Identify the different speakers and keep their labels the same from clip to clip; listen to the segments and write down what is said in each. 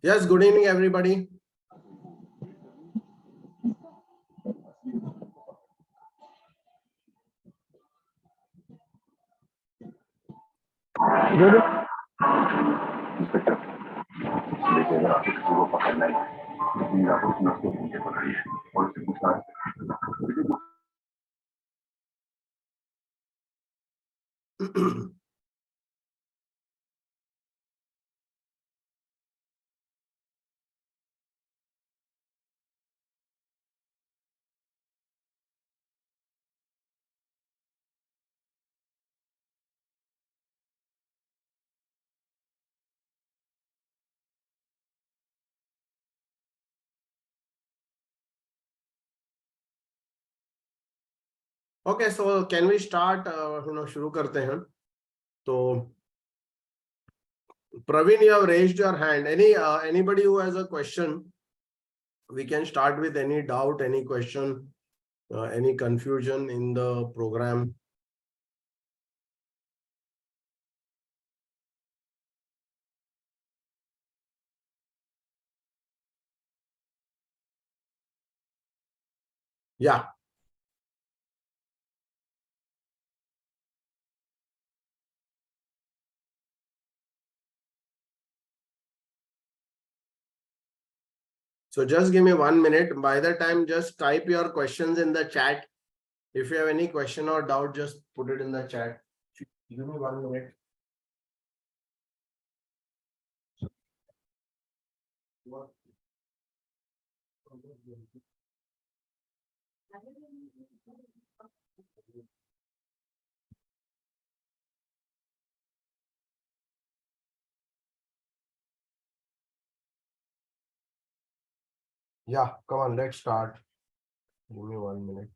Speaker 1: Yes, good evening, everybody.
Speaker 2: Good. Inspector, देखिए अगर आपको किसी को पकड़ना है लेकिन आपको उसमें उसको ढूंढ के पकड़िए और उससे पूछताछ
Speaker 1: Okay, so can we start? शुरू करते हैं. तो Praveen, you have raised your hand. Anybody who has a question, we can start with any doubt, any question, any confusion in the program. Yeah. So just give me 1 minute. By the time, just type your questions in the chat. If you have any question or doubt, just put it in the chat. Give me 1 minute. Yeah, come on, let's start. Give me 1 minute.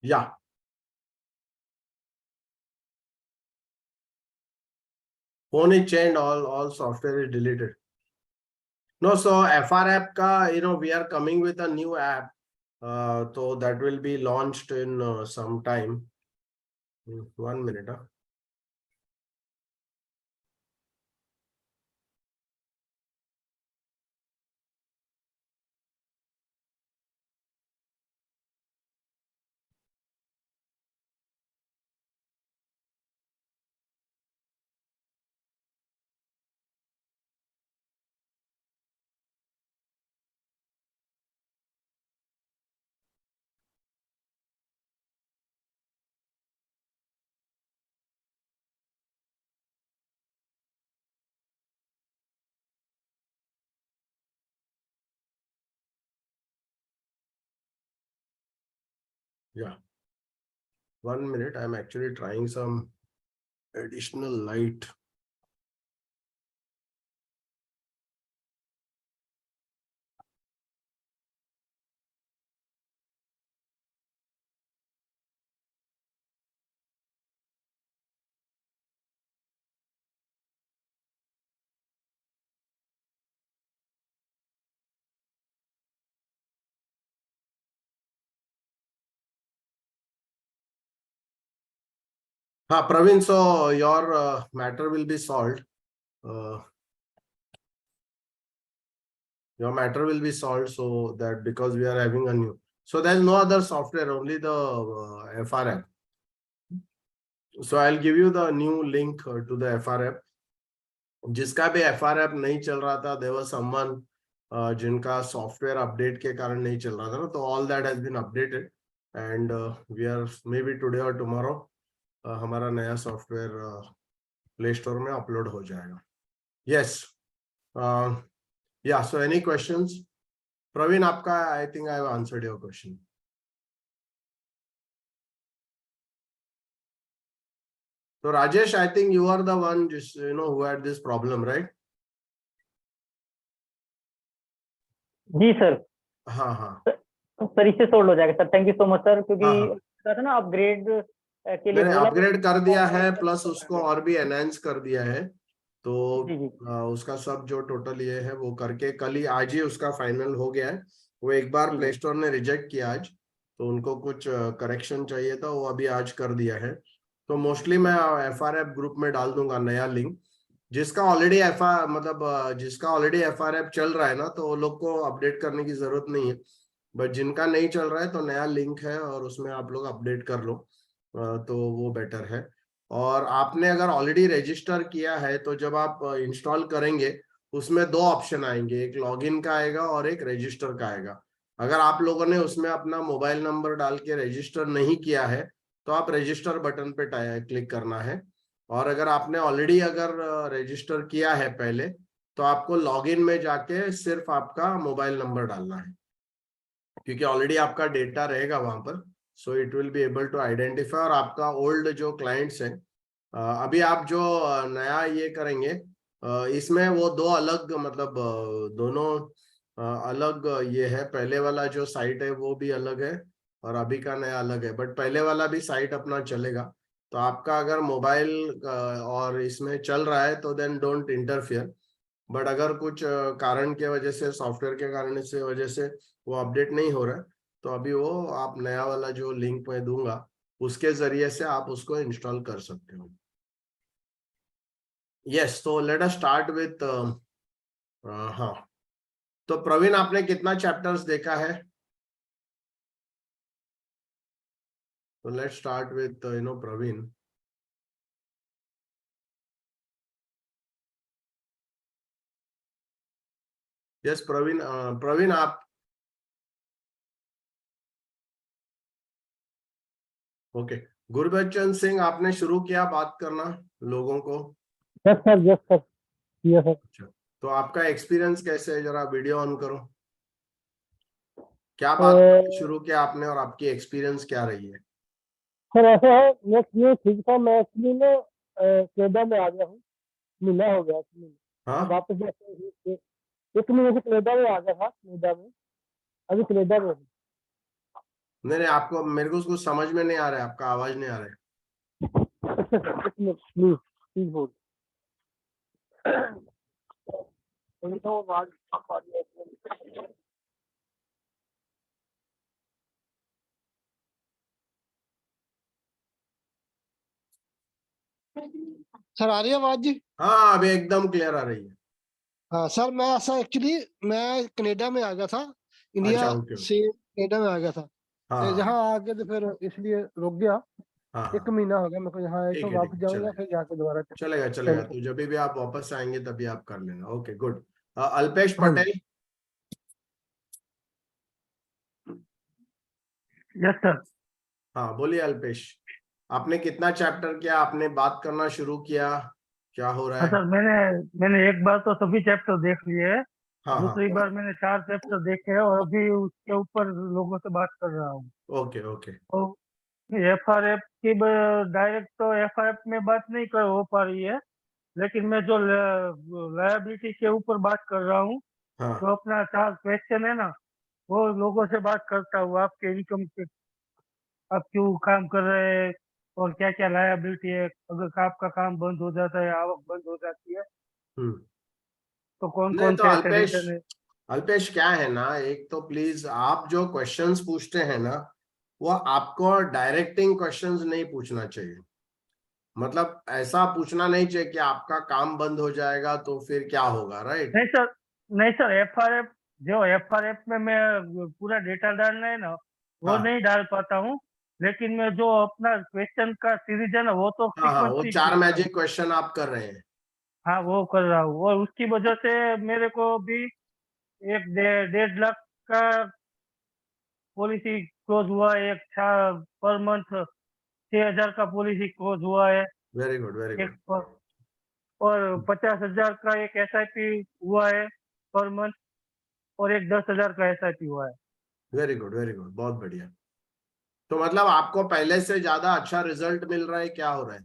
Speaker 1: Yeah. Phone is changed, all software is deleted. No, so FR app ka, we are coming with a new app. So that will be launched in some time. 1 minute. Huh? Yeah. 1 minute. I'm actually trying some additional light. Praveen, so your matter will be solved. Your matter will be solved, so that because we are having a new. So there's no other software, only the FR app. So I'll give you the new link to the FR app. जिसका भी FR app नहीं चल रहा था, there was someone जिनका software update के कारण नहीं चल रहा था ना, तो all that has been updated and we are may be today और टुमारो हमारा नया सॉफ्टवेयर प्ले स्टोर में अपलोड हो जाएगा. Yes, yeah so any questions? Praveen, आपका I think I have answered your question. So Rajesh, I think you are the one just who had this problem, right?
Speaker 3: जी sir.
Speaker 1: हाँ हाँ
Speaker 3: sir इससे solve हो जाएगा sir. Thank you so much sir, क्योंकि
Speaker 1: हाँ.
Speaker 3: था ना अपग्रेड के लिए
Speaker 1: मैंने
Speaker 3: बोला.
Speaker 1: अपग्रेड कर दिया है, प्लस उसको और भी एनहांस कर दिया है. तो
Speaker 3: जी जी.
Speaker 1: उसका सब जो टोटल ये है वो करके कल ही आज ही उसका फाइनल हो गया है. वो एक बार प्ले स्टोर ने रिजेक्ट किया आज, तो उनको कुछ करेक्शन चाहिए था, वो अभी आज कर दिया है. तो मोस्टली मैं FRF ग्रुप में डाल दूंगा नया लिंक. जिसका ऑलरेडी जिसका ऑलरेडी FRF चल रहा है ना, तो वो लोग को अपडेट करने की जरूरत नहीं है. बट जिनका नहीं चल रहा है तो नया लिंक है और उसमें आप लोग अपडेट कर लो, तो वो बेटर है. और आपने अगर ऑलरेडी रजिस्टर किया है तो जब आप इंस्टॉल करेंगे उसमें दो ऑप्शन आएंगे, एक लॉगिन का आएगा और एक रजिस्टर का आएगा. अगर आप लोगों ने उसमें अपना मोबाइल नंबर डाल के रजिस्टर नहीं किया है तो आप रजिस्टर बटन पे क्लिक करना है. और अगर आपने ऑलरेडी अगर रजिस्टर किया है पहले, तो आपको लॉगिन में जाके सिर्फ आपका मोबाइल नंबर डालना है, क्योंकि ऑलरेडी आपका डेटा रहेगा वहां पर. So it will be able to identify. और आपका ओल्ड जो क्लाइंट्स हैं, अभी आप जो नया ये करेंगे, इसमें वो दो अलग दोनों अलग ये है. पहले वाला जो साइट है वो भी अलग है और अभी का नया अलग है. बट पहले वाला भी साइट अपना चलेगा. तो आपका अगर मोबाइल और इसमें चल रहा है तो देन डोंट इंटरफियर. बट अगर कुछ कारण के वजह से, सॉफ्टवेयर के कारण से वजह से वो अपडेट नहीं हो रहा है, तो अभी वो आप नया वाला जो लिंक मैं दूंगा उसके जरिए से आप उसको इंस्टॉल कर सकते हो. यस, तो लेट अस स्टार्ट विथ. हाँ, तो प्रवीण, आपने कितना चैप्टर्स देखा है? तो let start with Praveen. Yes Praveen, Praveen आप. ओके. गुरबचन सिंह, आपने शुरू किया बात करना लोगों को?
Speaker 3: Yes sir, yes sir, yes sir.
Speaker 1: अच्छा, तो आपका एक्सपीरियंस कैसे है? जरा वीडियो ऑन करो. क्या बात शुरू किया आपने और आपकी एक्सपीरियंस क्या रही है?
Speaker 3: सर ऐसा है, ये ठीक था. मैं एक्चुअली ना कनाडा में आ गया हूँ. महीना हो गया एक्चुअली.
Speaker 1: हाँ,
Speaker 3: वापस जैसे 1 महीने से कनाडा में आ गया था. कनाडा में अभी कनाडा में हूँ.
Speaker 1: नहीं नहीं, आपको मेरे को कुछ समझ में नहीं आ रहा है, आपका आवाज नहीं आ रहा है.
Speaker 3: अच्छा sir, 1 minute please, please hold. Sir आ रही है आवाज जी?
Speaker 1: हाँ, अभी एकदम क्लियर आ रही है.
Speaker 3: हाँ सर, मैं ऐसा एक्चुअली मैं कनाडा में आ गया था.
Speaker 1: अच्छा,
Speaker 3: इंडिया
Speaker 1: ओके.
Speaker 3: से कनाडा में आ गया था.
Speaker 1: हाँ
Speaker 3: यहाँ आके तो फिर इसलिए रुक गया.
Speaker 1: हाँ
Speaker 3: 1
Speaker 1: हाँ,
Speaker 3: महीना हो गया मेरे को यहाँ आए,
Speaker 1: ठीक
Speaker 3: तो
Speaker 1: है ठीक
Speaker 3: वापस
Speaker 1: है,
Speaker 3: जाऊंगा
Speaker 1: चलेगा
Speaker 3: फिर जाके दोबारा.
Speaker 1: चलेगा चलेगा. तो जब भी आप वापस आएंगे तभी आप कर लेना. Okay, good. अल्पेश
Speaker 3: हाँ जी.
Speaker 1: पटेल.
Speaker 3: Yes sir.
Speaker 1: हाँ, बोलिए अल्पेश. आपने कितना चैप्टर किया? आपने बात करना शुरू किया? क्या हो रहा
Speaker 4: हाँ
Speaker 1: है?
Speaker 4: सर, मैंने एक बार तो सभी चैप्टर देख लिए है.
Speaker 1: हाँ हाँ,
Speaker 4: दूसरी बार मैंने 4 चैप्टर देखे हैं और अभी उसके ऊपर लोगों से बात कर रहा हूँ.
Speaker 1: Okay okay.
Speaker 4: तो FRF की डायरेक्ट तो FRF में बात नहीं कर हो पा रही है, लेकिन मैं जो लायबिलिटी के ऊपर बात कर रहा हूँ,
Speaker 1: हाँ
Speaker 4: तो अपना 4 क्वेश्चन है ना, वो लोगों से बात करता हूँ. आपके इनकम से आप क्यों काम कर रहे हैं और क्या क्या लायबिलिटी है, अगर आपका काम बंद हो जाता है, आवक बंद हो जाती है,
Speaker 1: हम्म.
Speaker 4: तो कौन
Speaker 1: नहीं
Speaker 4: कौन
Speaker 1: तो
Speaker 4: से ऐसे
Speaker 1: अल्पेश,
Speaker 4: रीजन है.
Speaker 1: अल्पेश क्या है ना, एक तो प्लीज आप जो क्वेश्चंस पूछते हैं ना, वो आपको डायरेक्टिंग क्वेश्चंस नहीं पूछना चाहिए. मतलब ऐसा पूछना नहीं चाहिए कि आपका काम बंद हो जाएगा तो फिर क्या होगा, राइट?
Speaker 4: नहीं सर, नहीं सर, FRF जो FRF में मैं पूरा डेटा डालना है ना, वो
Speaker 1: हाँ
Speaker 4: नहीं डाल पाता हूँ. लेकिन मैं जो अपना क्वेश्चन का सीरीज है ना, वो तो
Speaker 1: हाँ हाँ, वो
Speaker 4: फ्रीक्वेंटली
Speaker 1: 4
Speaker 4: पूछता हूँ.
Speaker 1: मैजिक क्वेश्चन आप कर रहे हैं.
Speaker 4: हाँ, वो कर रहा हूँ और उसकी वजह से मेरे को भी एक 1.5 लाख का पॉलिसी क्लोज हुआ है, एक पर मंथ 6,000 का पॉलिसी क्लोज हुआ है,
Speaker 1: वेरी गुड, वेरी
Speaker 4: एक
Speaker 1: गुड।
Speaker 4: और 50,000 का एक SIP हुआ है पर मंथ, और एक 10,000 का SIP हुआ है।
Speaker 1: वेरी गुड, वेरी गुड, बहुत बढ़िया। तो मतलब आपको पहले से ज्यादा अच्छा रिजल्ट मिल रहा है, क्या हो रहा है?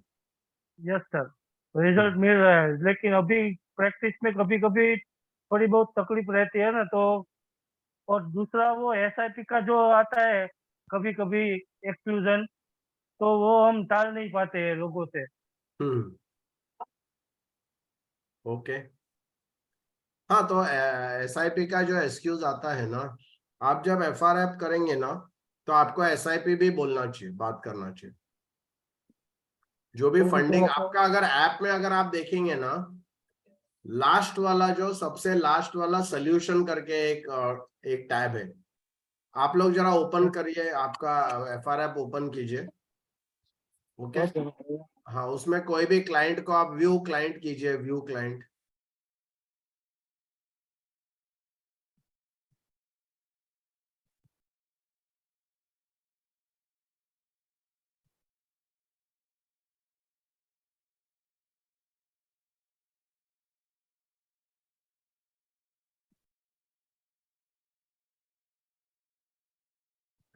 Speaker 4: यस सर, रिजल्ट मिल रहा है, लेकिन अभी प्रैक्टिस में कभी कभी थोड़ी बहुत तकलीफ रहती है ना, तो और दूसरा वो SIP का जो आता है कभी कभी एक्सक्लूजन, तो वो हम टाल नहीं पाते हैं लोगों से।
Speaker 1: हम्म। ओके। हाँ, तो SIP का जो एक्सक्यूज आता है ना, आप जब FRF करेंगे ना, तो आपको SIP भी बोलना चाहिए, बात करना चाहिए। जो भी
Speaker 3: वो भी
Speaker 1: फंडिंग
Speaker 3: थोड़ा सा
Speaker 1: आपका, अगर ऐप में अगर आप देखेंगे ना, लास्ट वाला, जो सबसे लास्ट वाला सोल्यूशन करके एक टैब है। आप लोग जरा ओपन करिए, आपका FRF ओपन कीजिए। ओके।
Speaker 3: ओके।
Speaker 1: हाँ, उसमें कोई भी क्लाइंट को आप व्यू क्लाइंट कीजिए, व्यू क्लाइंट।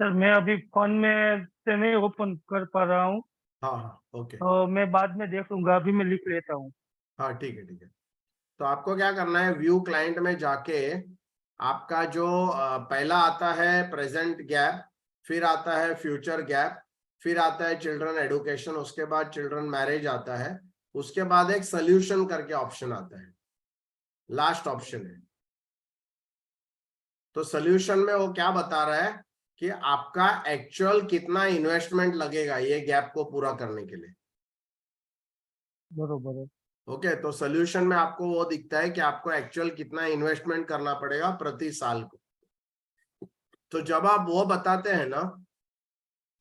Speaker 4: सर मैं अभी फोन में से नहीं ओपन कर पा रहा हूँ,
Speaker 1: हाँ हाँ, ओके।
Speaker 4: तो मैं बाद में देख लूंगा, अभी मैं लिख लेता हूँ।
Speaker 1: हाँ, ठीक है, ठीक है। तो आपको क्या करना है, व्यू क्लाइंट में जाके आपका जो पहला आता है प्रेजेंट गैप, फिर आता है फ्यूचर गैप, फिर आता है चिल्ड्रन एडुकेशन, उसके बाद चिल्ड्रन मैरिज आता है, उसके बाद एक सोल्यूशन करके ऑप्शन आता है, लास्ट ऑप्शन है। तो सोल्यूशन में वो क्या बता रहा है कि आपका एक्चुअल कितना इन्वेस्टमेंट लगेगा ये गैप को पूरा करने के लिए।
Speaker 4: बरोबर है।
Speaker 1: ओके, तो सोल्यूशन में आपको वो दिखता है कि आपको एक्चुअल कितना इन्वेस्टमेंट करना पड़ेगा प्रति साल को। तो जब आप वो बताते हैं ना,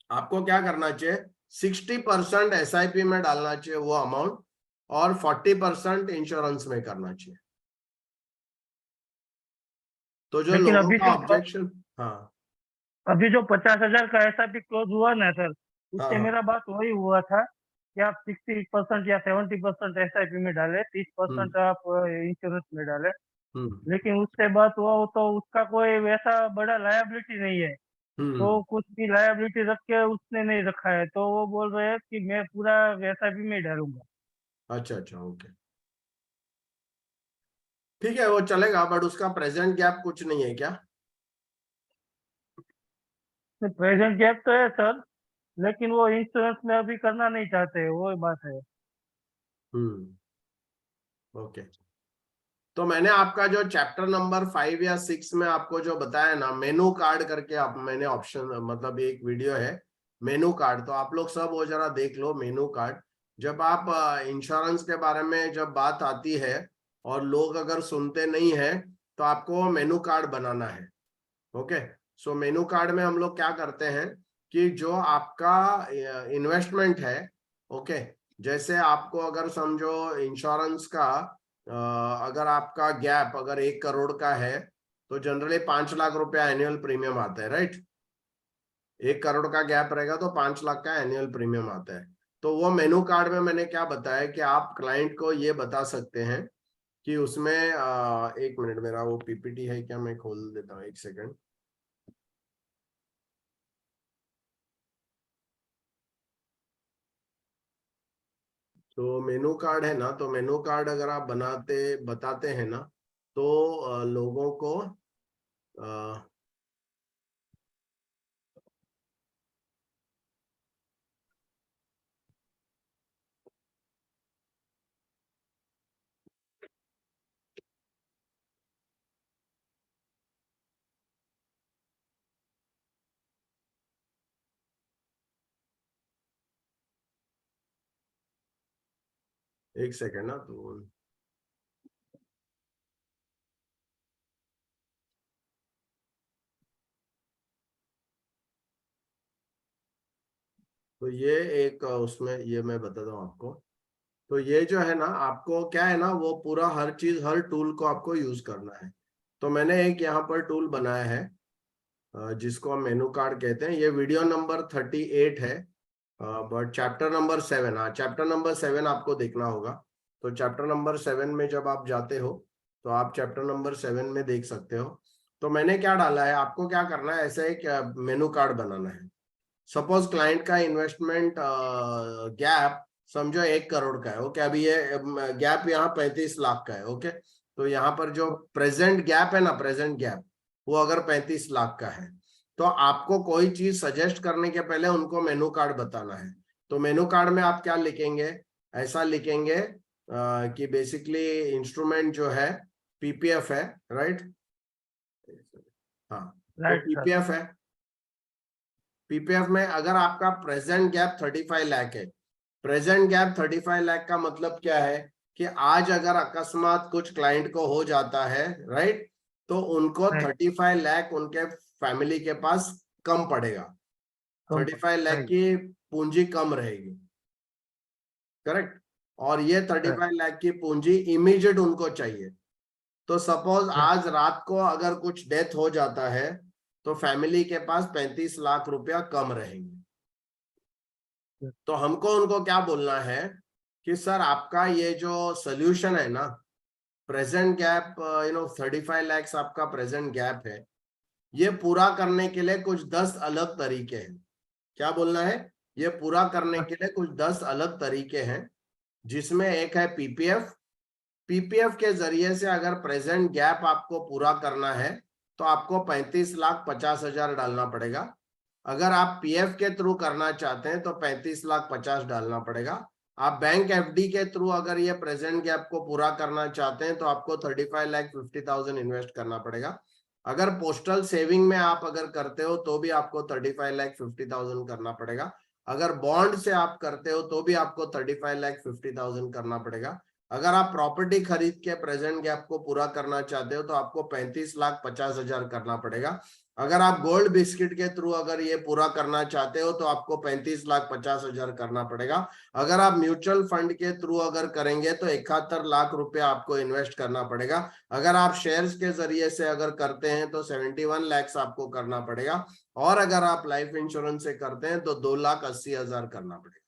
Speaker 1: आपको क्या करना चाहिए, 60% SIP में डालना चाहिए वो अमाउंट, और 40% इंश्योरेंस में करना चाहिए। तो जो
Speaker 4: लेकिन
Speaker 1: लोगों का ऑब्जेक्शन, हाँ
Speaker 4: अभी जो 50,000 का SIP क्लोज हुआ ना सर,
Speaker 1: हाँ
Speaker 4: उससे
Speaker 1: हाँ।
Speaker 4: मेरा बात वही हुआ था कि आप 60% या 70% SIP में डाले, 30% आप इंश्योरेंस में डाले।
Speaker 1: हम्म
Speaker 4: लेकिन उससे बात हुआ हो तो उसका कोई वैसा बड़ा लायबिलिटी नहीं है, तो
Speaker 1: हम्म।
Speaker 4: कुछ भी लायबिलिटी रख के उसने नहीं रखा है, तो वो बोल रहे हैं कि मैं पूरा SIP में ही डालूंगा।
Speaker 1: अच्छा अच्छा, ओके, ठीक है, वो चलेगा, बट उसका प्रेजेंट गैप कुछ नहीं है क्या?
Speaker 4: प्रेजेंट गैप तो है सर, लेकिन वो इंश्योरेंस में अभी करना नहीं चाहते, वो बात है।
Speaker 1: ओके। तो मैंने आपका जो चैप्टर नंबर 5 या 6 में आपको जो बताया ना, मेनू कार्ड करके, आप मैंने ऑप्शन, मतलब एक वीडियो है मेनू कार्ड, तो आप लोग सब वो जरा देख लो मेनू कार्ड। जब आप इंश्योरेंस के बारे में जब बात आती है और लोग अगर सुनते नहीं है, तो आपको मेनू कार्ड बनाना है। ओके। सो मेनू कार्ड में हम लोग क्या करते हैं कि जो आपका इन्वेस्टमेंट है, ओके, जैसे आपको अगर समझो इंश्योरेंस का, अगर आपका गैप अगर 1 करोड़ का है, तो जनरली 5 लाख रुपया एनुअल प्रीमियम आता है, राइट? 1 करोड़ का गैप रहेगा तो 5 लाख का एनुअल प्रीमियम आता है। तो वो मेनू कार्ड में मैंने क्या बताया कि आप क्लाइंट को ये बता सकते हैं कि उसमें 1 मिनट, मेरा वो PPT है क्या, मैं खोल देता हूँ, 1 सेकंड। तो मेनू कार्ड है ना, तो मेनू कार्ड अगर आप बताते हैं ना, तो लोगों को अ, एक सेकंड ना, तो ये एक उसमें ये मैं बताता हूँ आपको। तो ये जो है ना, आपको क्या है ना, वो पूरा हर चीज, हर टूल को आपको यूज करना है। तो मैंने एक यहाँ पर टूल बनाया है, जिसको हम मेनू कार्ड कहते हैं। ये वीडियो नंबर 38 है, बट चैप्टर नंबर 7, हाँ चैप्टर नंबर 7 आपको देखना होगा। तो चैप्टर नंबर 7 में जब आप जाते हो तो आप चैप्टर नंबर 7 में देख सकते हो। तो मैंने क्या डाला है, आपको क्या करना है, ऐसा एक मेनू कार्ड बनाना है। सपोज क्लाइंट का इन्वेस्टमेंट गैप समझो 1 करोड़ का है, ओके। अभी ये गैप यहाँ 35 लाख का है, ओके। तो यहाँ पर जो प्रेजेंट गैप है ना, प्रेजेंट गैप वो अगर 35 लाख का है, तो आपको कोई चीज सजेस्ट करने के पहले उनको मेनू कार्ड बताना है। तो मेनू कार्ड में आप क्या लिखेंगे, ऐसा लिखेंगे कि बेसिकली इंस्ट्रूमेंट जो है पीपीएफ है, राइट। हाँ, तो
Speaker 4: राइट सर।
Speaker 1: पीपीएफ है। पीपीएफ में अगर आपका प्रेजेंट गैप 35 लाख है, प्रेजेंट गैप 35 लाख का मतलब क्या है कि आज अगर अकस्मात कुछ क्लाइंट को हो जाता है, राइट, तो उनको
Speaker 4: Right.
Speaker 1: 35 लाख उनके फैमिली के पास कम पड़ेगा।
Speaker 4: कम
Speaker 1: 35 लाख
Speaker 4: right.
Speaker 1: की पूंजी कम रहेगी, करेक्ट। और ये 35 लाख की पूंजी इमीडिएट उनको चाहिए। तो सपोज आज रात को अगर कुछ डेथ हो जाता है तो फैमिली के पास 35 लाख रुपया कम रहेंगे। तो हमको उनको क्या बोलना है कि सर आपका ये जो सोल्यूशन है ना, प्रेजेंट गैप 35 लाख आपका प्रेजेंट गैप है, ये पूरा करने के लिए कुछ 10 अलग तरीके हैं। क्या बोलना है, ये पूरा करने के लिए कुछ 10 अलग तरीके हैं, जिसमें एक है पीपीएफ। पीपीएफ के जरिए से अगर प्रेजेंट गैप आपको पूरा करना है तो आपको 35,50,000 डालना पड़ेगा। अगर आप पीएफ के थ्रू करना चाहते हैं तो 35,50,000 डालना पड़ेगा। आप बैंक एफडी के थ्रू अगर ये प्रेजेंट गैप को पूरा करना चाहते हैं तो आपको 35,50,000 इन्वेस्ट करना पड़ेगा। अगर पोस्टल सेविंग में आप अगर करते हो तो भी आपको 35,50,000 करना पड़ेगा। अगर बॉन्ड से आप करते हो तो भी आपको 35,50,000 करना पड़ेगा। अगर आप प्रॉपर्टी खरीद के प्रेजेंट गैप को पूरा करना चाहते हो तो आपको 35,50,000 करना पड़ेगा। अगर आप गोल्ड बिस्किट के थ्रू अगर ये पूरा करना चाहते हो तो आपको 35,50,000 करना पड़ेगा। अगर आप म्यूचुअल फंड के थ्रू अगर करेंगे तो 71 लाख रुपया आपको इन्वेस्ट करना पड़ेगा। अगर आप शेयर्स के जरिए से अगर करते हैं तो 71 लाख आपको करना पड़ेगा। और अगर आप लाइफ इंश्योरेंस से करते हैं तो 2,80,000 करना पड़ेगा।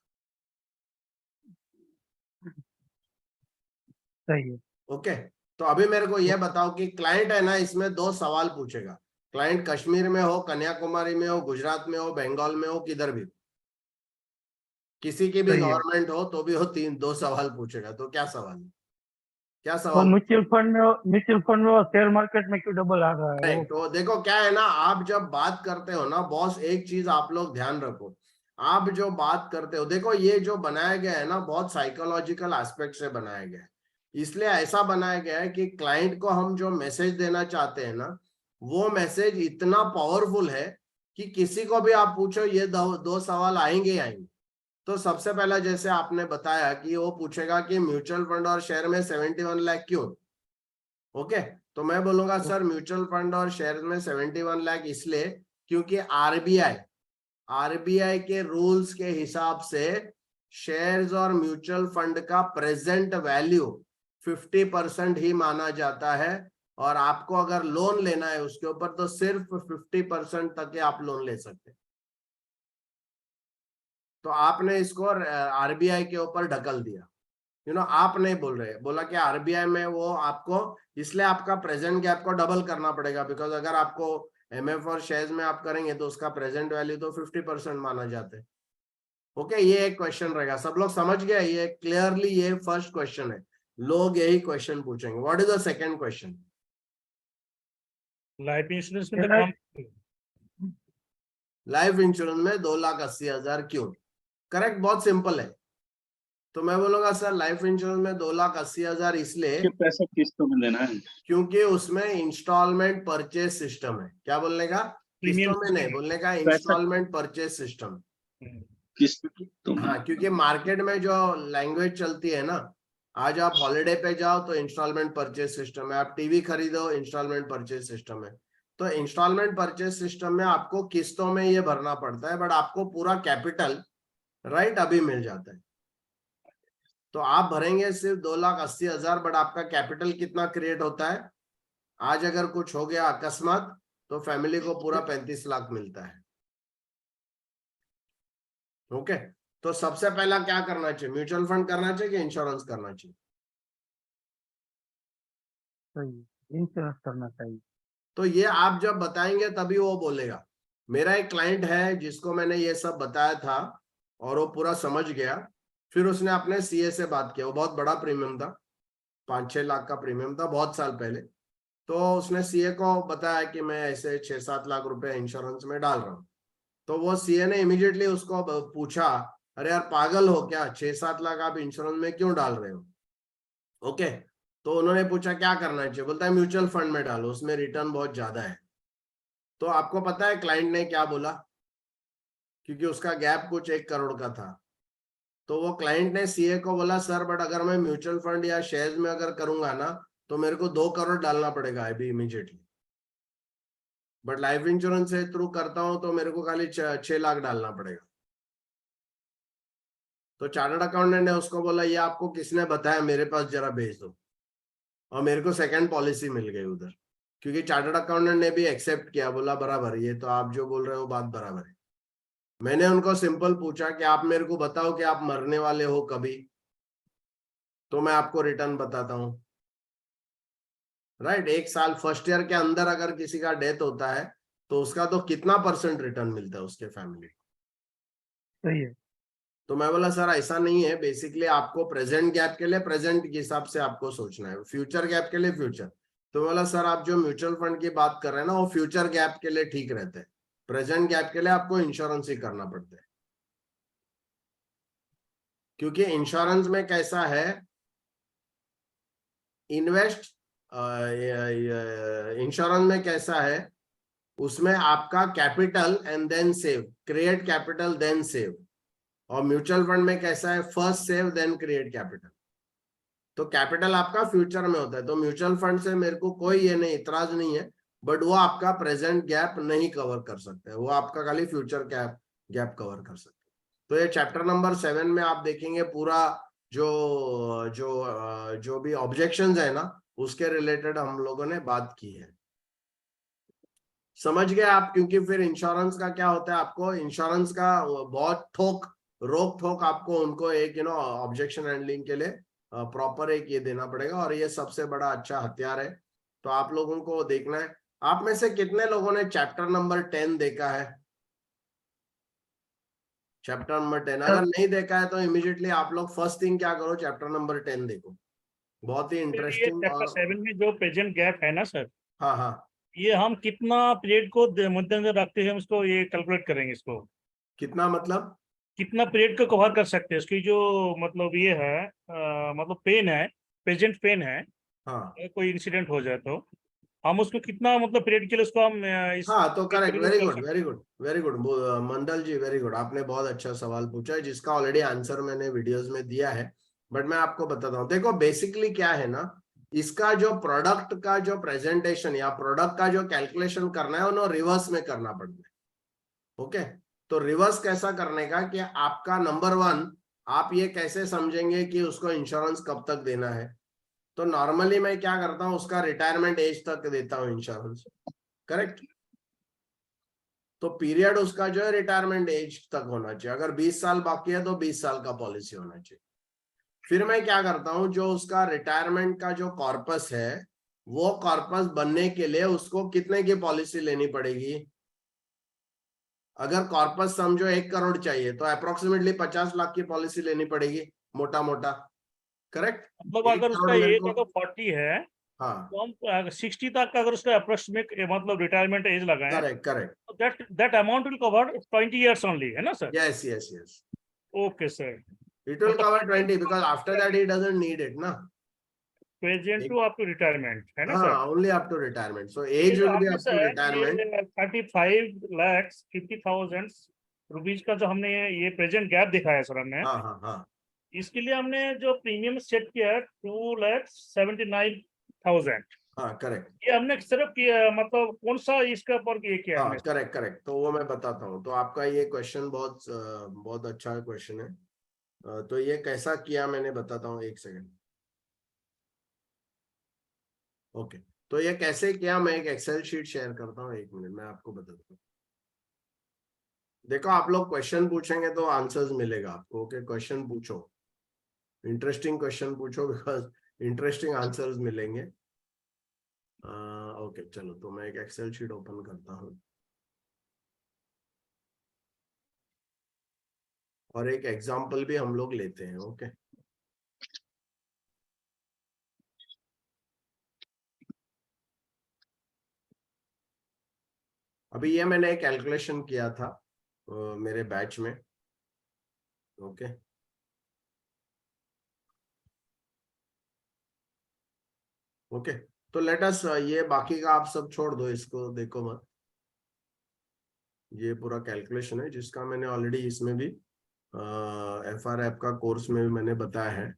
Speaker 4: सही है।
Speaker 1: ओके, तो अभी मेरे को यह बताओ कि क्लाइंट है ना, इसमें 2 सवाल पूछेगा। क्लाइंट कश्मीर में हो, कन्याकुमारी में हो, गुजरात में हो, बंगाल में हो, किधर भी, किसी की भी
Speaker 4: सही है।
Speaker 1: गवर्नमेंट हो तो भी वो 2 सवाल पूछेगा। तो क्या सवाल है, क्या
Speaker 4: वो
Speaker 1: सवाल?
Speaker 4: म्यूचुअल फंड में और शेयर मार्केट में क्यों डबल आ रहा है वो?
Speaker 1: तो देखो क्या है ना, आप जब बात करते हो ना बॉस, एक चीज आप लोग ध्यान रखो। आप जो बात करते हो, देखो ये जो बनाया गया है ना, बहुत साइकोलॉजिकल एस्पेक्ट से बनाया गया है। इसलिए ऐसा बनाया गया है कि क्लाइंट को हम जो मैसेज देना चाहते हैं ना, वो मैसेज इतना पावरफुल है कि किसी को भी आप पूछो ये 2 सवाल आएंगे ही आएंगे। तो सबसे पहला जैसे आपने बताया कि वो पूछेगा कि म्यूचुअल फंड और शेयर में 71 लाख क्यों, ओके। तो मैं बोलूंगा सर म्यूचुअल फंड और शेयर में 71 लाख इसलिए क्योंकि आरबीआई के रूल्स के हिसाब से शेयर्स और म्यूचुअल फंड का प्रेजेंट वैल्यू 50% ही माना जाता है। और आपको अगर लोन लेना है उसके ऊपर तो सिर्फ 50% तक ही आप लोन ले सकते हैं। तो आपने इसको आरबीआई के ऊपर ढकल दिया, आप नहीं बोल रहे, बोला कि आरबीआई में वो आपको, इसलिए आपका प्रेजेंट गैप को डबल करना पड़ेगा। बिकॉज अगर आपको एमएफ और शेयर्स में आप करेंगे तो उसका प्रेजेंट वैल्यू तो 50% माना जाता है। ओके, ये एक क्वेश्चन रहेगा। सब लोग समझ गए, ये क्लियरली ये फर्स्ट क्वेश्चन है। लोग यही क्वेश्चन पूछेंगे। What is the second question?
Speaker 5: Life insurance में तो
Speaker 4: Right.
Speaker 5: कम
Speaker 1: लाइफ इंश्योरेंस में 2,80,000 क्यों? करेक्ट, बहुत सिंपल है। तो मैं बोलूंगा सर लाइफ इंश्योरेंस में 2,80,000 इसलिए
Speaker 2: पैसा किस्तों में देना है।
Speaker 1: क्योंकि उसमें इंस्टॉलमेंट परचेज सिस्टम है। क्या बोलने का?
Speaker 5: प्रीमियम
Speaker 1: किस्तों में नहीं बोलने का,
Speaker 2: पैसा-
Speaker 1: इंस्टॉलमेंट परचेज सिस्टम।
Speaker 2: किस्त
Speaker 1: हाँ, क्योंकि मार्केट में जो लैंग्वेज चलती है ना, आज आप हॉलिडे पे जाओ तो इंस्टॉलमेंट परचेज सिस्टम है, आप टीवी खरीदो इंस्टॉलमेंट परचेज सिस्टम है। तो इंस्टॉलमेंट परचेज सिस्टम में आपको किस्तों में ये भरना पड़ता है, बट आपको पूरा कैपिटल राइट अभी मिल जाता है। तो आप भरेंगे सिर्फ 2,80,000, बट आपका कैपिटल कितना क्रिएट होता है? आज अगर कुछ हो गया अकस्मात तो फैमिली को पूरा 35 लाख मिलता है। ओके, तो सबसे पहला क्या करना चाहिए, म्यूचुअल फंड करना चाहिए कि इंश्योरेंस करना चाहिए?
Speaker 4: सही, इंश्योरेंस करना चाहिए।
Speaker 1: तो ये आप जब बताएंगे तभी वो बोलेगा। मेरा एक क्लाइंट है जिसको मैंने ये सब बताया था और वो पूरा समझ गया। फिर उसने अपने सीए से बात किया, वो बहुत बड़ा प्रीमियम था, 5-6 लाख का प्रीमियम था बहुत साल पहले। तो उसने सीए को बताया कि मैं ऐसे 6-7 लाख रुपए इंश्योरेंस में डाल रहा हूँ। तो वो सीए ने इमीडिएटली उसको पूछा, अरे यार पागल हो क्या, 6-7 लाख आप इंश्योरेंस में क्यों डाल रहे हो? ओके, तो उन्होंने पूछा क्या करना चाहिए, बोलता है म्यूचुअल फंड में डालो, उसमें रिटर्न बहुत ज्यादा है। तो आपको पता है क्लाइंट ने क्या बोला, क्योंकि उसका गैप कुछ 1 करोड़ का था। तो वो क्लाइंट ने सीए को बोला, सर बट अगर मैं म्यूचुअल फंड या शेयर्स में अगर करूंगा ना तो मेरे को 2 करोड़ डालना पड़ेगा अभी इमीडिएटली, बट लाइफ इंश्योरेंस से थ्रू करता हूं तो मेरे को खाली 6 लाख डालना पड़ेगा। तो चार्टर्ड अकाउंटेंट ने उसको बोला, ये आपको किसने बताया, मेरे पास जरा भेज दो। और मेरे को सेकंड पॉलिसी मिल गई उधर, क्योंकि चार्टर्ड अकाउंटेंट ने भी एक्सेप्ट किया, बोला बराबर, ये तो आप जो बोल रहे हो बात बराबर है। मैंने उनको सिंपल पूछा कि आप मेरे को बताओ कि आप मरने वाले हो कभी, तो मैं आपको रिटर्न बताता हूं। राइट, 1 साल फर्स्ट ईयर के अंदर अगर किसी का डेथ होता है तो उसका तो कितना % रिटर्न मिलता है उसके फैमिली को।
Speaker 4: सही है।
Speaker 1: तो मैं बोला सर ऐसा नहीं है, बेसिकली आपको प्रेजेंट गैप के लिए प्रेजेंट के हिसाब से आपको सोचना है, फ्यूचर गैप के लिए फ्यूचर। तो बोला सर आप जो म्यूचुअल फंड की बात कर रहे हैं ना वो फ्यूचर गैप के लिए ठीक रहते हैं, प्रेजेंट गैप के लिए आपको इंश्योरेंस ही करना पड़ता है। क्योंकि इंश्योरेंस में कैसा है, इन्वेस्ट इंश्योरेंस में कैसा है, उसमें आपका capital and then save, create capital then save. और म्यूचुअल फंड में कैसा है, first save then create capital. तो कैपिटल आपका फ्यूचर में होता है। तो म्यूचुअल फंड से मेरे को कोई ये नहीं, इतराज नहीं है, बट वो आपका प्रेजेंट गैप नहीं कवर कर सकते, वो आपका खाली फ्यूचर गैप कवर कर सकते। तो ये चैप्टर नंबर 7 में आप देखेंगे पूरा जो भी ऑब्जेक्शंस है ना उसके रिलेटेड हम लोगों ने बात की है। समझ गए आप? क्योंकि फिर इंश्योरेंस का क्या होता है, आपको इंश्योरेंस का बहुत रोक ठोक आपको उनको एक ऑब्जेक्शन हैंडलिंग के लिए प्रॉपर एक ये देना पड़ेगा, और ये सबसे बड़ा अच्छा हथियार है। तो आप लोगों को देखना है। आप में से कितने लोगों ने चैप्टर नंबर 10 देखा है? चैप्टर नंबर 10 अगर नहीं देखा है तो इमीडिएटली आप लोग फर्स्ट थिंग क्या करो, चैप्टर नंबर 10 देखो, बहुत ही
Speaker 5: ये
Speaker 1: इंटरेस्टिंग।
Speaker 5: चैप्टर
Speaker 1: और
Speaker 5: 7 में जो प्रेजेंट गैप है ना सर,
Speaker 1: हाँ हाँ,
Speaker 5: ये हम कितना पीरियड को मद्देनजर रखते हैं इसको ये कैलकुलेट करेंगे, इसको
Speaker 1: कितना मतलब?
Speaker 5: कितना पीरियड को कवर कर सकते हैं, इसकी जो मतलब ये है मतलब पेन है, प्रेजेंट पेन है,
Speaker 1: हाँ
Speaker 5: कोई इंसिडेंट हो जाए तो हम उसको कितना मतलब पीरियड के लिए उसको हम इस
Speaker 1: हाँ, तो करेक्ट,
Speaker 5: कैलकुलेट
Speaker 1: वेरी
Speaker 5: कर
Speaker 1: गुड
Speaker 5: सकते
Speaker 1: वेरी गुड वेरी गुड मंडल जी, वेरी गुड। आपने बहुत अच्छा सवाल पूछा है जिसका ऑलरेडी आंसर मैंने वीडियोस में दिया है, बट मैं आपको बताता हूँ। देखो बेसिकली क्या है ना, इसका जो प्रोडक्ट का जो प्रेजेंटेशन या प्रोडक्ट का जो कैलकुलेशन करना है उन्हें रिवर्स में करना पड़ता है। ओके, तो रिवर्स कैसा करने का कि आपका नंबर 1, आप ये कैसे समझेंगे कि उसको इंश्योरेंस कब तक देना है। तो नॉर्मली मैं क्या करता हूँ, उसका रिटायरमेंट एज तक देता हूँ इंश्योरेंस, करेक्ट। तो पीरियड उसका जो है रिटायरमेंट एज तक होना चाहिए। अगर 20 साल बाकी है तो 20 साल का पॉलिसी होना चाहिए। फिर मैं क्या करता हूं, जो उसका रिटायरमेंट का जो कॉर्पस है वो कॉर्पस बनने के लिए उसको कितने की पॉलिसी लेनी पड़ेगी। अगर कॉर्पस समझो 1 करोड़ चाहिए तो अप्रोक्सीमेटली 50 लाख की पॉलिसी लेनी पड़ेगी, मोटा मोटा, करेक्ट।
Speaker 5: मतलब
Speaker 1: 1
Speaker 5: अगर उसका
Speaker 1: करोड़ मेरे
Speaker 5: एज
Speaker 1: को,
Speaker 5: अगर 40 है
Speaker 1: हाँ,
Speaker 5: तो हम 60 तक का अगर उसका अप्रोक्सीमेट मतलब रिटायरमेंट एज लगाएं
Speaker 1: करेक्ट करेक्ट,
Speaker 5: तो that amount will cover 20 years only, है ना sir?
Speaker 1: Yes yes yes,
Speaker 5: okay sir.
Speaker 1: It will cover 20 because after that he doesn't need it ना।
Speaker 5: Present to up to retirement, है ना sir?
Speaker 1: हाँ, only up to retirement, so
Speaker 5: ये
Speaker 1: age
Speaker 5: जो
Speaker 1: will be
Speaker 5: आपने
Speaker 1: up to
Speaker 5: sir
Speaker 1: retirement.
Speaker 5: ये 35,50,000 rupees का जो हमने ये प्रेजेंट गैप दिखाया सर हमने,
Speaker 1: हाँ हाँ हाँ
Speaker 5: इसके लिए हमने जो प्रीमियम सेट किया है 2,79,000,
Speaker 1: हाँ, करेक्ट,
Speaker 5: ये हमने सिर्फ किया मतलब कौन सा इसका पर ये किया हमने?
Speaker 1: हाँ करेक्ट करेक्ट। तो वो मैं बताता हूँ। तो आपका ये क्वेश्चन बहुत अच्छा क्वेश्चन है। तो ये कैसा किया मैंने बताता हूँ, 1 सेकेंड। ओके, तो ये कैसे किया, मैं एक एक्सेल शीट शेयर करता हूँ, 1 मिनट मैं आपको बताता हूँ। देखो आप लोग क्वेश्चन पूछेंगे तो आंसर्स मिलेगा आपको। ओके, क्वेश्चन पूछो, इंटरेस्टिंग क्वेश्चन पूछो, बिकॉज इंटरेस्टिंग आंसर्स मिलेंगे। ओके चलो, तो मैं एक एक्सेल शीट ओपन करता हूँ और एक एग्जांपल भी हम लोग लेते हैं। ओके, अभी ये मैंने एक कैलकुलेशन किया था मेरे बैच में। ओके, ओके, तो लेट अस, ये बाकी का आप सब छोड़ दो, इसको देखो मत। ये पूरा कैलकुलेशन है जिसका मैंने ऑलरेडी इसमें भी FRAP का कोर्स में भी मैंने बताया है।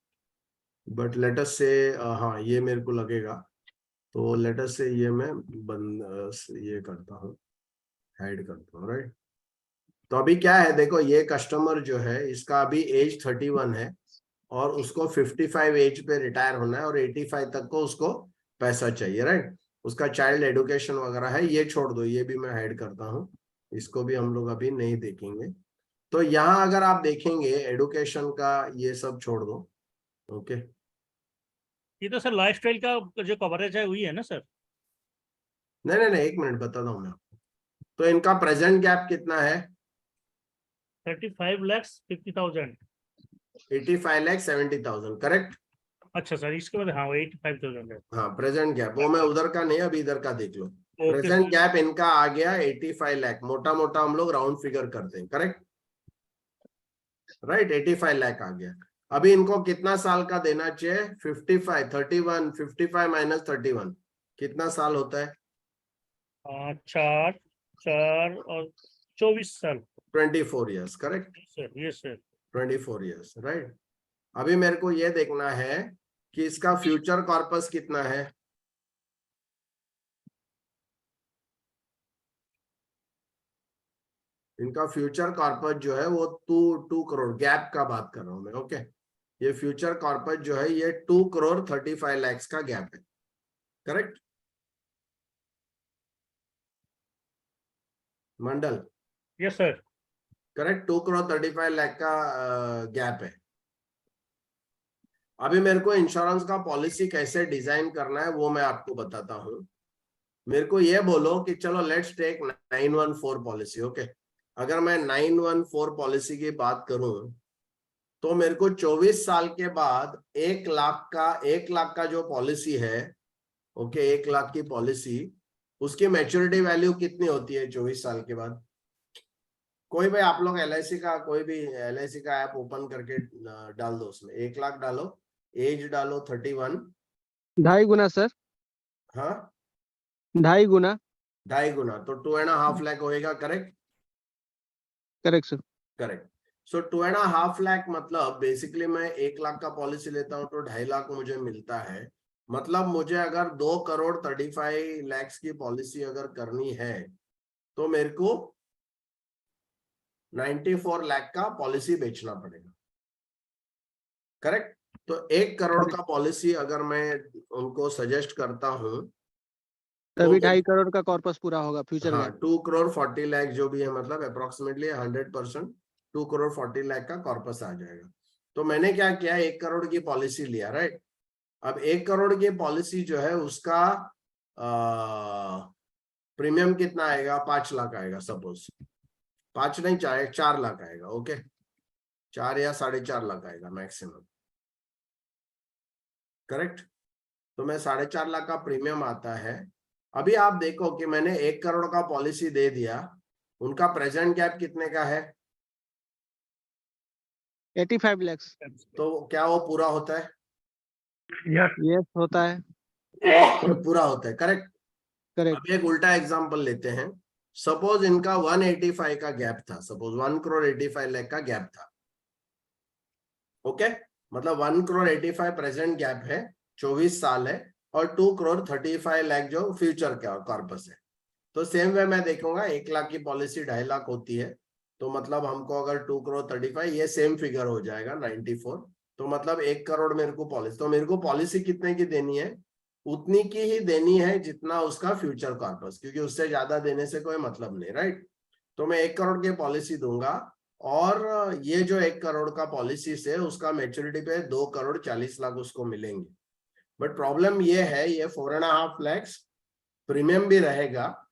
Speaker 1: बट लेट अस से, हाँ ये मेरे को लगेगा, तो लेट अस से ये मैं ये करता हूँ, हाइड करता हूँ, राइट। तो अभी क्या है, देखो ये कस्टमर जो है इसका अभी एज 31 है और उसको 55 एज पे रिटायर होना है और 85 तक को उसको पैसा चाहिए, राइट। उसका चाइल्ड एडुकेशन वगैरह है, ये छोड़ दो, ये भी मैं हाइड करता हूँ, इसको भी हम लोग अभी नहीं देखेंगे। तो यहाँ अगर आप देखेंगे एडुकेशन का ये सब छोड़ दो। ओके,
Speaker 5: ये तो सर लाइफस्टाइल का जो कवरेज है वही है ना सर?
Speaker 1: नहीं नहीं नहीं, 1 मिनट बताता हूँ मैं आपको। तो इनका प्रेजेंट गैप कितना है?
Speaker 5: 35,50,000।
Speaker 1: 85,70,000, करेक्ट।
Speaker 5: अच्छा सर, इसके बाद हाँ 85,000 है।
Speaker 1: हाँ, प्रेजेंट गैप वो मैं उधर का नहीं, अभी इधर का देख लो।
Speaker 5: Okay
Speaker 1: present
Speaker 5: sir.
Speaker 1: गैप इनका आ गया 85 लाख, मोटा मोटा हम लोग राउंड फिगर करते हैं, करेक्ट, राइट। 85 लाख आ गया। अभी इनको कितना साल का देना चाहिए? 55, 31, 55 माइनस 31 कितना साल होता है?
Speaker 5: 4 4 और 24 साल।
Speaker 1: 24 ईयर्स, करेक्ट।
Speaker 5: सर ये सर
Speaker 1: 24 ईयर्स, राइट। अभी मेरे को ये देखना है कि इसका फ्यूचर कॉर्पस कितना है। इनका फ्यूचर कॉर्पस जो है वो 2 करोड़, गैप का बात कर रहा हूं मैं। ओके, ये फ्यूचर कॉर्पस जो है ये 2 करोड़ 35 लाख का गैप है, correct Mandal?
Speaker 5: Yes sir.
Speaker 1: Correct, 2 crore 35 lakh का गैप है। अभी मेरे को इंश्योरेंस का पॉलिसी कैसे डिजाइन करना है वो मैं आपको बताता हूँ। मेरे को ये बोलो कि चलो लेट्स टेक 914 पॉलिसी। ओके, अगर मैं 914 पॉलिसी की बात करूं तो मेरे को 24 साल के बाद 1 लाख का जो पॉलिसी है, ओके, 1 लाख की पॉलिसी, उसकी मैच्योरिटी वैल्यू कितनी होती है 24 साल के बाद? कोई भाई आप लोग LIC का, कोई भी LIC का ऐप ओपन करके डाल दो, उसमें 1 लाख डालो, एज डालो 31।
Speaker 3: 2.5 गुना सर,
Speaker 1: हाँ,
Speaker 3: 2.5 गुना।
Speaker 1: 2.5 गुना तो 2.5 लाख होएगा, करेक्ट।
Speaker 3: Correct sir.
Speaker 1: करेक्ट। सो 2.5 लाख मतलब बेसिकली मैं 1 लाख का पॉलिसी लेता हूं तो 2.5 लाख मुझे मिलता है। मतलब मुझे अगर 2 करोड़ 35 लाख की पॉलिसी अगर करनी है तो मेरे को 94 लाख का पॉलिसी बेचना पड़ेगा, करेक्ट। तो 1 करोड़ का पॉलिसी अगर मैं उनको सजेस्ट करता हूं तो
Speaker 3: तभी 2.5 करोड़ का कॉर्पस पूरा होगा फ्यूचर
Speaker 1: हाँ,
Speaker 3: गैप।
Speaker 1: 2 करोड़ 40 लाख जो भी है, मतलब अप्रोक्सीमेटली 100% 2 करोड़ 40 लाख का कॉर्पस आ जाएगा। तो मैंने क्या किया, 1 करोड़ की पॉलिसी लिया, राइट। अब 1 करोड़ की पॉलिसी जो है उसका प्रीमियम कितना आएगा? 5 लाख आएगा, सपोज 5 नहीं, 4 लाख आएगा। ओके, 4 या 4.5 लाख आएगा मैक्सिमम, करेक्ट। तो मैं 4.5 लाख का प्रीमियम आता है। अभी आप देखो कि मैंने 1 करोड़ का पॉलिसी दे दिया, उनका प्रेजेंट गैप कितने का है?
Speaker 3: 85 लाख।
Speaker 1: तो क्या वो पूरा होता है?
Speaker 4: यस।
Speaker 3: यस होता है।
Speaker 1: पूरा होता है, करेक्ट।
Speaker 3: करेक्ट।
Speaker 1: अब एक उल्टा एग्जांपल लेते हैं। सपोज इनका 185 का गैप था, सपोज 1 करोड़ 85 लाख का गैप था। ओके, मतलब 1 करोड़ 85 प्रेजेंट गैप है, 24 साल है, और 2 करोड़ 35 लाख जो फ्यूचर का कॉर्पस है। तो सेम वे मैं देखूंगा, 1 लाख की पॉलिसी 2.5 लाख होती है, तो मतलब हमको अगर 2 करोड़ 35, ये सेम फिगर हो जाएगा 94। तो मतलब 1 करोड़ मेरे को पॉलिसी, तो मेरे को पॉलिसी कितने की देनी है? उतनी की ही देनी है जितना उसका फ्यूचर कॉर्पस, क्योंकि उससे ज्यादा देने से कोई मतलब नहीं, राइट। तो मैं 1 करोड़ की पॉलिसी दूंगा और ये जो 1 करोड़ का पॉलिसी से उसका मैच्योरिटी पे 2 करोड़ 40 लाख उसको मिलेंगे। बट प्रॉब्लम ये है, ये 4.5 लाख प्रीमियम भी रहेगा,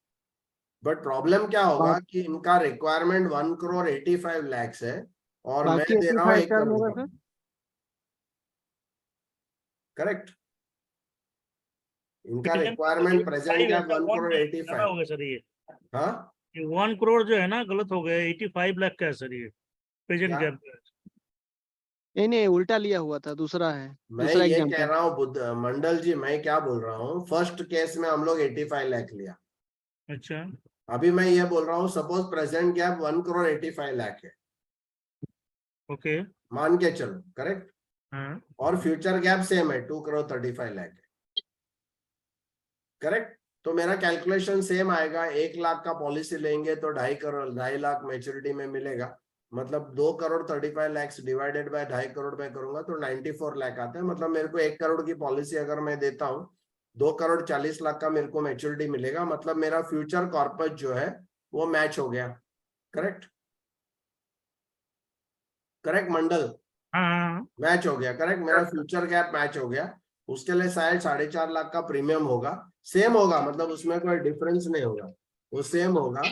Speaker 1: बट प्रॉब्लम क्या होगा कि इनका रिक्वायरमेंट 1 करोड़ 85 लाख है और मैं
Speaker 3: बाकी
Speaker 1: दे रहा हूँ 1
Speaker 3: 85 टर्म
Speaker 1: करोड़
Speaker 3: होगा
Speaker 1: का।
Speaker 3: सर?
Speaker 1: करेक्ट, इनका
Speaker 5: Premium
Speaker 1: रिक्वायरमेंट
Speaker 5: 85
Speaker 1: प्रेजेंट
Speaker 5: है
Speaker 1: क्या
Speaker 5: सर,
Speaker 1: 1 करोड़
Speaker 5: ज्यादा
Speaker 1: 85।
Speaker 5: हो गया सर ये।
Speaker 1: हाँ
Speaker 5: 1 करोड़ जो है ना गलत हो गया, 85 लाख का है सर ये प्रेजेंट
Speaker 1: क्या?
Speaker 5: गैप।
Speaker 3: नहीं उल्टा लिया हुआ था, दूसरा है,
Speaker 1: मैं
Speaker 3: दूसरा
Speaker 1: ये कह
Speaker 3: एग्जाम्पल।
Speaker 1: रहा हूँ मंडल जी, मैं क्या बोल रहा हूँ, फर्स्ट केस में हम लोग 85 लाख लिया।
Speaker 5: अच्छा
Speaker 1: अभी मैं ये बोल रहा हूँ suppose present gap 1 crore 85 lakh है,
Speaker 5: ओके।
Speaker 1: मान के चलो, करेक्ट।
Speaker 5: हाँ
Speaker 1: और फ्यूचर गैप सेम है 2 करोड़ 35 लाख है, करेक्ट। तो मेरा कैलकुलेशन सेम आएगा, 1 लाख का पॉलिसी लेंगे तो 2.5 लाख मैच्योरिटी में मिलेगा, मतलब 2 करोड़ 35 लाख डिवाइडेड बाय 2.5 करोड़ में करूंगा तो 94 लाख आता है। मतलब मेरे को 1 करोड़ की पॉलिसी अगर मैं देता हूँ 2 करोड़ 40 लाख का मेरे को मैच्योरिटी मिलेगा, मतलब मेरा फ्यूचर कॉर्पस जो है वो मैच हो गया, करेक्ट। करेक्ट मंडल,
Speaker 5: हाँ
Speaker 1: मैच हो गया, करेक्ट। मेरा फ्यूचर गैप मैच हो गया, उसके लिए शायद 4.5 लाख का प्रीमियम होगा, सेम होगा, मतलब उसमें कोई डिफरेंस नहीं होगा, वो सेम होगा।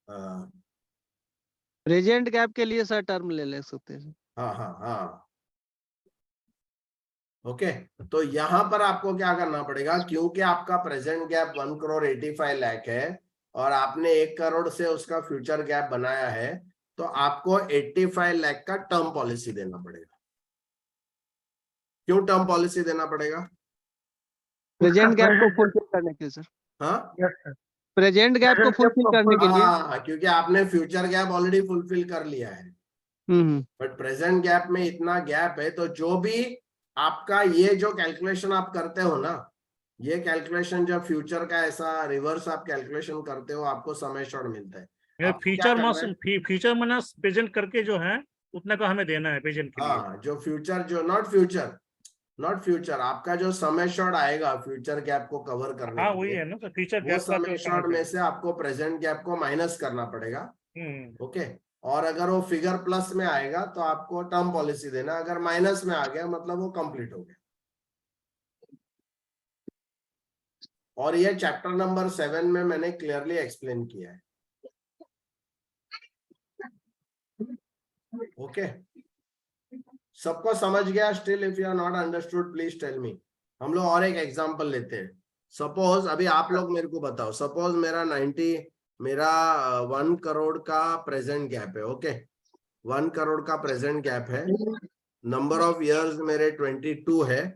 Speaker 1: हाँ
Speaker 3: प्रेजेंट गैप के लिए सर टर्म ले सकते हैं।
Speaker 1: हाँ हाँ हाँ, ओके। तो यहां पर आपको क्या करना पड़ेगा, क्योंकि आपका प्रेजेंट गैप 1 करोड़ 85 लाख है और आपने 1 करोड़ से उसका फ्यूचर गैप बनाया है, तो आपको 85 लाख का टर्म पॉलिसी देना पड़ेगा। क्यों टर्म पॉलिसी देना पड़ेगा?
Speaker 3: प्रेजेंट गैप को
Speaker 4: present gap-
Speaker 3: फुलफिल करने के लिए सर,
Speaker 1: हाँ
Speaker 4: yes, sir.
Speaker 3: प्रेजेंट गैप को
Speaker 4: Present gap
Speaker 3: फुलफिल
Speaker 4: को
Speaker 3: करने के लिए।
Speaker 1: हाँ, क्योंकि आपने फ्यूचर गैप ऑलरेडी फुलफिल कर लिया है,
Speaker 3: हम्म।
Speaker 1: बट प्रेजेंट गैप में इतना गैप है, तो जो भी आपका ये जो कैलकुलेशन आप करते हो ना, ये कैलकुलेशन जब फ्यूचर का ऐसा रिवर्स आप कैलकुलेशन करते हो आपको समय शॉर्ट मिलता है।
Speaker 5: ये
Speaker 1: आपको क्या
Speaker 5: फ्यूचर
Speaker 1: करना है,
Speaker 5: फ्यूचर माइनस प्रेजेंट करके जो है उतना का हमें देना है प्रेजेंट के लिए।
Speaker 1: हाँ जो फ्यूचर, जो नॉट फ्यूचर आपका जो समय शॉर्ट आएगा फ्यूचर गैप को कवर करने
Speaker 5: हाँ
Speaker 1: के
Speaker 5: वही
Speaker 1: लिए,
Speaker 5: है ना, तो फ्यूचर
Speaker 1: वो
Speaker 5: गैप का
Speaker 1: समय
Speaker 5: जो
Speaker 1: शॉर्ट
Speaker 5: कमाते
Speaker 1: में
Speaker 5: हैं।
Speaker 1: से आपको प्रेजेंट गैप को माइनस करना पड़ेगा,
Speaker 5: हम्म।
Speaker 1: ओके। और अगर वो फिगर प्लस में आएगा तो आपको टर्म पॉलिसी देना, अगर माइनस में आ गया मतलब वो कंप्लीट हो गया। और ये चैप्टर नंबर 7 में मैंने क्लियरली एक्सप्लेन किया है, ओके। सबको समझ गया? Still if you are not understood please tell me. हम लोग और एक एग्जांपल लेते हैं। सपोज अभी आप लोग मेरे को बताओ, सपोज मेरा 1 करोड़ का प्रेजेंट गैप है, ओके। 1 करोड़ का प्रेजेंट गैप है, नंबर ऑफ इयर्स मेरे 22 है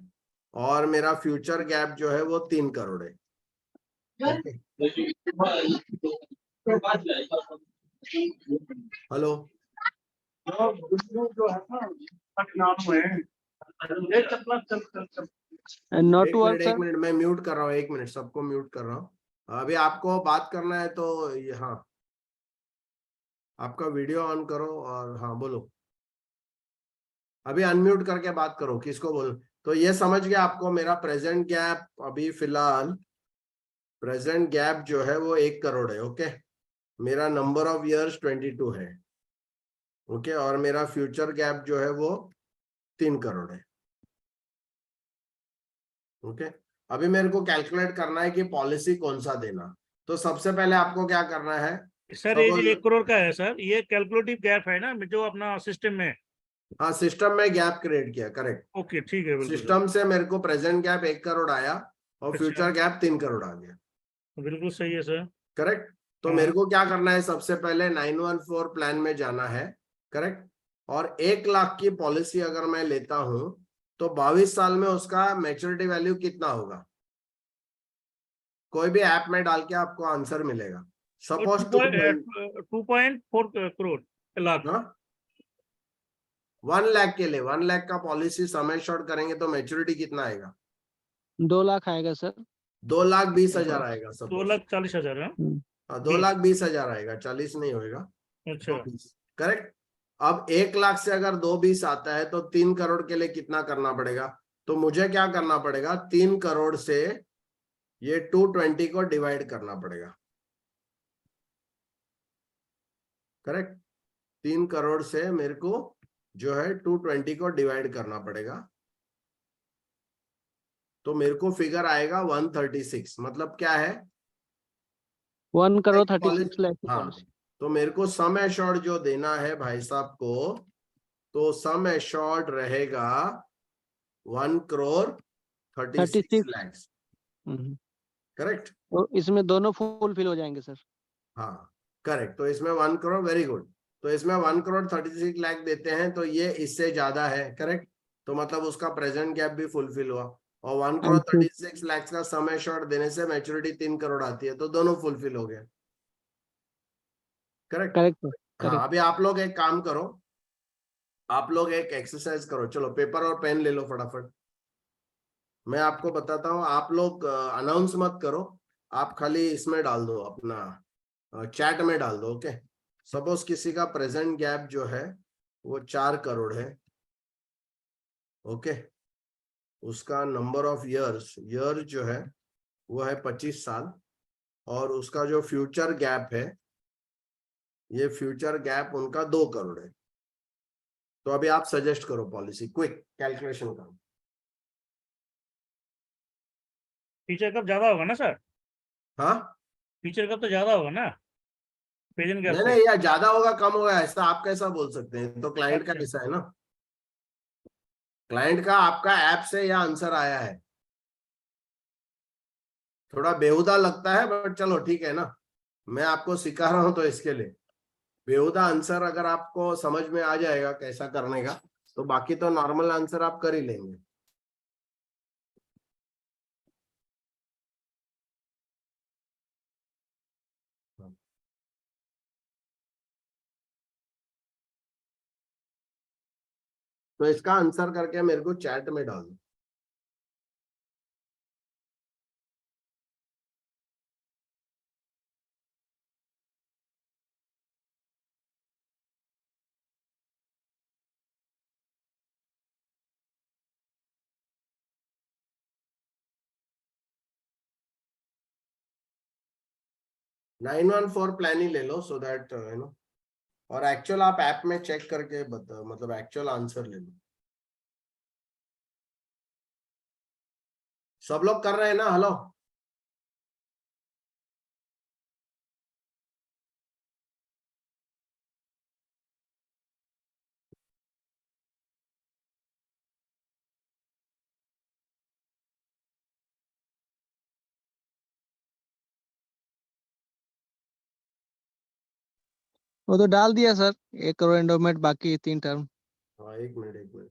Speaker 1: और मेरा फ्यूचर गैप जो है वो 3 करोड़ है, ओके। हेलो,
Speaker 4: जो है ना नाम है
Speaker 3: नॉट
Speaker 1: एक
Speaker 3: टू वर्क
Speaker 1: मिनट एक
Speaker 3: सर।
Speaker 1: मिनट, मैं म्यूट कर रहा हूँ, 1 मिनट, सबको म्यूट कर रहा हूँ। अभी आपको बात करना है तो हाँ, आपका वीडियो ऑन करो और हाँ बोलो, अभी अनम्यूट करके बात करो, किसको बोलो। तो ये समझ गया आपको, मेरा प्रेजेंट गैप अभी फिलहाल प्रेजेंट गैप जो है वो 1 करोड़ है, ओके। मेरा नंबर ऑफ इयर्स 22 है, ओके। और मेरा फ्यूचर गैप जो है वो 3 करोड़ है, ओके। अभी मेरे को कैलकुलेट करना है कि पॉलिसी कौन सा देना। तो सबसे पहले आपको क्या करना है,
Speaker 5: सर ये जो
Speaker 1: सपोज
Speaker 5: 1 करोड़ का है सर, ये कैलकुलेटिव गैप है ना जो अपना सिस्टम में।
Speaker 1: हाँ सिस्टम में गैप क्रिएट किया, करेक्ट।
Speaker 5: ओके ठीक है, बिल्कुल सर।
Speaker 1: सिस्टम से मेरे को प्रेजेंट गैप 1 करोड़ आया और
Speaker 5: अच्छा,
Speaker 1: फ्यूचर गैप 3 करोड़ आ गया,
Speaker 5: बिल्कुल सही है सर।
Speaker 1: करेक्ट। तो
Speaker 5: हाँ
Speaker 1: मेरे को क्या करना है, सबसे पहले 914 प्लान में जाना है, करेक्ट। और 1 लाख की पॉलिसी अगर मैं लेता हूं तो 22 साल में उसका मैच्योरिटी वैल्यू कितना होगा, कोई भी ऐप में डाल के आपको आंसर मिलेगा। सपोज
Speaker 5: 2.4 करोड़ लाख।
Speaker 1: 1 लाख के लिए, 1 लाख का पॉलिसी समय शॉर्ट करेंगे तो मैच्योरिटी कितना आएगा,
Speaker 3: 2 लाख आएगा सर।
Speaker 1: 2,20,000 आएगा
Speaker 5: दो
Speaker 1: सपोज।
Speaker 5: लाख 40,000 है।
Speaker 1: हाँ 2,20,000 आएगा, 40 नहीं होएगा,
Speaker 5: अच्छा
Speaker 1: 2,20, करेक्ट। अब 1 लाख से अगर 2,20 आता है तो 3 करोड़ के लिए कितना करना पड़ेगा, तो मुझे क्या करना पड़ेगा, 3 करोड़ से ये 220 को डिवाइड करना पड़ेगा, करेक्ट। 3 करोड़ से मेरे को जो है 220 को डिवाइड करना पड़ेगा, तो मेरे को फिगर आएगा 136। मतलब क्या है,
Speaker 6: 1 करोड़
Speaker 1: पॉलिसी,
Speaker 6: 36 लाख की
Speaker 1: हाँ,
Speaker 6: पॉलिसी।
Speaker 1: तो मेरे को सम एश्योर्ड जो देना है भाई साहब को, तो सम एश्योर्ड रहेगा 1 करोड़ 36 लाख, करेक्ट।
Speaker 6: तो इसमें दोनों फुलफिल हो जाएंगे सर।
Speaker 1: हाँ करेक्ट, तो इसमें 1 करोड़, वेरी गुड। तो इसमें 1 करोड़ 36 लाख देते हैं, तो ये इससे ज्यादा है, करेक्ट। तो मतलब उसका प्रेजेंट गैप भी फुलफिल हुआ, और 1 करोड़ 36 लाख का सम एश्योर्ड देने से मैच्योरिटी 3 करोड़ आती है, तो दोनों फुलफिल हो गए, करेक्ट।
Speaker 6: करेक्ट
Speaker 1: हाँ,
Speaker 6: करेक्ट।
Speaker 1: अभी आप लोग एक काम करो, आप लोग एक एक्सरसाइज करो, चलो पेपर और पेन ले लो फटाफट। मैं आपको बताता हूँ, आप लोग अनाउंस मत करो, आप खाली इसमें डाल दो, अपना चैट में डाल दो, ओके। सपोज किसी का प्रेजेंट गैप जो है वो 4 करोड़ है, ओके। उसका नंबर ऑफ ईयर जो है वो है 25 साल, और उसका जो फ्यूचर गैप है, ये फ्यूचर गैप उनका 2 करोड़ है। तो अभी आप सजेस्ट करो पॉलिसी, क्विक कैलकुलेशन करो।
Speaker 5: फीचर कब ज्यादा होगा ना सर,
Speaker 1: हाँ
Speaker 5: फीचर कब तो ज्यादा होगा ना प्रेजेंट गैप
Speaker 1: नहीं
Speaker 5: से।
Speaker 1: नहीं, या ज्यादा होगा कम होगा ऐसा आप कैसा बोल सकते हैं, तो क्लाइंट का
Speaker 5: अच्छा।
Speaker 1: हिस्सा है ना, क्लाइंट का आपका ऐप से यह आंसर आया है। थोड़ा बेहुदा लगता है बट चलो ठीक है ना, मैं आपको सिखा रहा हूं तो इसके लिए। बेहुदा आंसर अगर आपको समझ में आ जाएगा कैसा करने का, तो बाकी तो नॉर्मल आंसर आप कर ही लेंगे। तो इसका आंसर करके मेरे को चैट में डाल दो। नाइन 914 प्लान ही ले लो, सो दैट यू नो, और एक्चुअल आप ऐप में चेक करके बताओ, मतलब एक्चुअल आंसर ले लो। सब लोग कर रहे हैं ना, हेलो।
Speaker 6: वो तो डाल दिया सर, 1 करोड़ एंडोमेंट, बाकी 3 टर्म।
Speaker 1: हाँ एक मिनट।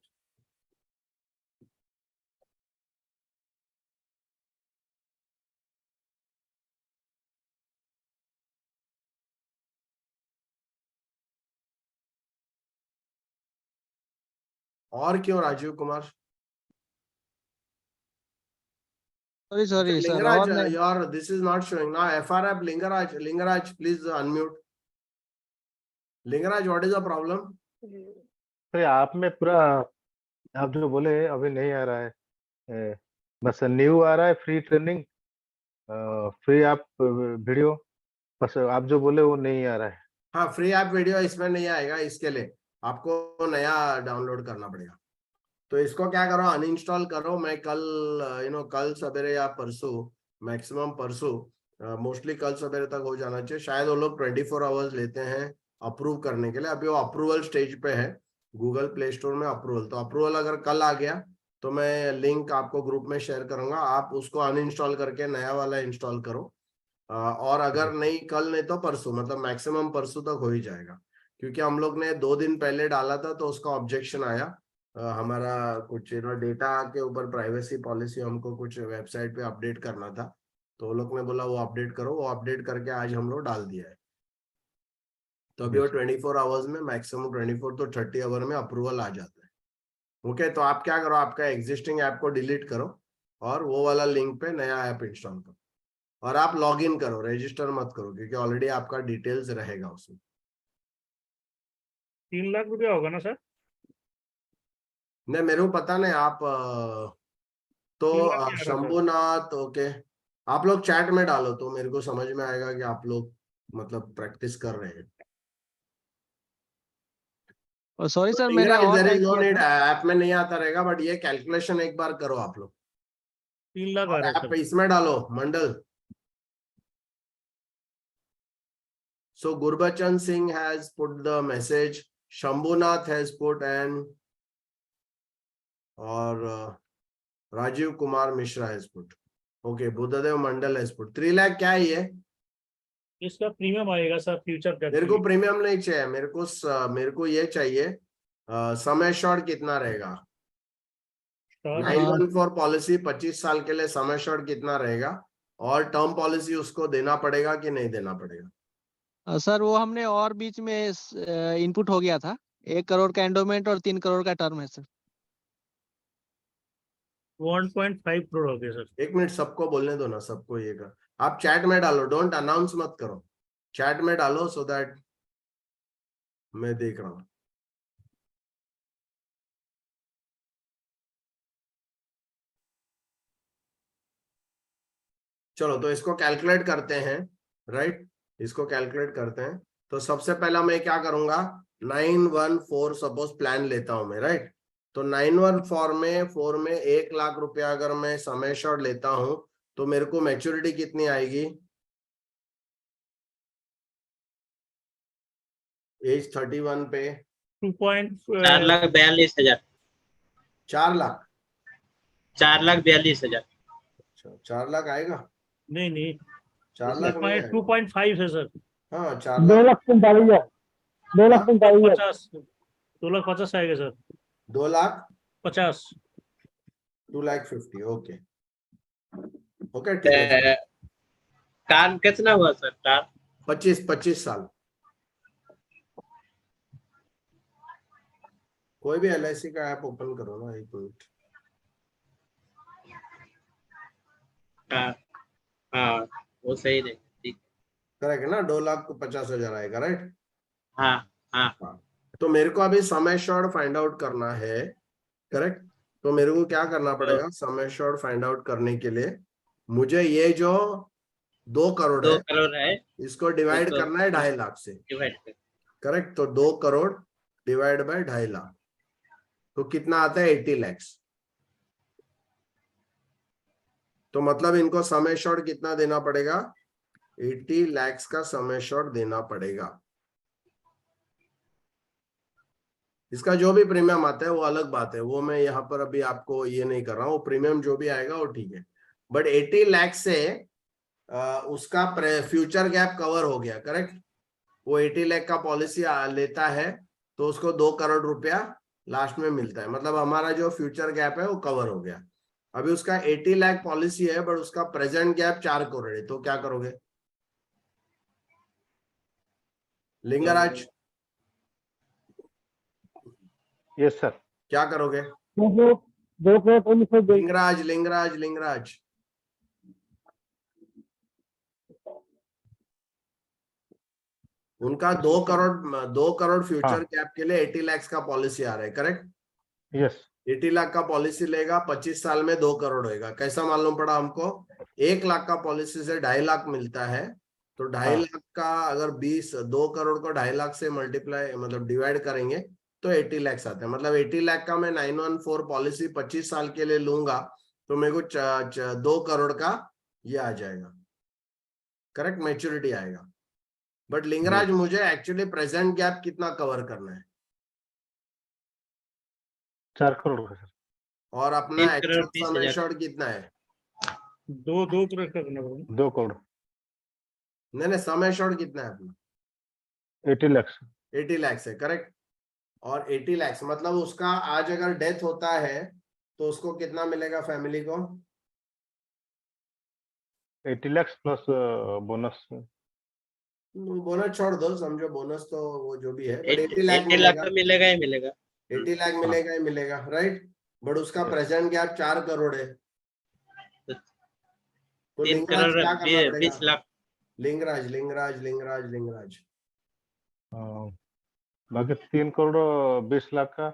Speaker 1: और क्यों Rajeev Kumar,
Speaker 6: sorry sorry sir,
Speaker 1: Lingaraj,
Speaker 6: और नहीं।
Speaker 1: Your this is not showing ना, FRF Lingaraj please unmute. Lingaraj what is the problem?
Speaker 7: अरे आप में पूरा, आप जो बोले अभी नहीं आ रहा है, बस न्यू आ रहा है, फ्री ट्रेनिंग, फ्री आप वीडियो, बस आप जो बोले वो नहीं आ रहा है।
Speaker 1: हाँ फ्री ऐप वीडियो इसमें नहीं आएगा, इसके लिए आपको नया डाउनलोड करना पड़ेगा। तो इसको क्या करो, अनइंस्टॉल करो। मैं कल कल सवेरे या परसों, मैक्सिमम परसों, मोस्टली कल सवेरे तक हो जाना चाहिए। शायद वो लोग 24 आवर्स लेते हैं अप्रूव करने के लिए, अभी वो अप्रूवल स्टेज पे है गूगल प्ले स्टोर में अप्रूवल। तो अप्रूवल अगर कल आ गया तो मैं लिंक आपको ग्रुप में शेयर करूंगा, आप उसको अनइंस्टॉल करके नया वाला इंस्टॉल करो। और अगर नहीं कल नहीं तो परसों, मतलब मैक्सिमम परसों तक हो ही जाएगा। क्योंकि हम लोग ने 2 दिन पहले डाला था तो उसका ऑब्जेक्शन आया, हमारा कुछ डेटा के ऊपर प्राइवेसी पॉलिसी हमको कुछ वेबसाइट पे अपडेट करना था, तो वो लोग ने बोला वो अपडेट करो, वो अपडेट करके आज हम लोग डाल दिया है। तो अभी वो 24 आवर्स में, मैक्सिमम 24 तो 30 आवर में अप्रूवल आ जाता है। ओके, तो आप क्या करो, आपका एग्जिस्टिंग ऐप को डिलीट करो और वो वाला लिंक पे नया ऐप इंस्टॉल करो, और आप लॉग इन करो, रजिस्टर मत करो क्योंकि ऑलरेडी आपका डिटेल्स रहेगा उसमें।
Speaker 5: 3 लाख रुपया होगा ना सर?
Speaker 1: नहीं मेरे को पता नहीं, आप तो
Speaker 5: 3 लाख ही आ रहा है, सर।
Speaker 1: शंभुनाथ, ओके, आप लोग चैट में डालो तो मेरे को समझ में आएगा कि आप लोग मतलब प्रैक्टिस कर रहे हैं।
Speaker 6: और सॉरी सर, मैंने
Speaker 1: लिंगराज,
Speaker 6: और
Speaker 1: देयर इज
Speaker 6: टाइप
Speaker 1: नो
Speaker 6: किया
Speaker 1: नीड,
Speaker 6: था।
Speaker 1: ऐप में नहीं आता रहेगा, बट ये कैलकुलेशन एक बार करो आप लोग
Speaker 5: 3 लाख आ
Speaker 1: और
Speaker 5: रहा है,
Speaker 1: ऐप
Speaker 5: सर।
Speaker 1: इसमें डालो मंडल। So Gurbachan Singh has put the message. Shambhunath has put and or Rajiv Kumar Mishra has put. Okay, Buddhadev Mandal has put. 3 lakh क्या है ये?
Speaker 5: इसका प्रीमियम आएगा सर फ्यूचर कैप
Speaker 1: मेरे
Speaker 5: के
Speaker 1: को
Speaker 5: लिए।
Speaker 1: प्रीमियम नहीं चाहिए, मेरे को ये चाहिए समय शॉर्ट कितना रहेगा?
Speaker 5: स्टार
Speaker 1: 914 पॉलिसी 25 साल के लिए समय शॉर्ट कितना रहेगा और टर्म पॉलिसी उसको देना पड़ेगा कि नहीं देना पड़ेगा?
Speaker 6: सर वो हमने और बीच में इनपुट हो गया था, 1 करोड़ का एंडोमेंट और 3 करोड़ का टर्म है सर।
Speaker 5: 1.5 करोड़ हो गया सर।
Speaker 1: 1 मिनट, सबको बोलने दो ना, सबको ये कर। आप चैट में डालो, डोंट अनाउंस मत करो, चैट में डालो सो दैट मैं देख रहा हूं। चलो तो इसको कैलकुलेट करते हैं, राइट? इसको कैलकुलेट करते हैं। तो सबसे पहला मैं क्या करूंगा, 914 सपोज प्लान लेता हूं मैं, राइट? तो 914 में 1 लाख रुपया अगर मैं समय शॉर्ट लेता हूं तो मेरे को मैच्योरिटी कितनी आएगी? एज 31 पे
Speaker 8: 4,42,000।
Speaker 1: 4 लाख।
Speaker 8: 4,42,000।
Speaker 1: अच्छा, 4 लाख आएगा?
Speaker 5: नहीं नहीं,
Speaker 1: 4 लाख नहीं आएगा।
Speaker 5: 2.5 है सर।
Speaker 1: हाँ 4
Speaker 3: 2
Speaker 1: लाख।
Speaker 3: लाख 45,000, 2 लाख
Speaker 1: हाँ?
Speaker 3: 45,000।
Speaker 5: 50, 2,50,000 आएगा सर।
Speaker 1: 2 लाख
Speaker 5: 50।
Speaker 1: 2,50,000, ओके ओके, ठीक है।
Speaker 8: टर्म कितना हुआ सर? टर्म
Speaker 1: 25 साल। कोई भी LIC का ऐप ओपन करो ना, 1 मिनट।
Speaker 8: हाँ वो सही है, ठीक।
Speaker 1: करेक्ट है ना? 2,50,000 आएगा, राइट?
Speaker 8: हाँ हाँ
Speaker 1: हाँ। तो मेरे को अभी समय शॉर्ट फाइंड आउट करना है, करेक्ट? तो मेरे को क्या करना पड़ेगा समय शॉर्ट फाइंड आउट करने के लिए? मुझे ये जो 2 करोड़
Speaker 8: 2
Speaker 1: है
Speaker 8: करोड़ है,
Speaker 1: इसको डिवाइड
Speaker 8: उसको
Speaker 1: करना है 2.5 लाख से,
Speaker 8: डिवाइड कर।
Speaker 1: करेक्ट? तो 2 करोड़ डिवाइड बाय 2.5 लाख तो कितना आता है? 80 lakhs। तो मतलब इनको समय शॉर्ट कितना देना पड़ेगा? 80 lakhs का समय शॉर्ट देना पड़ेगा। इसका जो भी प्रीमियम आता है वो अलग बात है, वो मैं यहाँ पर अभी आपको ये नहीं कर रहा हूँ, प्रीमियम जो भी आएगा वो ठीक है। बट 80 लाख से उसका फ्यूचर गैप कवर हो गया, करेक्ट? वो 80 लाख का पॉलिसी लेता है तो उसको 2 करोड़ रुपया लास्ट में मिलता है, मतलब हमारा जो फ्यूचर गैप है वो कवर हो गया। अभी उसका 80 लाख पॉलिसी है बट उसका प्रेजेंट गैप 4 करोड़ है, तो क्या करोगे लिंगराज?
Speaker 7: Yes sir.
Speaker 1: क्या करोगे
Speaker 3: 2 करोड़ 19,000।
Speaker 1: लिंगराज? लिंगराज लिंगराज उनका 2 करोड़ फ्यूचर
Speaker 7: हाँ
Speaker 1: गैप के लिए 80 लाख का पॉलिसी आ रहा है, करेक्ट?
Speaker 7: यस
Speaker 1: 80 लाख का पॉलिसी लेगा, 25 साल में 2 करोड़ होएगा। कैसा मालूम पड़ा हमको? 1 लाख का पॉलिसी से 2.5 लाख मिलता है, तो 2.5 लाख का अगर 2 करोड़ को 2.5 लाख से मल्टीप्लाई मतलब डिवाइड करेंगे तो 80 लाख आते हैं। मतलब 80 लाख का मैं 914 पॉलिसी 25 साल के लिए लूंगा तो मेरे को 2 करोड़ का ये आ जाएगा, करेक्ट? मैच्योरिटी आएगा। बट लिंगराज मुझे एक्चुअली प्रेजेंट गैप कितना कवर करना है?
Speaker 7: 4 करोड़ का सर।
Speaker 1: और अपना
Speaker 8: 3 करोड़
Speaker 1: एक्चुअल
Speaker 8: 20
Speaker 1: समय
Speaker 8: हजार।
Speaker 1: शॉर्ट कितना है?
Speaker 5: 2 करोड़ का करना पड़ेगा।
Speaker 7: 2 करोड़
Speaker 1: नहीं समय शॉर्ट कितना है अपना?
Speaker 7: 80 लाख।
Speaker 1: 80 लाख है, करेक्ट? और 80 लाख मतलब उसका आज अगर डेथ होता है तो उसको कितना मिलेगा फैमिली को?
Speaker 7: 80 लाख प्लस बोनस।
Speaker 1: बोनस छोड़ दो, समझो बोनस तो वो जो भी है, बट 80 लाख
Speaker 8: 80 लाख
Speaker 1: मिलेगा।
Speaker 8: तो मिलेगा ही मिलेगा।
Speaker 1: 80 लाख मिलेगा ही मिलेगा, राइट? बट उसका प्रेजेंट गैप 4 करोड़ है, तो
Speaker 8: 3
Speaker 1: लिंगराज
Speaker 8: करोड़
Speaker 1: क्या करना पड़ेगा?
Speaker 8: 20 लाख।
Speaker 1: लिंगराज लिंगराज लिंगराज लिंगराज
Speaker 7: बाकी 3 करोड़ 20 लाख का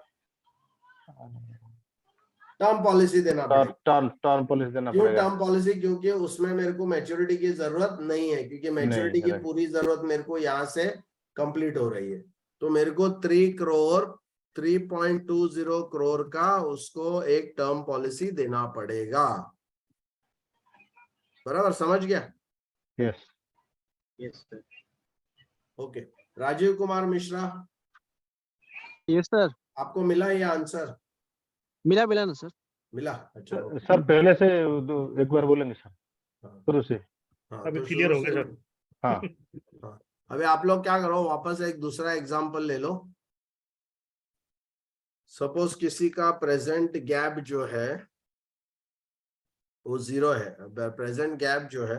Speaker 1: टर्म पॉलिसी देना पड़ेगा।
Speaker 7: टर्म पॉलिसी देना
Speaker 1: क्यों
Speaker 7: पड़ेगा।
Speaker 1: Term policy? क्योंकि उसमें मेरे को मैच्योरिटी की जरूरत नहीं है, क्योंकि मैच्योरिटी की
Speaker 7: right.
Speaker 1: पूरी जरूरत मेरे को यहाँ से कंप्लीट हो रही है। तो मेरे को 3.20 करोड़ का उसको एक टर्म पॉलिसी देना पड़ेगा। बराबर समझ गया?
Speaker 7: Yes
Speaker 8: yes sir.
Speaker 1: Okay. Rajeev Kumar Mishra,
Speaker 6: yes sir,
Speaker 1: आपको मिला ये आंसर?
Speaker 6: मिला मिला ना सर।
Speaker 1: मिला? अच्छा okay।
Speaker 7: सर पहले से एक बार बोलेंगे सर,
Speaker 1: हाँ,
Speaker 7: शुरू से।
Speaker 1: हाँ,
Speaker 5: अभी
Speaker 1: तो
Speaker 5: क्लियर
Speaker 1: शुरू
Speaker 5: हो गया
Speaker 1: से-
Speaker 5: सर।
Speaker 7: हाँ
Speaker 1: अभी आप लोग क्या करो, वापस एक दूसरा एग्जांपल ले लो। सपोज किसी का प्रेजेंट गैप जो है वो 0 है, प्रेजेंट गैप जो है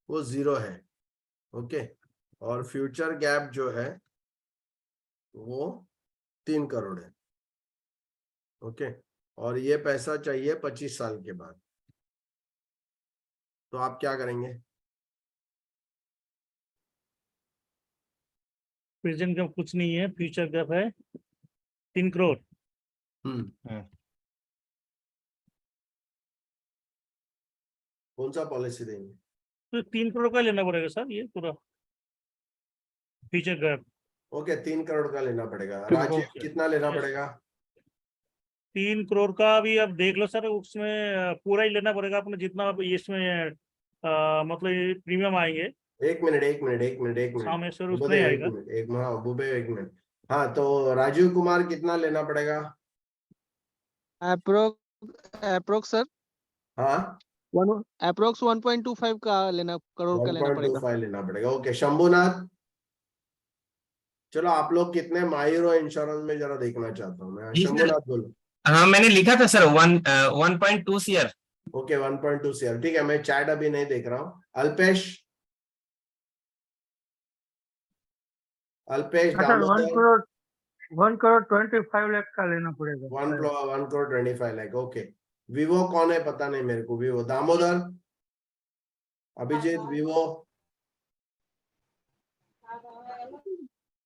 Speaker 1: वो 0 है, ओके। और फ्यूचर गैप जो है वो 3 करोड़ है, ओके। और ये पैसा चाहिए 25 साल के बाद, तो आप क्या करेंगे?
Speaker 5: प्रेजेंट का कुछ नहीं है, फ्यूचर का है 3 करोड़।
Speaker 1: कौन सा पॉलिसी देंगे?
Speaker 5: तो 3 करोड़ का लेना पड़ेगा सर, ये पूरा फ्यूचर गैप।
Speaker 1: ओके, 3 करोड़ का लेना पड़ेगा।
Speaker 7: 3
Speaker 1: राजीव
Speaker 5: करोड़।
Speaker 1: कितना लेना
Speaker 5: Yes.
Speaker 1: पड़ेगा?
Speaker 5: 3 करोड़ का भी आप देख लो सर, उसमें पूरा ही लेना पड़ेगा अपने, जितना इसमें मतलब प्रीमियम आएंगे।
Speaker 1: एक मिनट
Speaker 5: हाँ में सर
Speaker 1: बुबे,
Speaker 5: उतना ही
Speaker 1: एक
Speaker 5: आएगा।
Speaker 1: मिनट, एक मिनट बुबे, एक मिनट। हाँ, तो राजीव कुमार कितना लेना पड़ेगा?
Speaker 6: अप्रोक्स सर
Speaker 1: हाँ,
Speaker 6: अप्रोक्स 1.25 का लेना, करोड़ का लेना पड़ेगा।
Speaker 1: 1.25 लेना पड़ेगा। ओके, शंभुनाथ, चलो आप लोग कितने माहिर हो इंश्योरेंस में जरा देखना चाहता हूँ मैं।
Speaker 9: जी सर।
Speaker 1: शंभुनाथ बोलो।
Speaker 9: हाँ मैंने लिखा था सर 1.2 सीआर।
Speaker 1: ओके, 1.2 CR, ठीक है। मैं चैट अभी नहीं देख रहा हूँ। अल्पेश,
Speaker 4: सर 1 करोड़ 25 लाख का लेना पड़ेगा।
Speaker 1: 1 करोड़ 25 लाख, ओके। विवो कौन है पता नहीं मेरे को। विवो दामोदर, अभिजीत, विवो।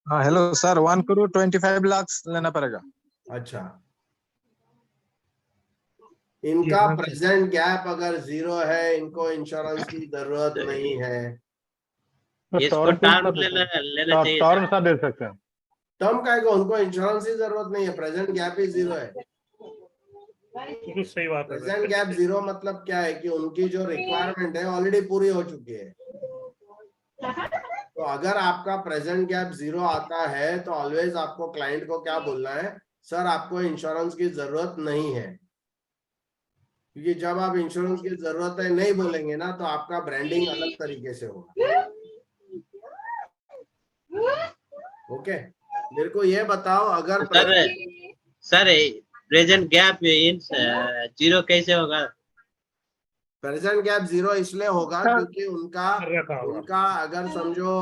Speaker 10: हाँ हेलो सर, 1 करोड़ 25 लाख लेना पड़ेगा।
Speaker 1: अच्छा, इनका प्रेजेंट गैप अगर 0 है, इनको इंश्योरेंस की जरूरत नहीं है।
Speaker 8: इसको टर्म लेना चाहिए
Speaker 7: टर्म
Speaker 8: सर।
Speaker 7: सा दे सकते हैं।
Speaker 1: टर्म का है, उनको इंश्योरेंस की जरूरत नहीं है, प्रेजेंट गैप ही 0 है।
Speaker 5: बिल्कुल सही बात है
Speaker 1: प्रेजेंट गैप 0 मतलब क्या है कि उनकी जो रिक्वायरमेंट है ऑलरेडी पूरी हो चुकी है। तो अगर आपका प्रेजेंट गैप 0 आता है तो ऑलवेज आपको क्लाइंट को क्या बोलना है? सर आपको इंश्योरेंस की जरूरत नहीं है। क्योंकि जब आप इंश्योरेंस की जरूरत है नहीं बोलेंगे ना, तो आपका ब्रांडिंग अलग तरीके से होगा। ओके, मेरे को ये बताओ, अगर
Speaker 8: सर प्रेजेंट गैप इन 0 कैसे होगा?
Speaker 1: प्रेजेंट गैप 0 इसलिए होगा
Speaker 4: सर,
Speaker 1: क्योंकि उनका अगर समझो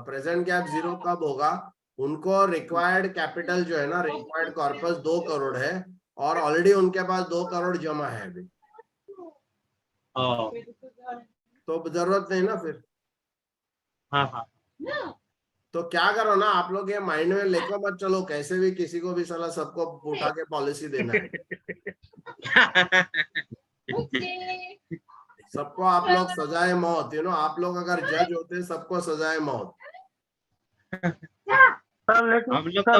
Speaker 1: प्रेजेंट गैप 0 कब होगा? उनको रिक्वायर्ड कैपिटल जो है ना, रिक्वायर्ड कॉर्पस 2 करोड़ है और ऑलरेडी उनके पास 2 करोड़ जमा है अभी, तो जरूरत नहीं ना फिर।
Speaker 8: हाँ।
Speaker 1: तो क्या करो ना, आप लोग ये माइंड में लेकर मत चलो कैसे भी किसी को भी साला सबको उठा के पॉलिसी देना है। सबको आप लोग सजाए मौत, आप लोग अगर जज होते सबको सजाए मौत।
Speaker 4: सर लेकिन उसका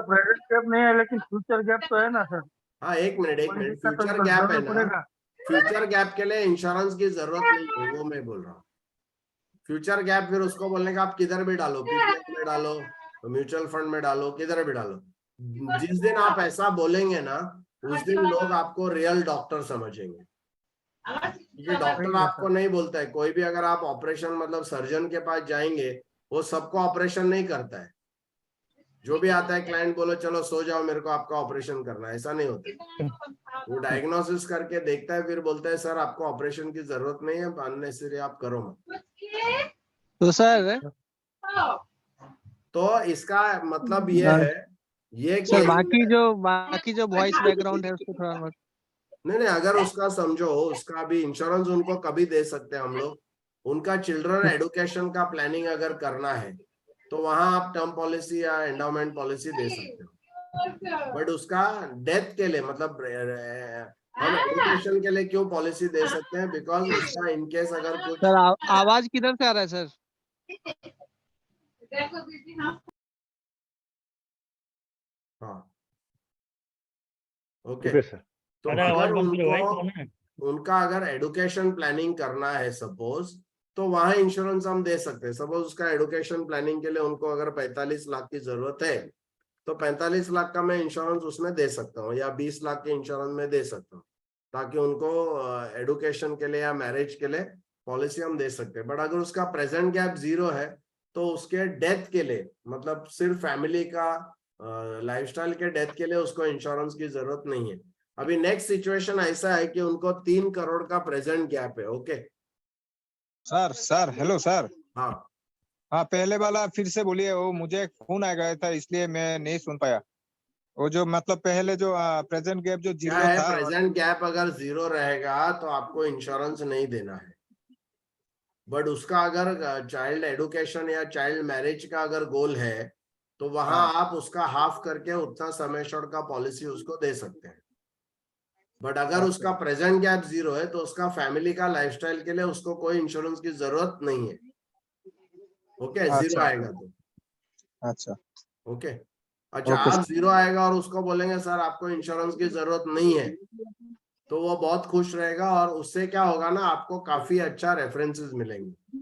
Speaker 4: प्रेजेंट गैप नहीं है, लेकिन फ्यूचर गैप तो है ना सर।
Speaker 1: हाँ, एक मिनट, फ्यूचर गैप है ना, फ्यूचर गैप के लिए इंश्योरेंस की जरूरत नहीं है, वो मैं बोल रहा हूँ। फ्यूचर गैप फिर उसको बोलने का आप किधर भी डालो, पीपीएफ में डालो, म्यूचुअल फंड में डालो, किधर भी डालो। जिस दिन आप ऐसा बोलेंगे ना, उस दिन लोग आपको रियल डॉक्टर समझेंगे। क्योंकि डॉक्टर आपको नहीं बोलता है, कोई भी अगर आप ऑपरेशन मतलब सर्जन के पास जाएंगे, वो सबको ऑपरेशन नहीं करता है। जो भी आता है क्लाइंट, बोलो चलो सो जाओ, मेरे को आपका ऑपरेशन करना है, ऐसा नहीं होता। वो डायग्नोसिस करके देखता है, फिर बोलता है सर आपको ऑपरेशन की जरूरत नहीं है, अननेसेसरी आप करो मत।
Speaker 6: तो सर
Speaker 1: तो इसका मतलब ये है
Speaker 6: सर बाकी जो वॉइस बैकग्राउंड है उसको थोड़ा
Speaker 1: नहीं, अगर उसका समझो, उसका भी इंश्योरेंस उनको कभी दे सकते हैं हम लोग। उनका चिल्ड्रन एडुकेशन का प्लानिंग अगर करना है तो वहां आप टर्म पॉलिसी या एंडाउमेंट पॉलिसी दे सकते हो। बट उसका डेथ के लिए मतलब हम एजुकेशन के लिए क्यों पॉलिसी दे सकते हैं, बिकॉज उसका इनकेस अगर कुछ
Speaker 6: सर आवाज किधर से आ रहा है सर?
Speaker 1: हाँ ओके
Speaker 7: ओके सर।
Speaker 1: तो
Speaker 5: अरे आवाज
Speaker 1: अगर
Speaker 5: बंद करो भाई,
Speaker 1: उनको
Speaker 5: कौन है?
Speaker 1: उनका अगर एडुकेशन प्लानिंग करना है सपोज, तो वहां इंश्योरेंस हम दे सकते हैं। सपोज उसका एडुकेशन प्लानिंग के लिए उनको अगर 45 लाख की जरूरत है, तो 45 लाख का मैं इंश्योरेंस उसमें दे सकता हूँ, या 20 लाख के इंश्योरेंस में दे सकता हूँ, ताकि उनको एडुकेशन के लिए या मैरिज के लिए पॉलिसी हम दे सकते हैं। बट अगर उसका प्रेजेंट गैप 0 है, तो उसके डेथ के लिए मतलब सिर्फ फैमिली का लाइफस्टाइल के डेथ के लिए उसको इंश्योरेंस की जरूरत नहीं है। अभी नेक्स्ट सिचुएशन ऐसा है कि उनको 3 करोड़ का प्रेजेंट गैप है। Okay
Speaker 10: sir sir hello sir.
Speaker 1: हाँ
Speaker 10: हाँ पहले वाला फिर से बोलिए, वो मुझे फोन आ गया था इसलिए मैं नहीं सुन पाया। वो जो मतलब पहले जो प्रेजेंट गैप जो
Speaker 1: क्या
Speaker 10: 0
Speaker 1: है,
Speaker 10: था।
Speaker 1: प्रेजेंट गैप अगर 0 रहेगा तो आपको इंश्योरेंस नहीं देना है। बट उसका अगर चाइल्ड एडुकेशन या चाइल्ड मैरिज का अगर गोल है, तो वहां
Speaker 10: हाँ।
Speaker 1: आप उसका हाफ करके उतना सम एश्योर्ड का पॉलिसी उसको दे सकते हैं। बट अगर
Speaker 10: अच्छा
Speaker 1: उसका प्रेजेंट गैप 0 है, तो उसका फैमिली का लाइफस्टाइल के लिए उसको कोई इंश्योरेंस की जरूरत नहीं है। ओके 0
Speaker 10: अच्छा
Speaker 1: आएगा तो
Speaker 10: अच्छा
Speaker 1: ओके अच्छा,
Speaker 10: ओके
Speaker 1: आप
Speaker 10: सर।
Speaker 1: 0 आएगा और उसको बोलेंगे सर आपको इंश्योरेंस की जरूरत नहीं है, तो वो बहुत खुश रहेगा, और उससे क्या होगा ना, आपको काफी अच्छा रेफरेंसेस मिलेंगे।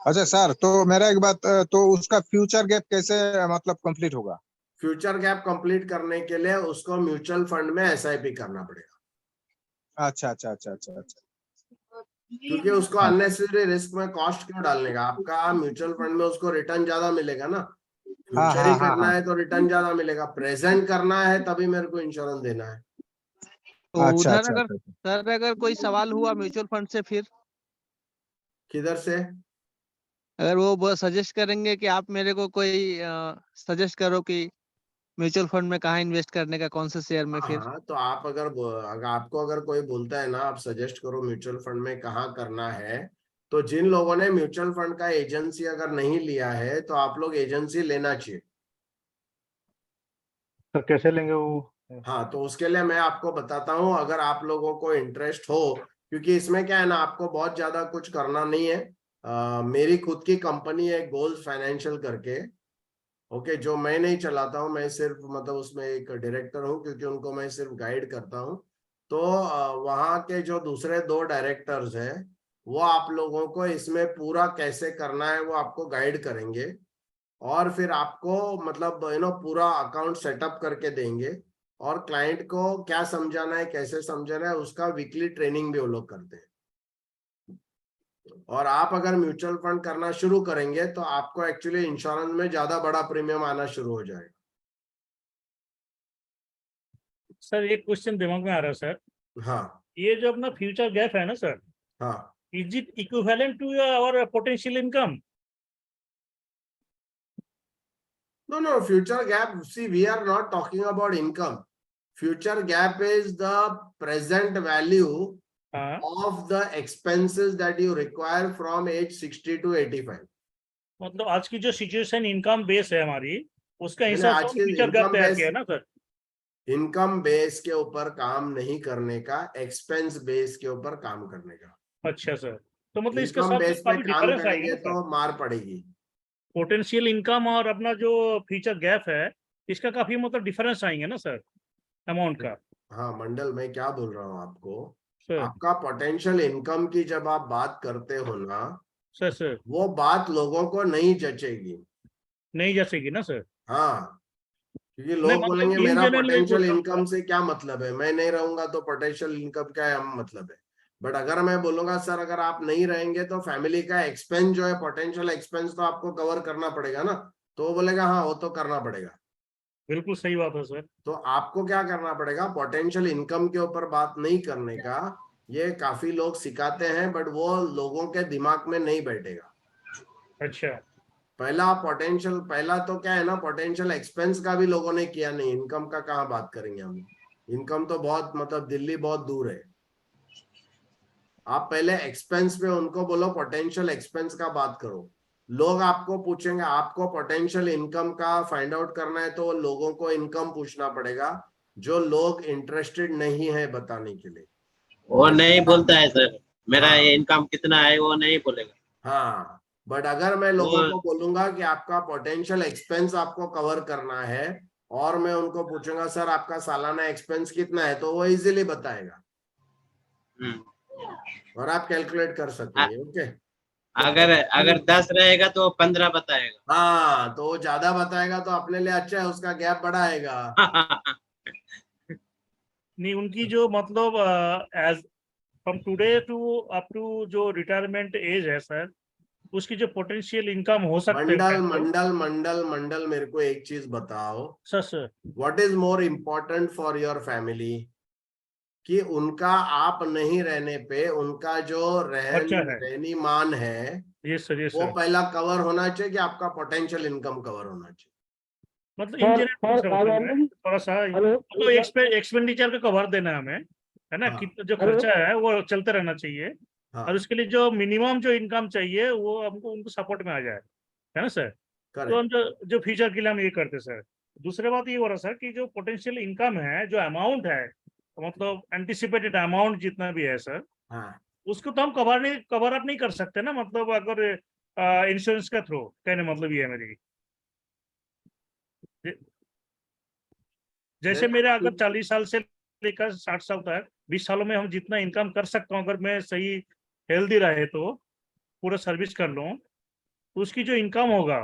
Speaker 10: अच्छा सर, तो मेरा एक बात, तो उसका फ्यूचर गैप कैसे मतलब कंप्लीट होगा?
Speaker 1: फ्यूचर गैप कंप्लीट करने के लिए उसको म्यूचुअल फंड में SIP करना पड़ेगा,
Speaker 10: अच्छा अच्छा अच्छा अच्छा अच्छा।
Speaker 1: क्योंकि उसको अननेसेसरी रिस्क में कॉस्ट क्यों डालने का। आपका म्यूचुअल फंड में उसको रिटर्न ज्यादा मिलेगा ना।
Speaker 10: हाँ
Speaker 1: फ्यूचर ही
Speaker 10: हाँ हाँ
Speaker 1: करना
Speaker 10: हाँ।
Speaker 1: है तो रिटर्न ज्यादा मिलेगा, प्रेजेंट करना है तभी मेरे को इंश्योरेंस देना है।
Speaker 6: तो
Speaker 10: अच्छा
Speaker 6: उधर
Speaker 10: अच्छा
Speaker 6: अगर
Speaker 10: अच्छा।
Speaker 6: सर अगर कोई सवाल हुआ म्यूचुअल फंड से, फिर
Speaker 1: किधर से?
Speaker 6: अगर वो सजेस्ट करेंगे कि आप मेरे को कोई सजेस्ट करो कि म्यूचुअल फंड में कहाँ इन्वेस्ट करने का, कौन से शेयर में,
Speaker 1: हाँ
Speaker 6: फिर
Speaker 1: हाँ, तो आप अगर आपको अगर कोई बोलता है ना, आप सजेस्ट करो म्यूचुअल फंड में कहाँ करना है, तो जिन लोगों ने म्यूचुअल फंड का एजेंसी अगर नहीं लिया है, तो आप लोग एजेंसी लेना चाहिए।
Speaker 7: सर कैसे लेंगे वो?
Speaker 1: हाँ, तो उसके लिए मैं आपको बताता हूँ, अगर आप लोगों को इंटरेस्ट हो, क्योंकि इसमें क्या है ना, आपको बहुत ज्यादा कुछ करना नहीं है। मेरी खुद की कंपनी है गोल्स फाइनेंशियल करके। ओके, जो मैं नहीं चलाता हूँ, मैं सिर्फ मतलब उसमें एक डायरेक्टर हूँ, क्योंकि उनको मैं सिर्फ गाइड करता हूँ। तो वहाँ के जो दूसरे 2 डायरेक्टर्स हैं, वो आप लोगों को इसमें पूरा कैसे करना है वो आपको गाइड करेंगे, और फिर आपको मतलब पूरा अकाउंट सेटअप करके देंगे, और क्लाइंट को क्या समझाना है कैसे समझाना है उसका वीकली ट्रेनिंग भी वो लोग करते हैं। और आप अगर म्यूचुअल फंड करना शुरू करेंगे, तो आपको एक्चुअली इंश्योरेंस में ज्यादा बड़ा प्रीमियम आना शुरू हो जाएगा।
Speaker 5: सर एक क्वेश्चन दिमाग में आ रहा है सर,
Speaker 1: हाँ
Speaker 5: ये जो अपना फ्यूचर गैप है ना सर,
Speaker 1: हाँ,
Speaker 5: is it equivalent to our potential income?
Speaker 1: no, future gap, see, we are not talking about income. Future gap is the present value
Speaker 5: हाँ,
Speaker 1: of the expenses that you require from age 60 to 85.
Speaker 5: मतलब आज की जो situation income base है हमारी, उसका
Speaker 1: मैंने
Speaker 5: हिसाब
Speaker 1: आज
Speaker 5: से
Speaker 1: के
Speaker 5: फ्यूचर गैप तैयार किया है ना सर?
Speaker 1: इनकम बेस के ऊपर काम नहीं करने का, एक्सपेंस बेस के ऊपर काम करने का।
Speaker 5: अच्छा सर, तो मतलब इसके
Speaker 1: इनकम
Speaker 5: साथ
Speaker 1: बेस पे
Speaker 5: काफी
Speaker 1: काम
Speaker 5: डिफरेंस आएगी
Speaker 1: करेंगे
Speaker 5: ना सर?
Speaker 1: तो मार पड़ेगी।
Speaker 5: पोटेंशियल इनकम और अपना जो फ्यूचर गैप है, इसका काफी मतलब डिफरेंस आएंगे ना सर, अमाउंट का?
Speaker 1: हाँ मंडल, मैं क्या बोल रहा हूँ आपको,
Speaker 5: सर
Speaker 1: आपका पोटेंशियल इनकम की जब आप बात करते हो ना,
Speaker 5: सर
Speaker 1: वो बात लोगों को नहीं जचेगी।
Speaker 5: नहीं जैसेगी ना सर?
Speaker 1: हाँ, क्योंकि
Speaker 5: नहीं
Speaker 1: लोग
Speaker 5: मतलब
Speaker 1: बोलेंगे
Speaker 5: इन
Speaker 1: मेरा
Speaker 5: जनरल मैं बोल
Speaker 1: पोटेंशियल
Speaker 5: रहा हूँ
Speaker 1: इनकम
Speaker 5: सर।
Speaker 1: से क्या मतलब है, मैं नहीं रहूंगा तो पोटेंशियल इनकम का मतलब है। बट अगर मैं बोलूंगा सर अगर आप नहीं रहेंगे तो फैमिली का एक्सपेंस जो है, पोटेंशियल एक्सपेंस तो आपको कवर करना पड़ेगा ना, तो वो बोलेगा हाँ वो तो करना पड़ेगा।
Speaker 5: बिल्कुल सही बात है सर।
Speaker 1: तो आपको क्या करना पड़ेगा, पोटेंशियल इनकम के ऊपर बात नहीं करने का। ये काफी लोग सिखाते हैं, बट वो लोगों के दिमाग में नहीं बैठेगा।
Speaker 5: अच्छा
Speaker 1: पहला तो क्या है ना, पोटेंशियल एक्सपेंस का भी लोगों ने किया नहीं, इनकम का कहाँ बात करेंगे हम। इनकम तो बहुत मतलब दिल्ली बहुत दूर है। आप पहले एक्सपेंस पे उनको बोलो पोटेंशियल एक्सपेंस का बात करो, लोग आपको पूछेंगे, आपको पोटेंशियल इनकम का फाइंड आउट करना है तो लोगों को इनकम पूछना पड़ेगा, जो लोग इंटरेस्टेड नहीं है बताने के लिए।
Speaker 8: वो नहीं बोलता है सर, मेरा
Speaker 1: हाँ।
Speaker 8: ये इनकम कितना है वो नहीं बोलेगा।
Speaker 1: हाँ, बट अगर मैं लोगों को बोलूंगा कि आपका पोटेंशियल एक्सपेंस आपको कवर करना है और मैं उनको पूछूंगा सर आपका सालाना एक्सपेंस कितना है, तो वो इजीली बताएगा और आप कैलकुलेट कर सकेंगे। ओके,
Speaker 8: अगर 10 रहेगा तो 15 बताएगा।
Speaker 1: हाँ, तो वो ज्यादा बताएगा तो अपने लिए अच्छा है, उसका गैप बढ़ाएगा।
Speaker 5: नहीं, उनकी जो मतलब as from today to up to जो रिटायरमेंट एज है सर, उसकी जो पोटेंशियल इनकम हो सकते
Speaker 1: मंडल
Speaker 5: हैं
Speaker 1: मंडल मंडल मंडल मेरे को एक चीज बताओ,
Speaker 5: sir
Speaker 1: what is more important for your family, कि उनका आप नहीं रहने पे उनका जो
Speaker 5: अच्छा है।
Speaker 1: रहनी मान है
Speaker 5: ये सर, ये
Speaker 1: वो
Speaker 5: सर,
Speaker 1: पहला कवर होना चाहिए कि आपका पोटेंशियल इनकम कवर होना चाहिए।
Speaker 5: मतलब इन
Speaker 3: सर
Speaker 5: जनरल
Speaker 3: सर आनंद
Speaker 5: थोड़ा सा
Speaker 3: हेलो
Speaker 5: तो एक्सपेंडिचर का कवर देना है हमें, है ना,
Speaker 1: हाँ।
Speaker 5: कितना जो
Speaker 3: हेलो
Speaker 5: खर्चा है वो चलते रहना चाहिए, और
Speaker 1: हाँ,
Speaker 5: उसके लिए जो मिनिमम जो इनकम चाहिए वो हमको उनको सपोर्ट में आ जाए, है ना सर। तो
Speaker 1: करेक्ट।
Speaker 5: हम जो फ्यूचर के लिए हम ये करते सर। दूसरी बात ये हो रहा सर कि जो पोटेंशियल इनकम है, जो अमाउंट है, मतलब एंटिसिपेटेड अमाउंट जितना भी है सर,
Speaker 1: हाँ,
Speaker 5: उसको तो हम कवर अप नहीं कर सकते ना, मतलब अगर इंश्योरेंस के थ्रू, कहने मतलब ये है मेरी, जैसे
Speaker 1: नहीं,
Speaker 5: मेरे अगर 40 साल से लेकर 60 साल तक 20 सालों में हम जितना इनकम कर सकता हूँ, अगर मैं सही हेल्दी रहे तो पूरा सर्विस कर लूँ, तो उसकी जो इनकम होगा,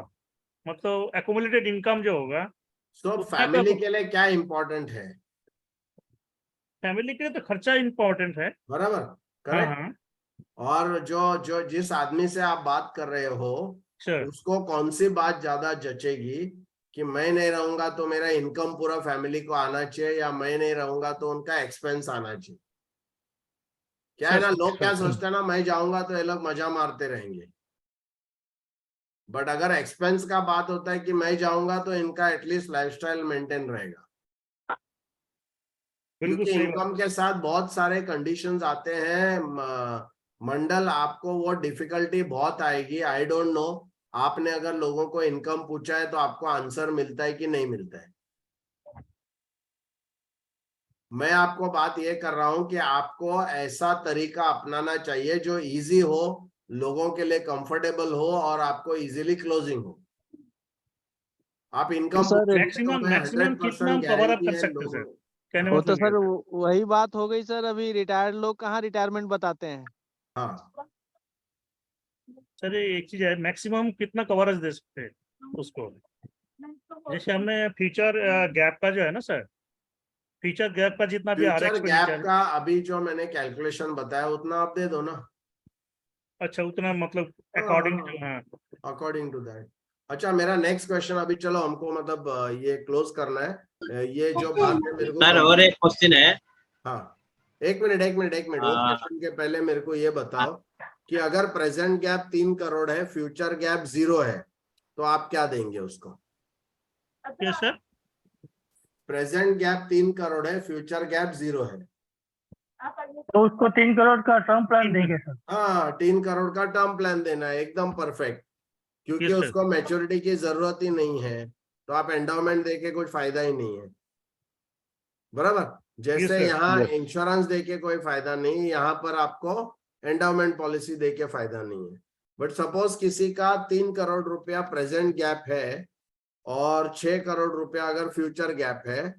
Speaker 5: मतलब एकोमुलेटेड इनकम जो होगा,
Speaker 1: तो
Speaker 5: उतना का
Speaker 1: फैमिली के लिए क्या इम्पोर्टेंट है,
Speaker 5: फैमिली के लिए तो खर्चा इंपॉर्टेंट है।
Speaker 1: बराबर,
Speaker 5: हाँ
Speaker 1: करेक्ट।
Speaker 5: हाँ
Speaker 1: और जो जो जिस आदमी से आप बात कर रहे हो
Speaker 5: सर,
Speaker 1: उसको कौन सी बात ज्यादा जचेगी, कि मैं नहीं रहूंगा तो मेरा इनकम पूरा फैमिली को आना चाहिए, या मैं नहीं रहूंगा तो उनका एक्सपेंस आना चाहिए। क्या है
Speaker 5: सर
Speaker 1: ना,
Speaker 5: सर
Speaker 1: लोग क्या
Speaker 5: सर
Speaker 1: सोचते हैं ना, मैं जाऊंगा तो ये लोग मजा मारते रहेंगे, बट अगर एक्सपेंस का बात होता है कि मैं जाऊंगा तो इनका एटलीस्ट लाइफस्टाइल मेंटेन रहेगा,
Speaker 5: बिल्कुल
Speaker 1: क्योंकि
Speaker 5: सही
Speaker 1: इनकम
Speaker 5: बात।
Speaker 1: के साथ बहुत सारे कंडीशंस आते हैं। मंडल, आपको वो डिफिकल्टी बहुत आएगी, आई डोंट नो, आपने अगर लोगों को इनकम पूछा है तो आपको आंसर मिलता है कि नहीं मिलता है। मैं आपको बात ये कर रहा हूं कि आपको ऐसा तरीका अपनाना चाहिए जो इजी हो, लोगों के लिए कंफर्टेबल हो और आपको इजीली क्लोजिंग हो। आप
Speaker 6: तो
Speaker 1: इनकम
Speaker 6: सर
Speaker 1: पूछेंगे तो
Speaker 5: मैक्सिमम
Speaker 1: मैं
Speaker 5: मैक्सिमम कितना
Speaker 1: 100%
Speaker 5: हम कवर अप
Speaker 1: गारंटी
Speaker 5: कर
Speaker 1: है
Speaker 5: सकते हैं
Speaker 1: लोगों।
Speaker 5: सर, कहने
Speaker 6: वो तो
Speaker 5: मतलब ये
Speaker 6: सर
Speaker 5: है।
Speaker 6: वही बात हो गई सर, अभी रिटायर्ड लोग कहाँ रिटायरमेंट बताते हैं।
Speaker 1: हाँ,
Speaker 5: सर ये एक चीज है, मैक्सिमम कितना कवरेज दे सकते हैं उसको, जैसे हमने फ्यूचर गैप का जो है ना सर, फ्यूचर गैप का जितना भी आ रहा है
Speaker 1: फ्यूचर गैप
Speaker 5: एक्सपेंडिचर,
Speaker 1: का अभी जो मैंने कैलकुलेशन बताया उतना आप दे दो ना।
Speaker 5: अच्छा उतना मतलब अकॉर्डिंग
Speaker 1: हाँ,
Speaker 5: टू, हाँ
Speaker 1: अकॉर्डिंग टू दैट। अच्छा, मेरा नेक्स्ट क्वेश्चन अभी, चलो हमको मतलब ये क्लोज करना है, ये जो बात है मेरे को
Speaker 8: सर और एक क्वेश्चन है।
Speaker 1: हाँ, एक मिनट एक मिनट एक मिनट, वो
Speaker 8: आ,
Speaker 1: क्वेश्चन के पहले मेरे को ये बताओ कि अगर प्रेजेंट गैप 3 करोड़ है, फ्यूचर गैप 0 है, तो आप क्या देंगे उसको।
Speaker 5: ये सर,
Speaker 1: प्रेजेंट गैप 3 करोड़ है, फ्यूचर गैप 0 है।
Speaker 4: तो उसको 3 करोड़ का टर्म प्लान देंगे सर।
Speaker 1: हाँ, 3 करोड़ का टर्म प्लान देना है, एकदम परफेक्ट, क्योंकि
Speaker 5: यस सर,
Speaker 1: उसको मैच्योरिटी की जरूरत ही नहीं है, तो आप एंडाउमेंट देके कुछ फायदा ही नहीं है, बराबर।
Speaker 5: यस
Speaker 1: जैसे
Speaker 5: सर,
Speaker 1: यहाँ
Speaker 7: यस
Speaker 1: इंश्योरेंस देके कोई फायदा नहीं, यहाँ पर आपको एंडाउमेंट पॉलिसी देके फायदा नहीं है। बट सपोज किसी का 3 करोड़ रुपया प्रेजेंट गैप है और 6 करोड़ रुपया अगर फ्यूचर गैप है,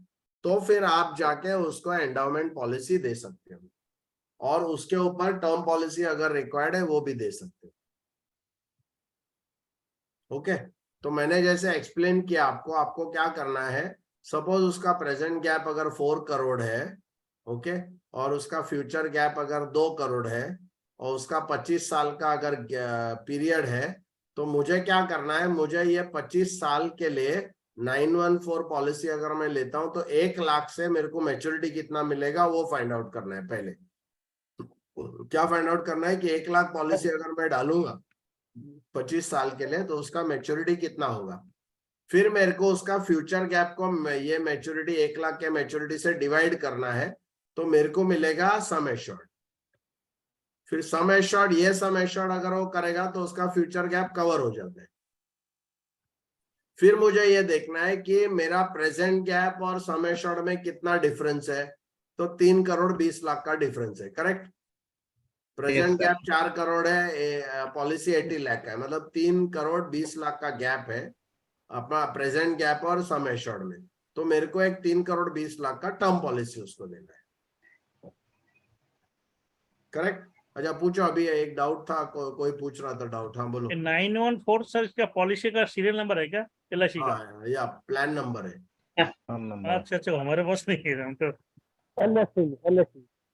Speaker 1: तो फिर आप जाके उसको एंडाउमेंट पॉलिसी दे सकते हो, और उसके ऊपर टर्म पॉलिसी अगर रिक्वायर्ड है वो भी दे सकते हो। ओके, तो मैंने जैसे एक्सप्लेन किया आपको, आपको क्या करना है, सपोज उसका प्रेजेंट गैप अगर 4 करोड़ है, ओके, और उसका फ्यूचर गैप अगर 2 करोड़ है, और उसका 25 साल का अगर पीरियड है, तो मुझे क्या करना है, मुझे ये 25 साल के लिए 914 पॉलिसी अगर मैं लेता हूं तो 1 लाख से मेरे को मैच्योरिटी कितना मिलेगा वो फाइंड आउट करना है पहले। क्या फाइंड आउट करना है कि 1 लाख पॉलिसी अगर मैं डालूंगा 25 साल के लिए, तो उसका मैच्योरिटी कितना होगा। फिर मेरे को उसका फ्यूचर गैप को ये मैच्योरिटी 1 लाख के मैच्योरिटी से डिवाइड करना है, तो मेरे को मिलेगा सम एश्योर्ड। फिर सम एश्योर्ड, ये सम एश्योर्ड अगर वो करेगा तो उसका फ्यूचर गैप कवर हो जाता है। फिर मुझे ये देखना है कि मेरा प्रेजेंट गैप और सम एश्योर्ड में कितना डिफरेंस है, तो 3 करोड़ 20 लाख का डिफरेंस है, करेक्ट। प्रेजेंट गैप 4 करोड़ है, पॉलिसी 80 लाख का है, मतलब 3 करोड़ 20 लाख का गैप है अपना प्रेजेंट गैप और सम एश्योर्ड में। तो मेरे को एक 3 करोड़ 20 लाख का टर्म पॉलिसी उसको देना है, करेक्ट। अच्छा पूछो, अभी एक डाउट था, कोई पूछ रहा था डाउट। हाँ बोलो।
Speaker 5: 914 सर, इसका पॉलिसी का सीरियल नंबर है क्या, LIC का?
Speaker 1: हाँ, या प्लान नंबर है।
Speaker 5: अच्छा अच्छा, हमारे पास नहीं है, हम तो
Speaker 3: LSC
Speaker 6: नहीं,
Speaker 5: LIC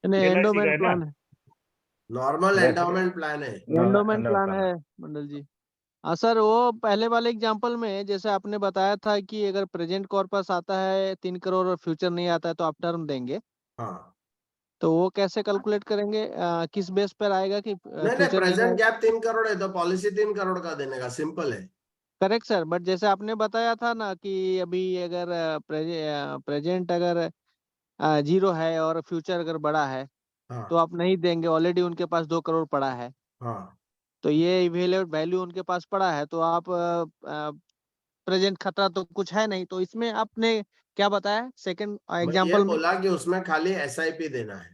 Speaker 5: का
Speaker 6: एंडोमेंट
Speaker 5: है ना।
Speaker 6: प्लान है,
Speaker 1: नॉर्मल एंडाउमेंट प्लान है।
Speaker 6: एंडोमेंट प्लान है मंडल जी। हाँ सर, वो पहले वाले एग्जांपल में जैसे आपने बताया था कि अगर प्रेजेंट कॉर्पस आता है 3 करोड़ और फ्यूचर नहीं आता है तो आप टर्म देंगे,
Speaker 1: हाँ
Speaker 6: तो वो कैसे कैलकुलेट करेंगे? किस बेस पर आएगा कि
Speaker 1: नहीं,
Speaker 6: फ्यूचर नहीं
Speaker 1: प्रेजेंट
Speaker 6: आएगा?
Speaker 1: गैप 3 करोड़ है तो पॉलिसी 3 करोड़ का देने का, सिंपल है।
Speaker 6: करेक्ट सर, बट जैसे आपने बताया था ना कि अभी अगर प्रेजेंट अगर 0 है और फ्यूचर अगर बड़ा है
Speaker 1: हाँ
Speaker 6: तो आप नहीं देंगे, ऑलरेडी उनके पास 2 करोड़ पड़ा है,
Speaker 1: हाँ
Speaker 6: तो ये इवेल्यूएट वैल्यू उनके पास पड़ा है, तो आप प्रेजेंट खतरा तो कुछ है नहीं, तो इसमें आपने क्या बताया सेकंड
Speaker 1: मैं ये
Speaker 6: एग्जांपल में?
Speaker 1: बोला कि उसमें खाली SIP देना है,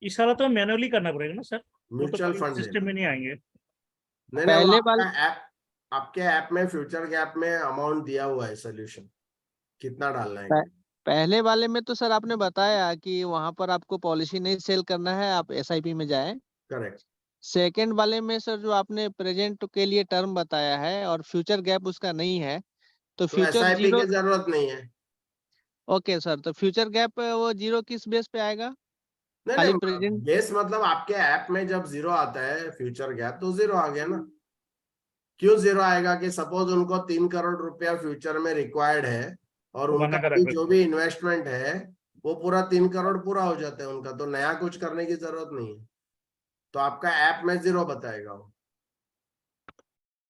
Speaker 5: इस साल तो मैनुअली करना पड़ेगा ना सर, वो तो
Speaker 1: म्यूचुअल फंड
Speaker 5: सिस्टम
Speaker 1: देना।
Speaker 5: में नहीं आएंगे।
Speaker 1: नहीं वो
Speaker 6: पहले
Speaker 1: आपका
Speaker 6: वाले
Speaker 1: ऐप, आपके ऐप में फ्यूचर गैप में अमाउंट दिया हुआ है, सोल्यूशन कितना डालना है।
Speaker 6: पहले वाले में तो सर आपने बताया कि वहां पर आपको पॉलिसी नहीं सेल करना है, आप SIP में जाएं।
Speaker 1: करेक्ट।
Speaker 6: सेकंड वाले में सर जो आपने प्रेजेंट के लिए टर्म बताया है और फ्यूचर गैप उसका नहीं है, तो
Speaker 1: तो
Speaker 6: फ्यूचर
Speaker 1: SIP
Speaker 6: जीरो।
Speaker 1: की जरूरत नहीं है।
Speaker 6: ओके सर, तो फ्यूचर गैप वो 0 किस बेस पे आएगा?
Speaker 1: नहीं
Speaker 6: खाली
Speaker 1: नहीं,
Speaker 6: प्रेजेंट?
Speaker 1: बेस मतलब आपके ऐप में जब 0 आता है फ्यूचर गैप तो 0 आ गया ना। क्यों 0 आएगा कि सपोज उनको 3 करोड़ रुपया फ्यूचर में रिक्वायर्ड है और
Speaker 5: वो
Speaker 1: उनका
Speaker 5: बना कर
Speaker 1: भी
Speaker 5: रख
Speaker 1: जो
Speaker 5: रखते
Speaker 1: भी इन्वेस्टमेंट है वो पूरा 3 करोड़ पूरा हो जाता है उनका, तो नया कुछ करने की जरूरत नहीं है, तो आपका ऐप में 0 बताएगा वो,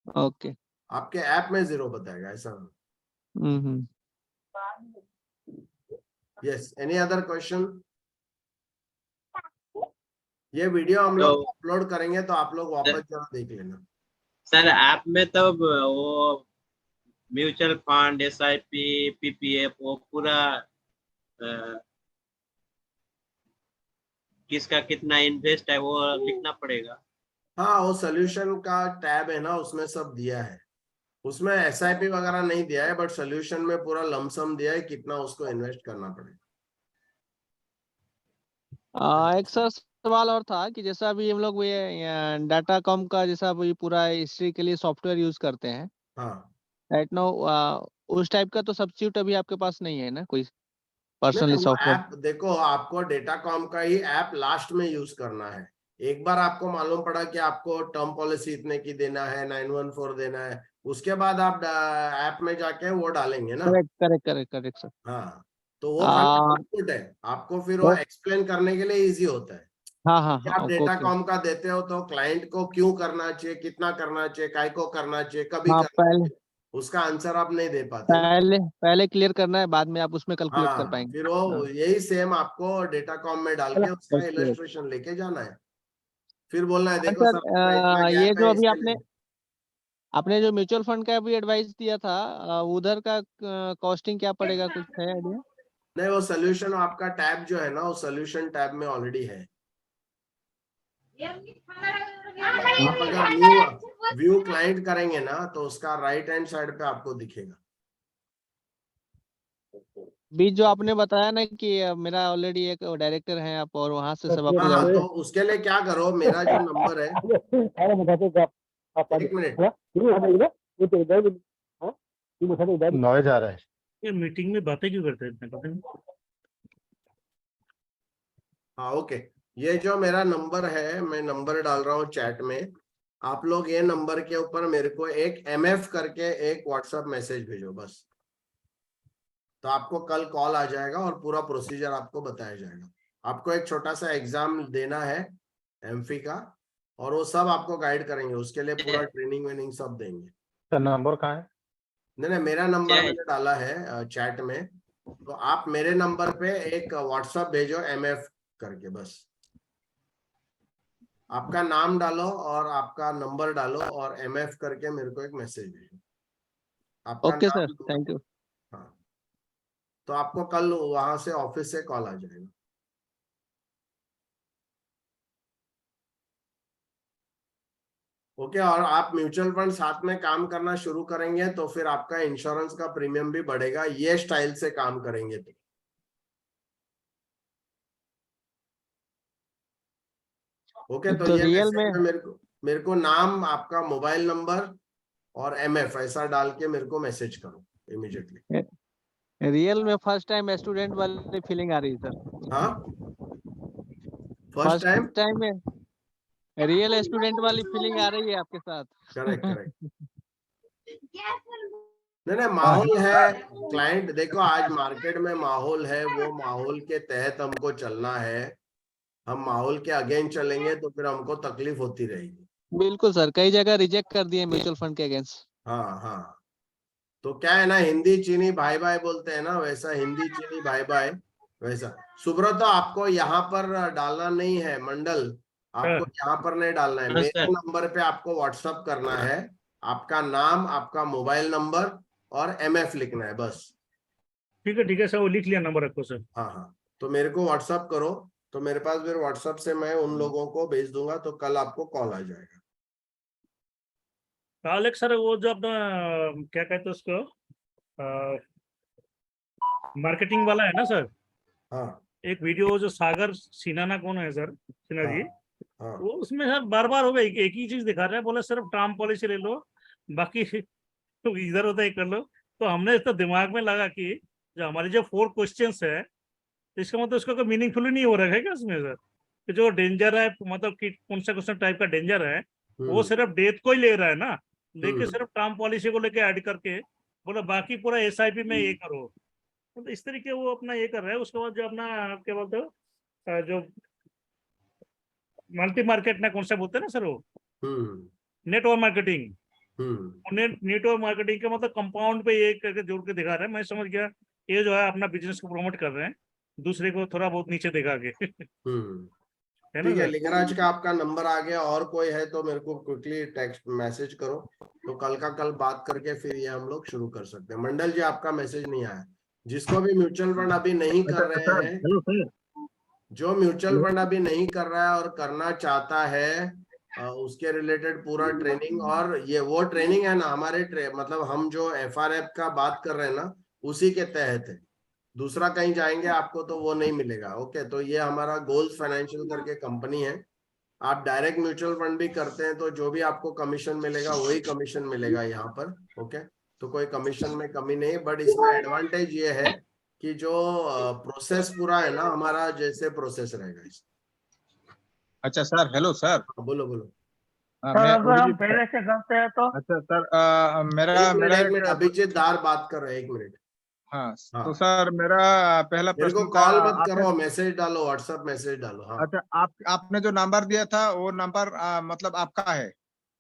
Speaker 6: ओके।
Speaker 1: आपके ऐप में 0 बताएगा, ऐसा।
Speaker 6: Hmm.
Speaker 1: Yes, any other question? ये वीडियो हम
Speaker 8: तो
Speaker 1: लोग अपलोड करेंगे तो आप लोग वापस जरा देख लेना।
Speaker 8: सर ऐप में तब वो म्यूचुअल फंड, SIP, PPF वो पूरा किसका कितना इन्वेस्ट है वो लिखना पड़ेगा।
Speaker 1: हाँ, वो सोल्यूशन का टैब है ना, उसमें सब दिया है। उसमें SIP वगैरह नहीं दिया है, बट सोल्यूशन में पूरा लमसम दिया है कितना उसको इन्वेस्ट करना पड़ेगा।
Speaker 6: एक सर सवाल और था कि जैसा अभी हम लोग ये डाटा कॉम का जैसा अभी पूरा हिस्ट्री के लिए सॉफ्टवेयर यूज करते हैं
Speaker 1: हाँ
Speaker 6: राइट नाउ, उस टाइप का तो सब्स्टिट्यूट अभी आपके पास नहीं है ना कोई
Speaker 1: नहीं
Speaker 6: पर्सनली
Speaker 1: वो
Speaker 6: सॉफ्टवेयर?
Speaker 1: ऐप देखो, आपको डेटाकॉम का ही ऐप लास्ट में यूज करना है। एक बार आपको मालूम पड़ा कि आपको टर्म पॉलिसी इतने की देना है, 914 देना है, उसके बाद आप ऐप में जाके वो डालेंगे ना।
Speaker 6: Correct correct correct correct sir.
Speaker 1: हाँ, तो वो खाली आउटपुट है, आपको फिर वो एक्सप्लेन करने के लिए इजी होता है।
Speaker 6: हाँ हाँ
Speaker 1: कि
Speaker 6: हाँ,
Speaker 1: आप
Speaker 6: ओके।
Speaker 1: डेटाकॉम का देते हो तो क्लाइंट को क्यों करना चाहिए, कितना करना चाहिए, काय को करना चाहिए, कभी
Speaker 6: हाँ,
Speaker 1: करना चाहिए, उसका आंसर आप नहीं दे पाते ना।
Speaker 6: पहले क्लियर करना है, बाद में आप उसमें कैलकुलेट कर
Speaker 1: हाँ,
Speaker 6: पाएंगे।
Speaker 1: फिर वो यही सेम आपको डेटाकॉम में डाल के उसका
Speaker 6: ओके।
Speaker 1: इलस्ट्रेशन लेके जाना है, फिर बोलना है
Speaker 6: हाँ
Speaker 1: देखो सर मेरा इतना
Speaker 6: सर, ये
Speaker 1: गैप
Speaker 6: जो
Speaker 1: है
Speaker 6: अभी
Speaker 1: इसके
Speaker 6: आपने
Speaker 1: लिए।
Speaker 6: आपने जो म्यूचुअल फंड का भी एडवाइस दिया था, उधर का कॉस्टिंग क्या पड़ेगा, कुछ है आइडिया?
Speaker 1: नहीं, वो सोल्यूशन आपका टैब जो है ना, वो सोल्यूशन टैब में ऑलरेडी है। आप अगर न्यू व्यू क्लाइंट करेंगे ना तो उसका राइट हैंड साइड पे आपको दिखेगा।
Speaker 6: बीच जो आपने बताया ना कि मेरा ऑलरेडी एक डायरेक्टर है आप, और वहां से सब
Speaker 1: हाँ
Speaker 6: अप्रूवल।
Speaker 1: हाँ, तो उसके लिए क्या करो, मेरा जो नंबर है,
Speaker 3: सारे बताते आप
Speaker 1: एक मिनट,
Speaker 7: नॉइज आ रहा है।
Speaker 5: ये मीटिंग में बातें क्यों करते हैं इतने, पता नहीं।
Speaker 1: हाँ ओके, ये जो मेरा नंबर है मैं नंबर डाल रहा हूँ चैट में, आप लोग ये नंबर के ऊपर मेरे को एक MF करके एक व्हाट्सएप मैसेज भेजो बस, तो आपको कल कॉल आ जाएगा और पूरा प्रोसीजर आपको बताया जाएगा। आपको एक छोटा सा एग्जाम देना है एमफी का, और वो सब आपको गाइड करेंगे, उसके लिए पूरा ट्रेनिंग वेनिंग सब देंगे।
Speaker 7: तो नंबर कहाँ है?
Speaker 1: नहीं नहीं, मेरा नंबर मैंने डाला है चैट में, तो आप मेरे नंबर पे एक व्हाट्सएप भेजो MF करके बस। आपका नाम डालो और आपका नंबर डालो और MF करके मेरे को एक मैसेज भेजो। आपका
Speaker 6: ओके
Speaker 1: नाम
Speaker 6: सर, थैंक यू।
Speaker 1: हाँ, तो आपको कल वहां से ऑफिस से कॉल आ जाएगा। ओके, और आप म्यूचुअल फंड साथ में काम करना शुरू करेंगे तो फिर आपका इंश्योरेंस का प्रीमियम भी बढ़ेगा, ये स्टाइल से काम करेंगे तो। ओके, तो
Speaker 6: तो
Speaker 1: ये
Speaker 6: रियल
Speaker 1: मैसेज
Speaker 6: में
Speaker 1: में मेरे को नाम, आपका मोबाइल नंबर और MF ऐसा डाल के मेरे को मैसेज करो इमीडिएटली।
Speaker 6: रियल में फर्स्ट टाइम स्टूडेंट वाली फीलिंग आ रही है सर।
Speaker 1: हाँ, फर्स्ट
Speaker 6: फर्स्ट
Speaker 1: टाइम।
Speaker 6: टाइम में रियल स्टूडेंट वाली फीलिंग आ रही है आपके साथ।
Speaker 1: Correct correct. नहीं, माहौल है। क्लाइंट देखो, आज मार्केट में माहौल है, वो माहौल के तहत हमको चलना है। हम माहौल के अगेंस्ट चलेंगे तो फिर हमको तकलीफ होती रहेगी।
Speaker 6: बिल्कुल सर, कई जगह रिजेक्ट कर दिए म्यूचुअल फंड के अगेंस्ट।
Speaker 1: हाँ हाँ, तो क्या है ना, हिंदी चीनी भाई भाई बोलते हैं ना, वैसा हिंदी चीनी भाई भाई वैसा। सुब्रत, आपको यहाँ पर डालना नहीं है मंडल, आपको यहाँ पर नहीं डालना है,
Speaker 8: हाँ
Speaker 1: मेरे
Speaker 8: सर।
Speaker 1: नंबर पे आपको व्हाट्सअप करना है। आपका नाम, आपका मोबाइल नंबर और MF लिखना है बस।
Speaker 5: ठीक है सर, वो लिख लिया नंबर आपको सर।
Speaker 1: हाँ हाँ, तो मेरे को व्हाट्सअप करो, तो मेरे पास फिर व्हाट्सअप से मैं उन लोगों को भेज दूंगा, तो कल आपको कॉल आ जाएगा।
Speaker 5: आलेख सर, वो जो अपना क्या कहते हैं उसको, मार्केटिंग वाला है ना सर,
Speaker 1: हाँ
Speaker 5: एक वीडियो जो सागर सिन्हा ना, कौन है सर, सिन्हा
Speaker 1: हाँ
Speaker 5: जी,
Speaker 1: हाँ।
Speaker 5: वो उसमें सर बार बार हो गया एक ही चीज दिखा रहे हैं, बोले सिर्फ टर्म पॉलिसी ले लो, बाकी तो इधर उधर ही कर लो। तो हमने तो दिमाग में लगा कि जो हमारे जो 4 क्वेश्चंस है, तो इसका मतलब उसका कोई मीनिंगफुल नहीं हो रहा है क्या उसमें सर, कि जो डेंजर है, मतलब कि कौन सा क्वेश्चन टाइप का डेंजर है, वो सिर्फ डेथ को ही ले रहा है ना, लेके
Speaker 1: हम्म
Speaker 5: सिर्फ टर्म पॉलिसी को लेके ऐड करके बोला बाकी पूरा SIP में ये करो। तो इस तरीके वो अपना ये कर रहा है। उसके बाद जो अपना क्या बोलते हो, जो मल्टी मार्केट ना, कौन सा बोलते हैं ना सर, वो
Speaker 1: हम्म
Speaker 5: नेटवर्क मार्केटिंग।
Speaker 1: हम्म।
Speaker 5: नेटवर्क मार्केटिंग का मतलब कंपाउंड पे ये करके जोड़ के दिखा रहे हैं। मैं समझ गया ये जो है अपना बिजनेस को प्रमोट कर रहे हैं, दूसरे को थोड़ा बहुत नीचे दिखा के है ना
Speaker 1: ठीक है,
Speaker 5: सर।
Speaker 1: लिंगराज का आपका नंबर आ गया, और कोई है तो मेरे को क्विकली टेक्स्ट मैसेज करो, तो कल का कल बात करके फिर ये हम लोग शुरू कर सकते हैं। मंडल जी, आपका मैसेज नहीं आया। जिसको भी म्यूचुअल फंड अभी नहीं कर रहे हैं,
Speaker 7: हेलो सर।
Speaker 1: जो म्यूचुअल फंड अभी नहीं कर रहा है और करना चाहता है, उसके रिलेटेड पूरा ट्रेनिंग, और ये वो ट्रेनिंग है ना हमारे मतलब हम जो FRF का बात कर रहे हैं ना, उसी के तहत है। दूसरा कहीं जाएंगे आपको तो वो नहीं मिलेगा। ओके, तो ये हमारा गोल्स फाइनेंशियल करके कंपनी है। आप डायरेक्ट म्यूचुअल फंड भी करते हैं तो जो भी आपको कमीशन मिलेगा वही कमीशन मिलेगा यहाँ पर। ओके, तो कोई कमीशन में कमी नहीं, बट इसमें एडवांटेज ये है कि जो प्रोसेस पूरा है ना हमारा, जैसे प्रोसेस रहेगा इस।
Speaker 10: अच्छा सर, हेलो सर।
Speaker 1: बोलो बोलो।
Speaker 4: सर
Speaker 10: मैं
Speaker 4: अगर हम पहले से करते हैं तो
Speaker 10: अच्छा सर, मेरा
Speaker 1: एक मिनट
Speaker 10: मेरा
Speaker 1: एक मिनट,
Speaker 10: एक
Speaker 1: अभिजीत दार बात कर रहे हैं, एक मिनट।
Speaker 10: हाँ,
Speaker 1: हाँ,
Speaker 10: तो सर मेरा पहला
Speaker 1: मेरे को
Speaker 10: प्रश्न था।
Speaker 1: कॉल मत
Speaker 10: आपने
Speaker 1: करो, मैसेज डालो, व्हाट्सएप मैसेज डालो। हाँ
Speaker 10: अच्छा, आपने जो नंबर दिया था वो नंबर मतलब आपका है?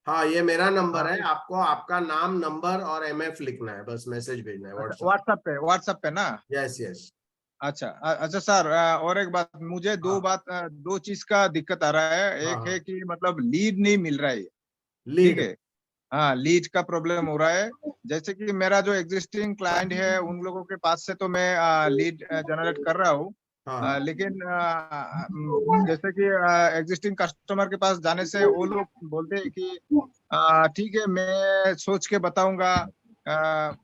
Speaker 1: हाँ, ये मेरा नंबर
Speaker 10: हाँ,
Speaker 1: है। आपको आपका नाम, नंबर और MF लिखना है, बस मैसेज भेजना है
Speaker 10: अच्छा,
Speaker 1: व्हाट्सएप।
Speaker 10: व्हाट्सएप पे ना?
Speaker 1: Yes yes.
Speaker 10: अच्छा अच्छा सर, और एक बात, मुझे
Speaker 1: हाँ
Speaker 10: दो चीज का दिक्कत आ रहा है।
Speaker 1: हाँ
Speaker 10: एक है
Speaker 1: हाँ।
Speaker 10: कि मतलब लीड नहीं मिल रहा है, ठीक
Speaker 1: लीड।
Speaker 10: है। हाँ, लीड का प्रॉब्लम हो रहा है। जैसे कि मेरा जो एग्जिस्टिंग क्लाइंट है उन लोगों के पास से तो मैं लीड जनरेट कर रहा हूँ,
Speaker 1: हाँ हाँ।
Speaker 10: लेकिन जैसे कि एग्जिस्टिंग कस्टमर के पास जाने से वो लोग बोलते हैं कि ठीक है, मैं सोच के बताऊंगा। अ,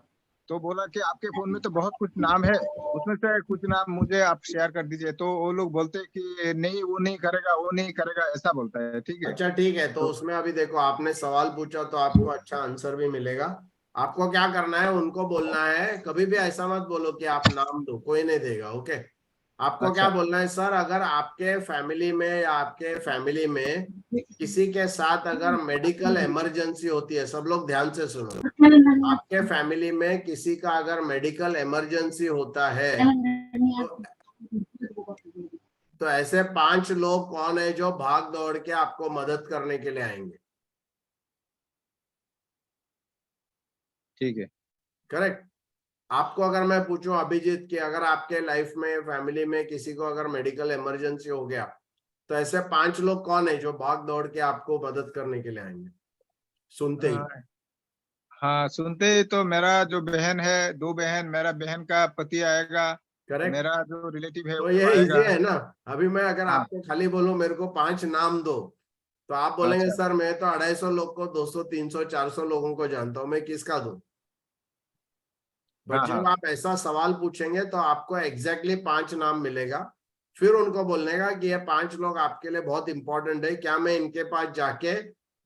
Speaker 10: तो बोला कि आपके फोन में तो बहुत कुछ नाम है, उसमें से कुछ नाम मुझे आप शेयर कर दीजिए। तो वो लोग बोलते हैं कि नहीं, वो नहीं करेगा, वो नहीं करेगा, ऐसा बोलता है, ठीक है।
Speaker 1: अच्छा ठीक है, तो
Speaker 10: तो
Speaker 1: उसमें अभी देखो, आपने सवाल पूछा तो आपको अच्छा आंसर भी मिलेगा। आपको क्या करना है, उनको बोलना है, कभी भी ऐसा मत बोलो कि आप नाम दो, कोई नहीं देगा। ओके, आपको क्या
Speaker 10: अच्छा
Speaker 1: बोलना है, सर अगर आपके फैमिली में या आपके फैमिली में किसी के साथ अगर मेडिकल इमरजेंसी होती है, सब लोग ध्यान से सुनो, आपके फैमिली में किसी का अगर मेडिकल इमरजेंसी होता है, तो ऐसे 5 लोग कौन है जो भाग दौड़ के आपको मदद करने के लिए आएंगे।
Speaker 10: ठीक है।
Speaker 1: करेक्ट। आपको अगर मैं पूछूं अभिजीत कि अगर आपके लाइफ में, फैमिली में किसी को अगर मेडिकल इमरजेंसी हो गया, तो ऐसे 5 लोग कौन है जो भाग दौड़ के आपको मदद करने के लिए आएंगे सुनते ही?
Speaker 10: हाँ, सुनते ही तो मेरा जो बहन है, 2 बहन, मेरा बहन का पति आएगा,
Speaker 1: करेक्ट।
Speaker 10: मेरा जो रिलेटिव है
Speaker 1: तो
Speaker 10: वो
Speaker 1: ये इजी
Speaker 10: आएगा।
Speaker 1: है ना। अभी मैं अगर
Speaker 10: हाँ।
Speaker 1: आपको खाली बोलूं मेरे को 5 नाम दो, तो आप बोलेंगे
Speaker 10: अच्छा।
Speaker 1: सर मैं तो 250 लोग को, 200 300 400 लोगों को जानता हूं, मैं किसका दूं? बट
Speaker 10: हाँ,
Speaker 1: जब
Speaker 10: हाँ।
Speaker 1: आप ऐसा सवाल पूछेंगे तो आपको एग्जैक्टली 5 नाम मिलेगा। फिर उनको बोलने का कि ये 5 लोग आपके लिए बहुत इंपॉर्टेंट है, क्या मैं इनके पास जाके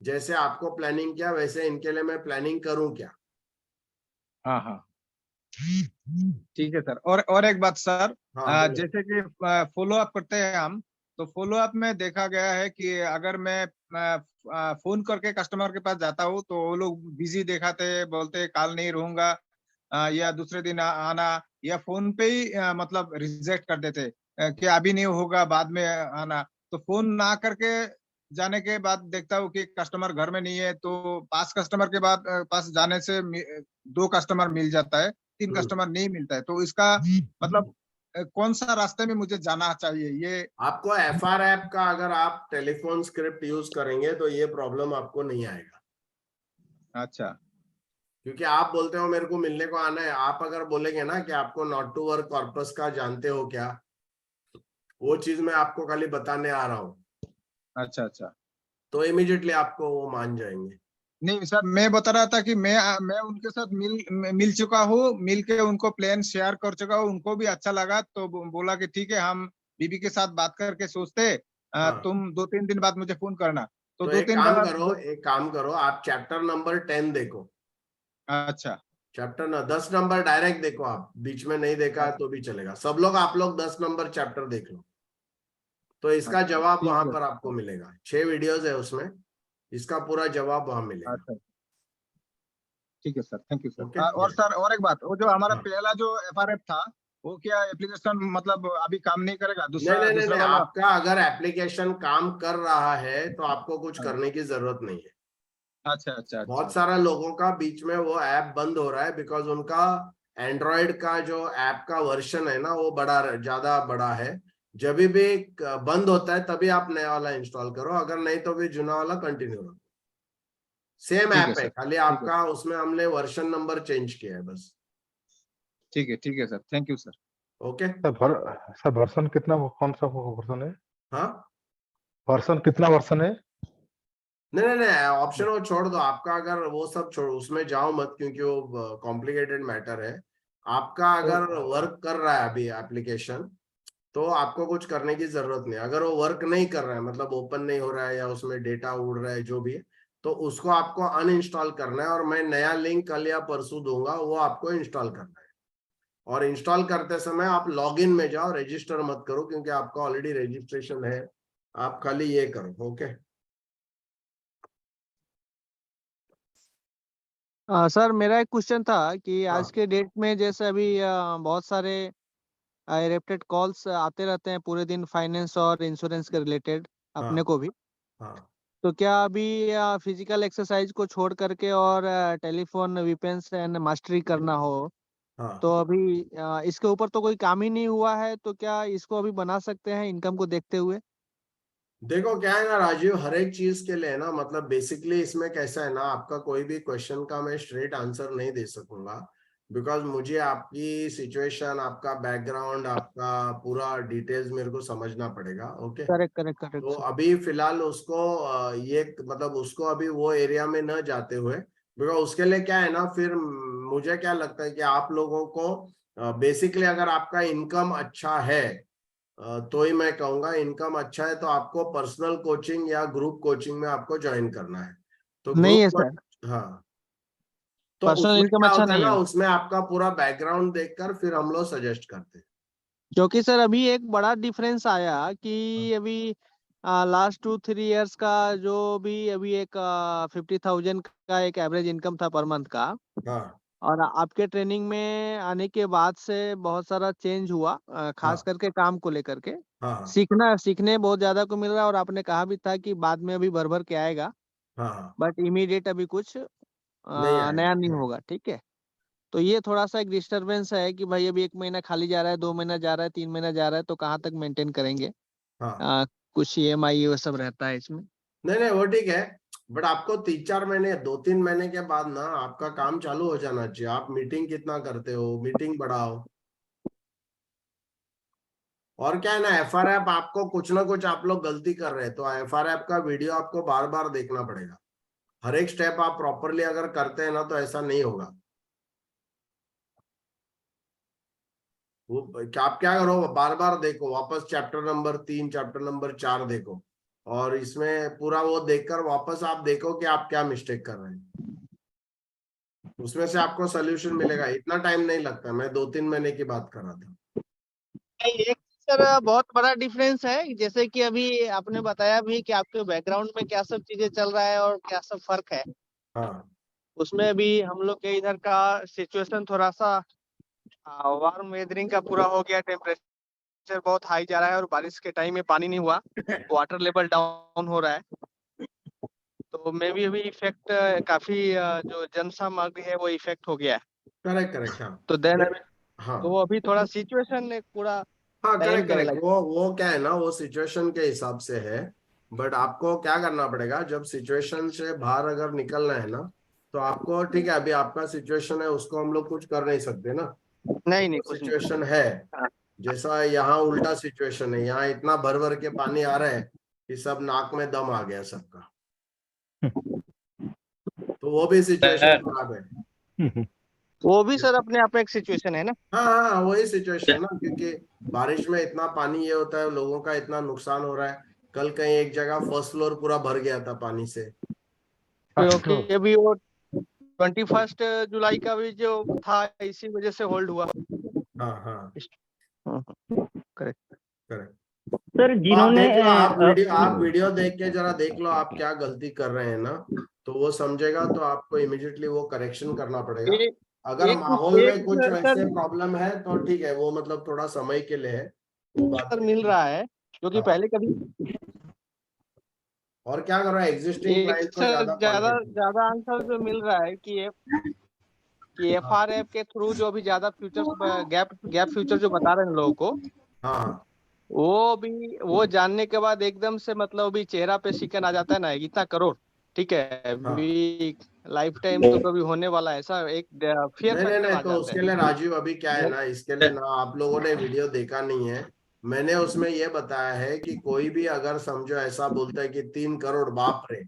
Speaker 1: जैसे आपको प्लानिंग किया वैसे इनके लिए मैं प्लानिंग करूं क्या?
Speaker 10: हाँ, हाँ। ठीक है सर। और एक बात सर,
Speaker 1: हाँ बोलो।
Speaker 10: जैसे कि फॉलो अप करते हैं हम, तो फॉलो अप में देखा गया है कि अगर मैं फोन करके कस्टमर के पास जाता हूँ तो वो लोग बिजी दिखाते हैं, बोलते हैं कॉल नहीं रहूंगा, या दूसरे दिन आना, या फोन पे ही मतलब रिजेक्ट कर देते कि अभी नहीं होगा, बाद में आना। तो फोन ना करके जाने के बाद देखता हूँ कि कस्टमर घर में नहीं है, तो 5 कस्टमर के बाद पास जाने से 2 कस्टमर मिल जाता है, 3 कस्टमर नहीं मिलता है। तो इसका मतलब कौन सा रास्ते में मुझे जाना चाहिए ये?
Speaker 1: आपको एफआर ऐप का अगर आप टेलीफोन स्क्रिप्ट यूज करेंगे तो ये प्रॉब्लम आपको नहीं आएगा।
Speaker 10: अच्छा।
Speaker 1: क्योंकि आप बोलते हो मेरे को मिलने को आना है, आप अगर बोलेंगे ना कि आपको नॉट टू वर्क कॉर्पस का जानते हो क्या, वो चीज मैं आपको खाली बताने आ रहा हूँ,
Speaker 10: अच्छा। अच्छा।
Speaker 1: तो इमीडिएटली आपको वो मान जाएंगे।
Speaker 10: नहीं सर, मैं बता रहा था कि मैं उनके साथ मिल चुका हूँ, मिल के उनको प्लान शेयर कर चुका हूँ, उनको भी अच्छा लगा, तो बोला कि ठीक है हम बीबी के साथ बात करके सोचते,
Speaker 1: हाँ।
Speaker 10: तुम 2-3 दिन बाद मुझे फोन करना। तो
Speaker 1: तो
Speaker 10: 2-3 बाद
Speaker 1: एक काम करो, आप चैप्टर नंबर 10 देखो।
Speaker 10: अच्छा।
Speaker 1: चैप्टर न 10 नंबर डायरेक्ट देखो, आप बीच में नहीं देखा तो भी चलेगा, सब लोग आप लोग 10 नंबर चैप्टर देख लो, तो इसका
Speaker 10: अच्छा
Speaker 1: जवाब
Speaker 10: ठीक
Speaker 1: वहां
Speaker 10: है।
Speaker 1: पर आपको मिलेगा। 6 वीडियोस है उसमें, इसका पूरा जवाब वहां मिलेगा।
Speaker 10: अच्छा ठीक है sir, thank you sir.
Speaker 1: Okay.
Speaker 10: और सर और एक बात, वो जो हमारा
Speaker 1: हाँ।
Speaker 10: पहला जो एफआरएफ था, वो क्या एप्लीकेशन मतलब अभी काम नहीं करेगा?
Speaker 1: नहीं
Speaker 10: दूसरा
Speaker 1: नहीं नहीं
Speaker 10: दूसरा
Speaker 1: नहीं,
Speaker 10: वाला?
Speaker 1: आपका अगर एप्लीकेशन काम कर रहा है तो आपको कुछ
Speaker 10: हाँ।
Speaker 1: करने की जरूरत नहीं है।
Speaker 10: अच्छा अच्छा अच्छा।
Speaker 1: बहुत सारा लोगों का बीच में वो ऐप बंद हो रहा है बिकॉज उनका एंड्रॉयड का जो ऐप का वर्जन है ना वो ज्यादा बड़ा है। जब भी बंद होता है तभी आप नया वाला इंस्टॉल करो, अगर नहीं तो भी जुना वाला कंटिन्यू रखो। सेम
Speaker 10: ठीक है
Speaker 1: ऐप है,
Speaker 10: सर,
Speaker 1: खाली
Speaker 10: ठीक है
Speaker 1: आपका उसमें हमने वर्जन नंबर चेंज किया है बस।
Speaker 10: ठीक है sir, thank you sir.
Speaker 1: Okay.
Speaker 7: Sir version कितना, कौन सा वर्सन है?
Speaker 1: हाँ।
Speaker 7: वर्सन कितना वर्सन है?
Speaker 1: नहीं नहीं नहीं, ऑप्शन वो छोड़ दो, आपका अगर वो सब छोड़ उसमें जाओ मत, क्योंकि वो कॉम्प्लिकेटेड मैटर है। आपका अगर वर्क कर रहा है अभी एप्लीकेशन तो आपको कुछ करने की जरूरत नहीं। अगर वो वर्क नहीं कर रहा है मतलब ओपन नहीं हो रहा है या उसमें डेटा उड़ रहा है जो भी है, तो उसको आपको अनइंस्टॉल करना है, और मैं नया लिंक कल या परसों दूंगा, वो आपको इंस्टॉल करना है। और इंस्टॉल करते समय आप लॉगिन में जाओ, रजिस्टर मत करो क्योंकि आपका ऑलरेडी रजिस्ट्रेशन है, आप खाली ये करो। ओके।
Speaker 6: सर मेरा एक क्वेश्चन था कि
Speaker 1: हाँ
Speaker 6: आज के डेट में जैसे अभी बहुत सारे रेप्टेड कॉल्स आते रहते हैं पूरे दिन, फाइनेंस और इंश्योरेंस के रिलेटेड अपने
Speaker 1: हाँ
Speaker 6: को भी।
Speaker 1: हाँ
Speaker 6: तो क्या अभी फिजिकल एक्सरसाइज को छोड़ करके और टेलीफोन वीपन्स एंड मास्टरी करना हो,
Speaker 1: हाँ।
Speaker 6: तो अभी इसके ऊपर तो कोई काम ही नहीं हुआ है, तो क्या इसको अभी बना सकते हैं इनकम को देखते हुए?
Speaker 1: देखो क्या है ना राजीव, हर एक चीज के लिए ना मतलब बेसिकली इसमें कैसा है ना, आपका कोई भी क्वेश्चन का मैं स्ट्रेट आंसर नहीं दे सकूंगा, बिकॉज मुझे आपकी सिचुएशन, आपका बैकग्राउंड, आपका पूरा डिटेल्स मेरे को समझना पड़ेगा। ओके।
Speaker 6: करेक्ट करेक्ट करेक्ट
Speaker 1: तो
Speaker 6: सर।
Speaker 1: अभी फिलहाल उसको ये मतलब उसको अभी वो एरिया में न जाते हुए, बिकॉज उसके लिए क्या है ना, फिर मुझे क्या लगता है कि आप लोगों को बेसिकली अगर आपका इनकम अच्छा है तो ही मैं कहूंगा, इनकम अच्छा है तो आपको पर्सनल कोचिंग या ग्रुप कोचिंग में आपको ज्वाइन करना है। तो
Speaker 6: नहीं है
Speaker 1: ग्रुप,
Speaker 6: सर,
Speaker 1: हाँ, तो
Speaker 6: पर्सनल
Speaker 1: उसमें
Speaker 6: इनकम
Speaker 1: क्या
Speaker 6: अच्छा
Speaker 1: होता है
Speaker 6: नहीं
Speaker 1: ना,
Speaker 6: है।
Speaker 1: उसमें आपका पूरा बैकग्राउंड देखकर फिर हम लोग सजेस्ट करते हैं।
Speaker 6: क्योंकि सर अभी एक बड़ा डिफरेंस आया कि अभी लास्ट 2-3 इयर्स का जो भी अभी एक 50,000 का एक एवरेज इनकम था पर मंथ का,
Speaker 1: हाँ
Speaker 6: और आपके ट्रेनिंग में आने के बाद से बहुत सारा चेंज हुआ, खास
Speaker 1: हाँ
Speaker 6: करके काम को लेकर के।
Speaker 1: हाँ
Speaker 6: सीखने बहुत ज्यादा को मिल रहा है, और आपने कहा भी था कि बाद में अभी भर भर के आएगा,
Speaker 1: हाँ हाँ।
Speaker 6: बट इमीडिएट अभी कुछ
Speaker 1: नहीं
Speaker 6: नया नहीं
Speaker 1: आएगा।
Speaker 6: होगा, ठीक है। तो ये थोड़ा सा एक डिस्टरबेंस है कि भाई अभी 1 महीना खाली जा रहा है, 2 महीना जा रहा है, 3 महीना जा रहा है, तो कहाँ तक मेंटेन करेंगे?
Speaker 1: हाँ
Speaker 6: कुछ EMI वो सब रहता है इसमें।
Speaker 1: नहीं वो ठीक है, बट आपको 3-4 महीने 2-3 महीने के बाद ना आपका काम चालू हो जाना चाहिए। आप मीटिंग कितना करते हो, मीटिंग बढ़ाओ। और क्या है ना, FRF आपको कुछ ना कुछ आप लोग गलती कर रहे हैं, तो FRF का वीडियो आपको बार बार देखना पड़ेगा। हर एक स्टेप आप प्रॉपरली अगर करते हैं ना तो ऐसा नहीं होगा। वो आप क्या करो, बार बार देखो, वापस चैप्टर नंबर 3 चैप्टर नंबर 4 देखो, और इसमें पूरा वो देखकर वापस आप देखो कि आप क्या मिस्टेक कर रहे हैं। उसमें से आपको सोल्यूशन मिलेगा। इतना टाइम नहीं लगता, मैं 2-3 महीने की बात कर रहा था।
Speaker 6: एक सर बहुत बड़ा डिफरेंस है, जैसे कि अभी आपने बताया भी कि आपके बैकग्राउंड में क्या सब चीजें चल रहा है और क्या सब फर्क है।
Speaker 1: हाँ
Speaker 6: उसमें भी हम लोग के इधर का सिचुएशन थोड़ा सा वार्म वेदरिंग का पूरा हो गया, टेम्परेचर बहुत हाई जा रहा है और बारिश के टाइम में पानी नहीं हुआ, वाटर लेवल डाउन हो रहा है। तो मे भी अभी इफेक्ट काफी जो जनसामग्री है वो इफेक्ट हो गया है।
Speaker 1: करेक्ट हाँ।
Speaker 6: तो देन
Speaker 1: हाँ
Speaker 6: तो अभी थोड़ा सिचुएशन एक पूरा
Speaker 1: हाँ
Speaker 6: टाइम
Speaker 1: करेक्ट। वो क्या है ना, वो सिचुएशन के हिसाब से है। बट आपको क्या करना पड़ेगा, जब सिचुएशन से बाहर अगर निकलना है ना, तो आपको ठीक है, अभी आपका सिचुएशन है उसको हम लोग कुछ कर नहीं सकते ना।
Speaker 6: नहीं कुछ नहीं।
Speaker 1: सिचुएशन है, जैसा यहाँ उल्टा सिचुएशन है, यहाँ इतना भर भर के पानी आ रहा है कि सब नाक में दम आ गया सबका। तो वो भी सिचुएशन खराब है।
Speaker 6: वो भी सर अपने आप में एक सिचुएशन है ना।
Speaker 1: हाँ वही सिचुएशन ना, क्योंकि बारिश में इतना पानी ये होता है, लोगों का इतना नुकसान हो रहा है। कल कहीं एक जगह फर्स्ट फ्लोर पूरा भर गया था पानी से।
Speaker 6: क्योंकि अभी वो 21 जुलाई का भी जो था इसी वजह से होल्ड हुआ।
Speaker 1: हाँ
Speaker 6: करेक्ट।
Speaker 1: करेक्ट।
Speaker 4: सर
Speaker 1: आप
Speaker 4: जिन्होंने
Speaker 1: देख लो, आप वीडियो देख के जरा देख लो आप क्या गलती कर रहे हैं ना, तो वो समझेगा, तो आपको इमिडिएटली वो करेक्शन करना पड़ेगा।
Speaker 6: एक
Speaker 1: अगर
Speaker 6: एक
Speaker 1: माहौल
Speaker 6: एक
Speaker 1: में कुछ
Speaker 6: सर
Speaker 1: ऐसे प्रॉब्लम है तो ठीक है, वो मतलब थोड़ा समय के लिए है, वो बात
Speaker 6: सर मिल रहा है जो कि
Speaker 1: हाँ।
Speaker 6: पहले कभी
Speaker 1: और क्या कर रहा है, एग्जिस्टिंग
Speaker 6: एक
Speaker 1: क्लाइंट को
Speaker 6: सर
Speaker 1: ज्यादा
Speaker 6: ज्यादा
Speaker 1: कॉन्टेक्ट।
Speaker 6: ज्यादा आंसर जो मिल रहा है कि FRF के थ्रू जो भी ज्यादा फ्यूचर गैप फ्यूचर जो बता रहे हैं लोगों को,
Speaker 1: हाँ
Speaker 6: वो जानने के बाद एकदम से मतलब अभी चेहरा पे शिकन आ जाता है ना, इतना करोड़ ठीक है अभी लाइफ टाइम तो कभी होने वाला है, ऐसा एक फियर फैक्टर
Speaker 1: नहीं
Speaker 6: आ
Speaker 1: तो
Speaker 6: जाता
Speaker 1: उसके
Speaker 6: है।
Speaker 1: लिए राजीव अभी क्या है ना, इसके लिए ना आप लोगों ने वीडियो देखा नहीं है। मैंने उसमें ये बताया है कि कोई भी अगर समझो ऐसा बोलता है कि 3 करोड़ बाप रे,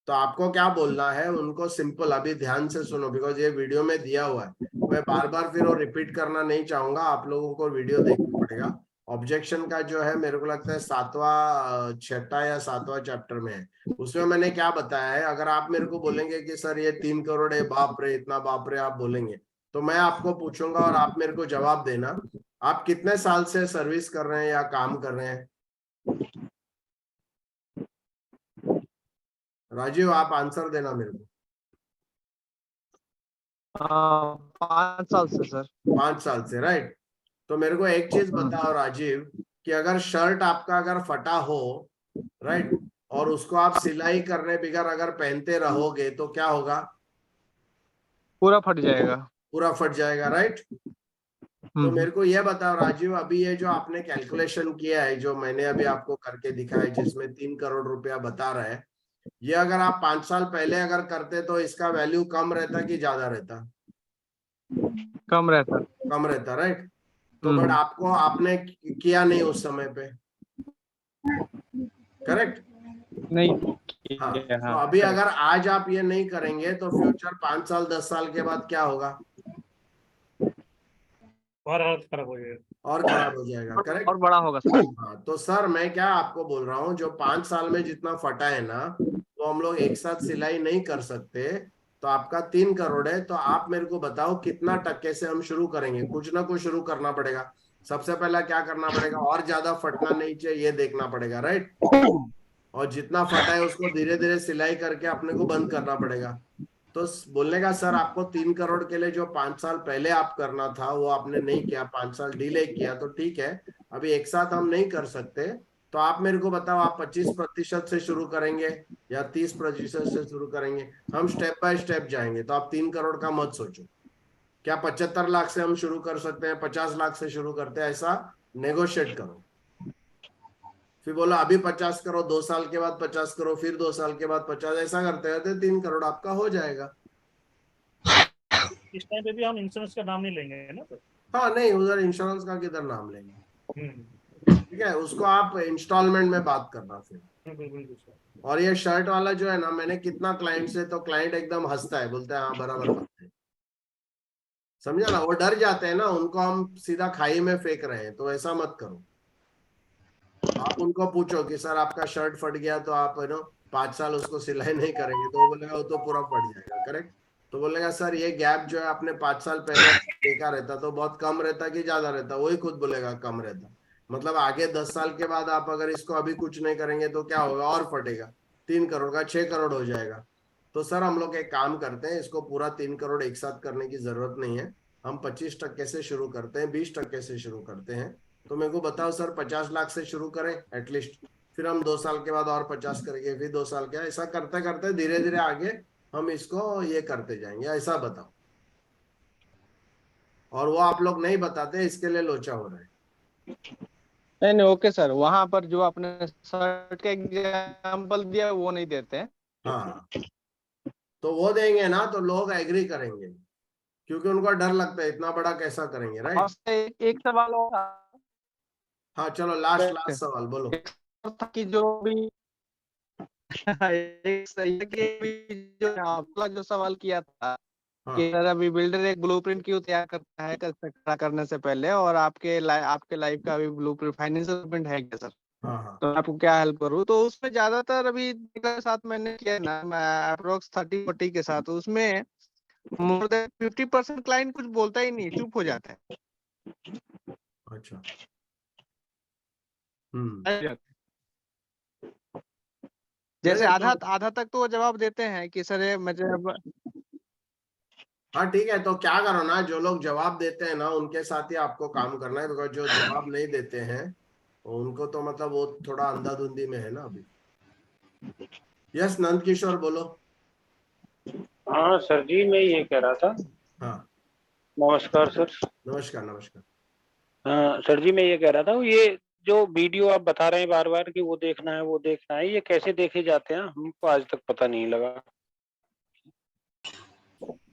Speaker 1: तो आपको क्या बोलना है उनको, सिंपल, अभी ध्यान से सुनो, बिकॉज ये वीडियो में दिया हुआ है। मैं बार बार फिर वो रिपीट करना नहीं चाहूंगा, आप लोगों को वीडियो देखना पड़ेगा। ऑब्जेक्शन का जो है मेरे को लगता है 6वां या 7वां चैप्टर में है। उसमें मैंने क्या बताया है, अगर आप मेरे को बोलेंगे कि सर ये 3 करोड़ है, बाप रे इतना बाप रे आप बोलेंगे, तो मैं आपको पूछूंगा और आप मेरे को जवाब देना, आप कितने साल से सर्विस कर रहे हैं या काम कर रहे हैं। राजीव आप आंसर देना मेरे को।
Speaker 6: 5 साल से सर।
Speaker 1: 5 साल से, राइट। तो मेरे को एक चीज बताओ राजीव, कि अगर शर्ट आपका अगर फटा हो, राइट, और उसको आप सिलाई करने बगैर अगर पहनते रहोगे तो क्या होगा,
Speaker 6: पूरा फट जाएगा।
Speaker 1: पूरा फट जाएगा, राइट। तो मेरे को ये बताओ राजीव, अभी ये जो आपने कैलकुलेशन किया है, जो मैंने अभी आपको करके दिखाया है, जिसमें 3 करोड़ रुपया बता रहा है, ये अगर आप 5 साल पहले अगर करते तो इसका वैल्यू कम रहता कि ज्यादा रहता।
Speaker 6: कम रहता।
Speaker 1: कम रहता, राइट। तो बट आपको आपने किया नहीं उस समय पे, करेक्ट।
Speaker 6: नहीं
Speaker 1: हाँ
Speaker 6: किया,
Speaker 1: तो
Speaker 6: हाँ
Speaker 1: अभी
Speaker 6: correct।
Speaker 1: अगर आज आप ये नहीं करेंगे तो फ्यूचर 5 साल 10 साल के बाद क्या होगा,
Speaker 5: और हालत खराब हो जाएगा।
Speaker 1: और खराब हो जाएगा, करेक्ट।
Speaker 6: और बड़ा होगा सर।
Speaker 1: हाँ तो सर मैं क्या आपको बोल रहा हूँ, जो 5 साल में जितना फटा है ना, तो हम लोग एक साथ सिलाई नहीं कर सकते। तो आपका 3 करोड़ है, तो आप मेरे को बताओ कितना टक्के से हम शुरू करेंगे। कुछ ना कुछ शुरू करना पड़ेगा। सबसे पहला क्या करना पड़ेगा, और ज्यादा फटना नहीं चाहिए ये देखना पड़ेगा, राइट। और जितना फटा है उसको धीरे धीरे सिलाई करके अपने को बंद करना पड़ेगा। तो बोलने का सर, आपको 3 करोड़ के लिए जो 5 साल पहले आप करना था वो आपने नहीं किया, 5 साल डिले किया, तो ठीक है, अभी एक साथ हम नहीं कर सकते। तो आप मेरे को बताओ, आप 25% से शुरू करेंगे या 30% से शुरू करेंगे। हम स्टेप बाय स्टेप जाएंगे। तो आप 3 करोड़ का मत सोचो, क्या 75 लाख से हम शुरू कर सकते हैं, 50 लाख से शुरू करते हैं, ऐसा नेगोशिएट करो। फिर बोला अभी 50 करो, 2 साल के बाद 50 करो, फिर 2 साल के बाद 50, ऐसा करते रहते 3 करोड़ आपका हो जाएगा।
Speaker 5: इस टाइम पे भी हम इंश्योरेंस का नाम नहीं लेंगे ना सर।
Speaker 1: हाँ नहीं, उधर इंश्योरेंस का किधर नाम लेंगे,
Speaker 5: हम्म,
Speaker 1: ठीक है, उसको आप इंस्टॉलमेंट में बात करना फिर।
Speaker 5: बिल्कुल बिल्कुल सर।
Speaker 1: और ये शर्ट वाला जो है ना, मैंने कितना क्लाइंट से, तो क्लाइंट एकदम हंसता है, बोलता है हाँ बराबर बात है, समझा ना, वो डर जाते हैं ना, उनको हम सीधा खाई में फेंक रहे हैं, तो ऐसा मत करो। आप उनको पूछो कि सर आपका शर्ट फट गया तो आप 5 साल उसको सिलाई नहीं करेंगे, तो वो बोलेगा वो तो पूरा फट जाएगा, करेक्ट। तो बोलेगा सर ये गैप जो है आपने 5 साल पहले देखा रहता तो बहुत कम रहता कि ज्यादा रहता, वही खुद बोलेगा कम रहता। मतलब आगे 10 साल के बाद आप अगर इसको अभी कुछ नहीं करेंगे तो क्या होगा, और फटेगा, 3 करोड़ का 6 करोड़ हो जाएगा। तो सर हम लोग एक काम करते हैं, इसको पूरा 3 करोड़ एक साथ करने की जरूरत नहीं है, हम 25% से शुरू करते हैं, 20% से शुरू करते हैं। तो मेरे को बताओ सर 50 लाख से शुरू करें एटलीस्ट, फिर हम 2 साल के बाद और 50 करेंगे, फिर 2 साल के, ऐसा करते करते धीरे धीरे आगे हम इसको ये करते जाएंगे, ऐसा बताओ। और वो आप लोग नहीं बताते, इसके लिए लोचा हो रहा है।
Speaker 6: नहीं नहीं, ओके सर, वहां पर जो आपने शर्ट का एग्जाम्पल दिया वो नहीं देते हैं।
Speaker 1: हाँ तो वो देंगे ना तो लोग एग्री करेंगे, क्योंकि उनको डर लगता है इतना बड़ा कैसा करेंगे,
Speaker 6: और
Speaker 1: राइट।
Speaker 6: एक सवाल और
Speaker 1: हाँ चलो लास्ट लास्ट सवाल बोलो।
Speaker 6: था कि जो भी एक सही है कि जो आपका जो सवाल किया था
Speaker 1: हाँ
Speaker 6: कि सर अभी बिल्डर एक ब्लूप्रिंट क्यों तैयार करता है खड़ा करने से पहले, और आपके लाइफ का अभी ब्लूप्रिंट फाइनेंशियल ब्लूप्रिंट है क्या सर,
Speaker 1: हाँ हाँ
Speaker 6: तो मैं आपको क्या हेल्प करूँ। तो उसमें ज्यादातर अभी के साथ मैंने किया ना, मैं अप्रोक्स 30-40 के साथ, उसमें मोर देन 50% क्लाइंट कुछ बोलता ही नहीं, चुप हो जाता
Speaker 1: अच्छा।
Speaker 6: है। जैसे
Speaker 1: नहीं
Speaker 6: आधा
Speaker 1: तो
Speaker 6: आधा तक तो वो जवाब देते हैं कि सर ये मतलब
Speaker 1: हाँ ठीक है, तो क्या करो ना, जो लोग जवाब देते हैं ना उनके साथ ही आपको काम करना है, बिकॉज जो जवाब नहीं देते हैं उनको तो मतलब वो थोड़ा अंधाधुंधी में है ना अभी। यस नंद किशोर बोलो।
Speaker 3: हाँ सर जी, मैं ये कह रहा था।
Speaker 1: हाँ
Speaker 3: नमस्कार सर।
Speaker 1: नमस्कार नमस्कार।
Speaker 3: हाँ सर जी, मैं ये कह रहा था, ये जो वीडियो आप बता रहे हैं बार बार कि वो देखना है वो देखना है, ये कैसे देखे जाते हैं, हमको आज तक पता नहीं लगा।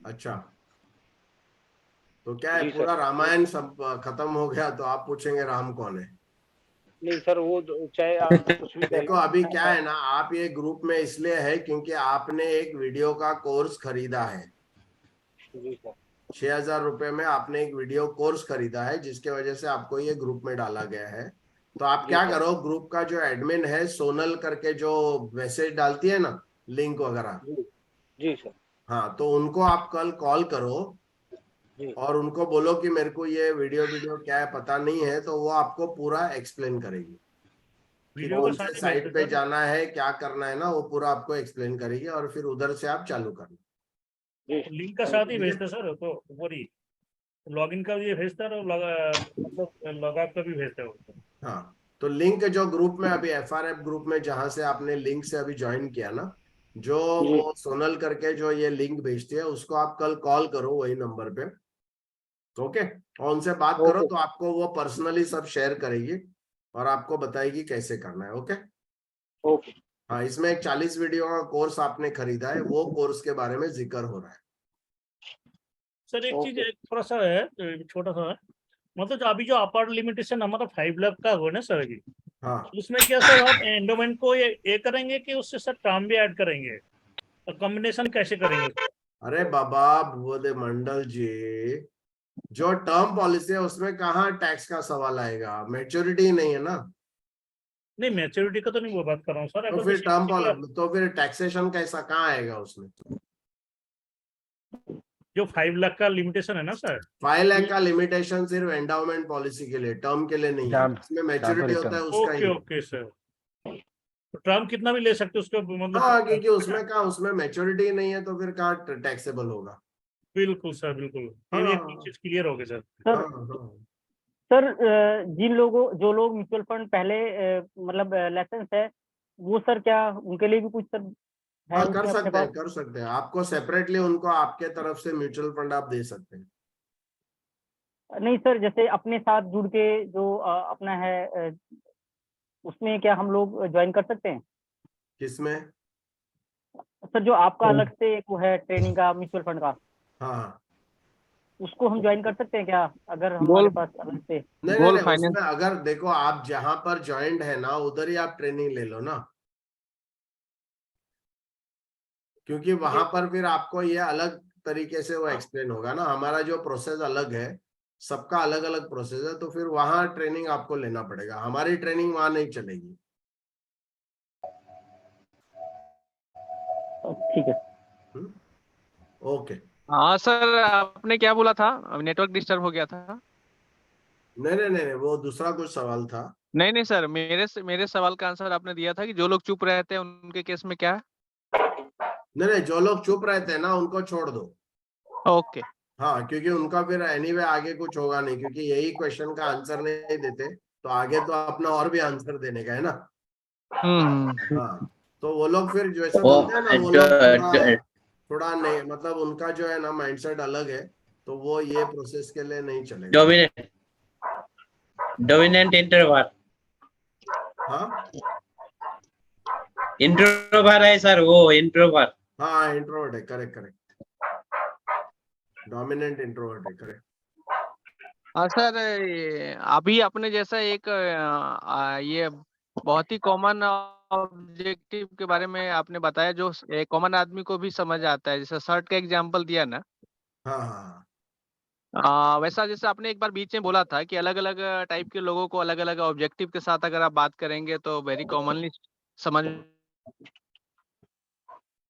Speaker 1: अच्छा तो क्या है,
Speaker 3: जी
Speaker 1: पूरा
Speaker 3: सर।
Speaker 1: रामायण सब खत्म हो गया तो आप पूछेंगे राम कौन है।
Speaker 3: नहीं सर, वो चाहे आप कुछ भी कह
Speaker 1: देखो
Speaker 3: लें।
Speaker 1: अभी क्या है ना, आप ये ग्रुप में इसलिए है क्योंकि आपने एक वीडियो का कोर्स खरीदा है।
Speaker 3: जी सर।
Speaker 1: 6,000 रुपए में आपने एक वीडियो कोर्स खरीदा है, जिसके वजह से आपको ये ग्रुप में डाला गया है। तो आप
Speaker 3: जी
Speaker 1: क्या
Speaker 3: सर।
Speaker 1: करो, ग्रुप का जो एडमिन है सोनल करके, जो मैसेज डालती है ना लिंक वगैरह,
Speaker 3: जी जी सर।
Speaker 1: हाँ तो उनको आप कल कॉल करो
Speaker 3: जी
Speaker 1: और उनको बोलो कि मेरे को ये वीडियो वीडियो क्या है पता नहीं है, तो वो आपको पूरा एक्सप्लेन करेगी कि
Speaker 5: वीडियो का
Speaker 1: कौन से
Speaker 5: साथ ही
Speaker 1: साइट
Speaker 5: भेजते
Speaker 1: पे
Speaker 5: सर।
Speaker 1: जाना है, क्या करना है ना, वो पूरा आपको एक्सप्लेन करेगी और फिर उधर से आप चालू करना।
Speaker 3: जी
Speaker 5: लिंक का साथ ही
Speaker 1: ठीक है।
Speaker 5: भेजते सर, तो पूरी लॉगिन का भी भेजता है और मतलब लॉग आउट का भी भेजता है वो।
Speaker 1: हाँ तो लिंक जो ग्रुप में अभी एफआरएफ ग्रुप में जहां से आपने लिंक से अभी ज्वाइन किया ना, जो
Speaker 3: जी
Speaker 1: वो सोनल करके जो ये लिंक भेजती है उसको आप कल कॉल करो वही नंबर पे, ओके, और उनसे बात करो
Speaker 3: ओके
Speaker 1: तो आपको वो पर्सनली सब शेयर करेगी और आपको बताएगी कैसे करना है, ओके।
Speaker 3: ओके।
Speaker 1: हाँ इसमें एक 40 वीडियो का कोर्स आपने खरीदा है, वो कोर्स के बारे में जिक्र हो रहा है।
Speaker 5: सर एक चीज,
Speaker 3: ओके।
Speaker 5: एक थोड़ा सा है, छोटा सा है, मतलब जो अभी जो अपार्ट लिमिटेशन हमारा 5 लाख का हुआ ना सर जी,
Speaker 1: हाँ
Speaker 5: उसमें क्या सर आप एंडोमेंट को ये करेंगे कि उससे सर टर्म भी ऐड करेंगे, और कॉम्बिनेशन कैसे करेंगे?
Speaker 1: अरे बाबा भूवदे मंडल जी, जो टर्म पॉलिसी है उसमें कहाँ टैक्स का सवाल आएगा, मैच्योरिटी नहीं है ना।
Speaker 5: नहीं मैच्योरिटी का तो नहीं वो बात कर रहा हूँ सर,
Speaker 1: तो
Speaker 5: अगर
Speaker 1: फिर
Speaker 5: जैसे किसी का
Speaker 1: तो फिर टैक्सेशन कैसा कहाँ आएगा उसमें।
Speaker 5: जो 5 लाख का लिमिटेशन है ना सर,
Speaker 1: 5 लाख का लिमिटेशन सिर्फ एंडाउमेंट पॉलिसी के लिए, टर्म के लिए नहीं है, जिसमें मैच्योरिटी होता है उसका ही
Speaker 5: ओके
Speaker 1: है।
Speaker 5: ओके सर, तो टर्म कितना भी ले सकते उसको
Speaker 1: हाँ
Speaker 5: मतलब।
Speaker 1: क्योंकि उसमें मैच्योरिटी नहीं है तो फिर कहाँ टैक्सेबल होगा।
Speaker 5: बिल्कुल सर बिल्कुल, फिर ये
Speaker 1: हाँ
Speaker 5: चीज क्लियर हो गई सर।
Speaker 3: सर
Speaker 1: हाँ हाँ
Speaker 3: सर जो लोग म्यूचुअल फंड पहले मतलब लाइसेंस है, वो सर क्या उनके लिए भी कुछ सर है
Speaker 1: हाँ
Speaker 3: उसमें अपने पास?
Speaker 1: कर सकते हैं, आपको सेपरेटली उनको आपके तरफ से म्यूचुअल फंड आप दे सकते हैं।
Speaker 3: नहीं सर, जैसे अपने साथ जुड़ के जो अपना है
Speaker 11: उसमें क्या हम लोग ज्वाइन कर सकते हैं?
Speaker 1: किसमें?
Speaker 11: सर जो आपका अलग से एक वो है ट्रेनिंग का म्यूचुअल फंड का,
Speaker 1: हाँ
Speaker 11: उसको हम ज्वाइन कर सकते हैं क्या अगर हमारे
Speaker 6: गोल्ड
Speaker 11: पास अलग से?
Speaker 1: नहीं नहीं
Speaker 6: गोल्ड
Speaker 1: नहीं,
Speaker 6: फाइनेंस
Speaker 1: उसमें अगर देखो आप जहां पर ज्वाइंट है ना उधर ही आप ट्रेनिंग ले लो ना, क्योंकि वहां पर फिर आपको ये अलग तरीके से वो एक्सप्लेन होगा ना। हमारा जो प्रोसेस अलग है, सबका अलग अलग प्रोसेस है, तो फिर वहां ट्रेनिंग आपको लेना पड़ेगा, हमारी ट्रेनिंग वहां नहीं चलेगी।
Speaker 11: ठीक है।
Speaker 1: ओके।
Speaker 6: हाँ सर, आपने क्या बोला था? नेटवर्क डिस्टर्ब हो गया था।
Speaker 1: नहीं नहीं नहीं नहीं, वो दूसरा कुछ सवाल था।
Speaker 6: नहीं नहीं सर, मेरे सवाल का आंसर आपने दिया था कि जो लोग चुप रहते हैं उनके केस में क्या है।
Speaker 1: नहीं नहीं, जो लोग चुप रहते हैं ना उनको छोड़ दो।
Speaker 6: ओके।
Speaker 1: हाँ, क्योंकि उनका फिर एनीवे आगे कुछ होगा नहीं, क्योंकि यही क्वेश्चन का आंसर नहीं देते तो आगे तो अपना और भी आंसर देने का है ना। हाँ, तो वो लोग फिर जैसे
Speaker 8: वो
Speaker 1: बोलते हैं ना, वो
Speaker 8: जो,
Speaker 1: लोग थोड़ा
Speaker 8: जो,
Speaker 1: थोड़ा नहीं, मतलब उनका जो है ना माइंडसेट अलग है, तो वो ये प्रोसेस के लिए नहीं चलेगा।
Speaker 8: डोमिनेंट इंट्रोवर्ट
Speaker 1: हाँ
Speaker 8: इंट्रोवर्ट है सर, वो इंट्रोवर्ट।
Speaker 1: हाँ, इंट्रोवर्ट है, करेक्ट करेक्ट, डोमिनेंट इंट्रोवर्ट है, करेक्ट।
Speaker 6: हाँ सर, अभी आपने जैसा एक ये बहुत ही कॉमन ऑब्जेक्टिव के बारे में आपने बताया जो कॉमन आदमी को भी समझ आता है, जैसे शर्ट का एग्जांपल दिया ना।
Speaker 1: हाँ हाँ
Speaker 6: वैसा जैसे आपने एक बार बीच में बोला था कि अलग अलग टाइप के लोगों को अलग अलग ऑब्जेक्टिव के साथ अगर आप बात करेंगे तो वेरी कॉमनली समझ।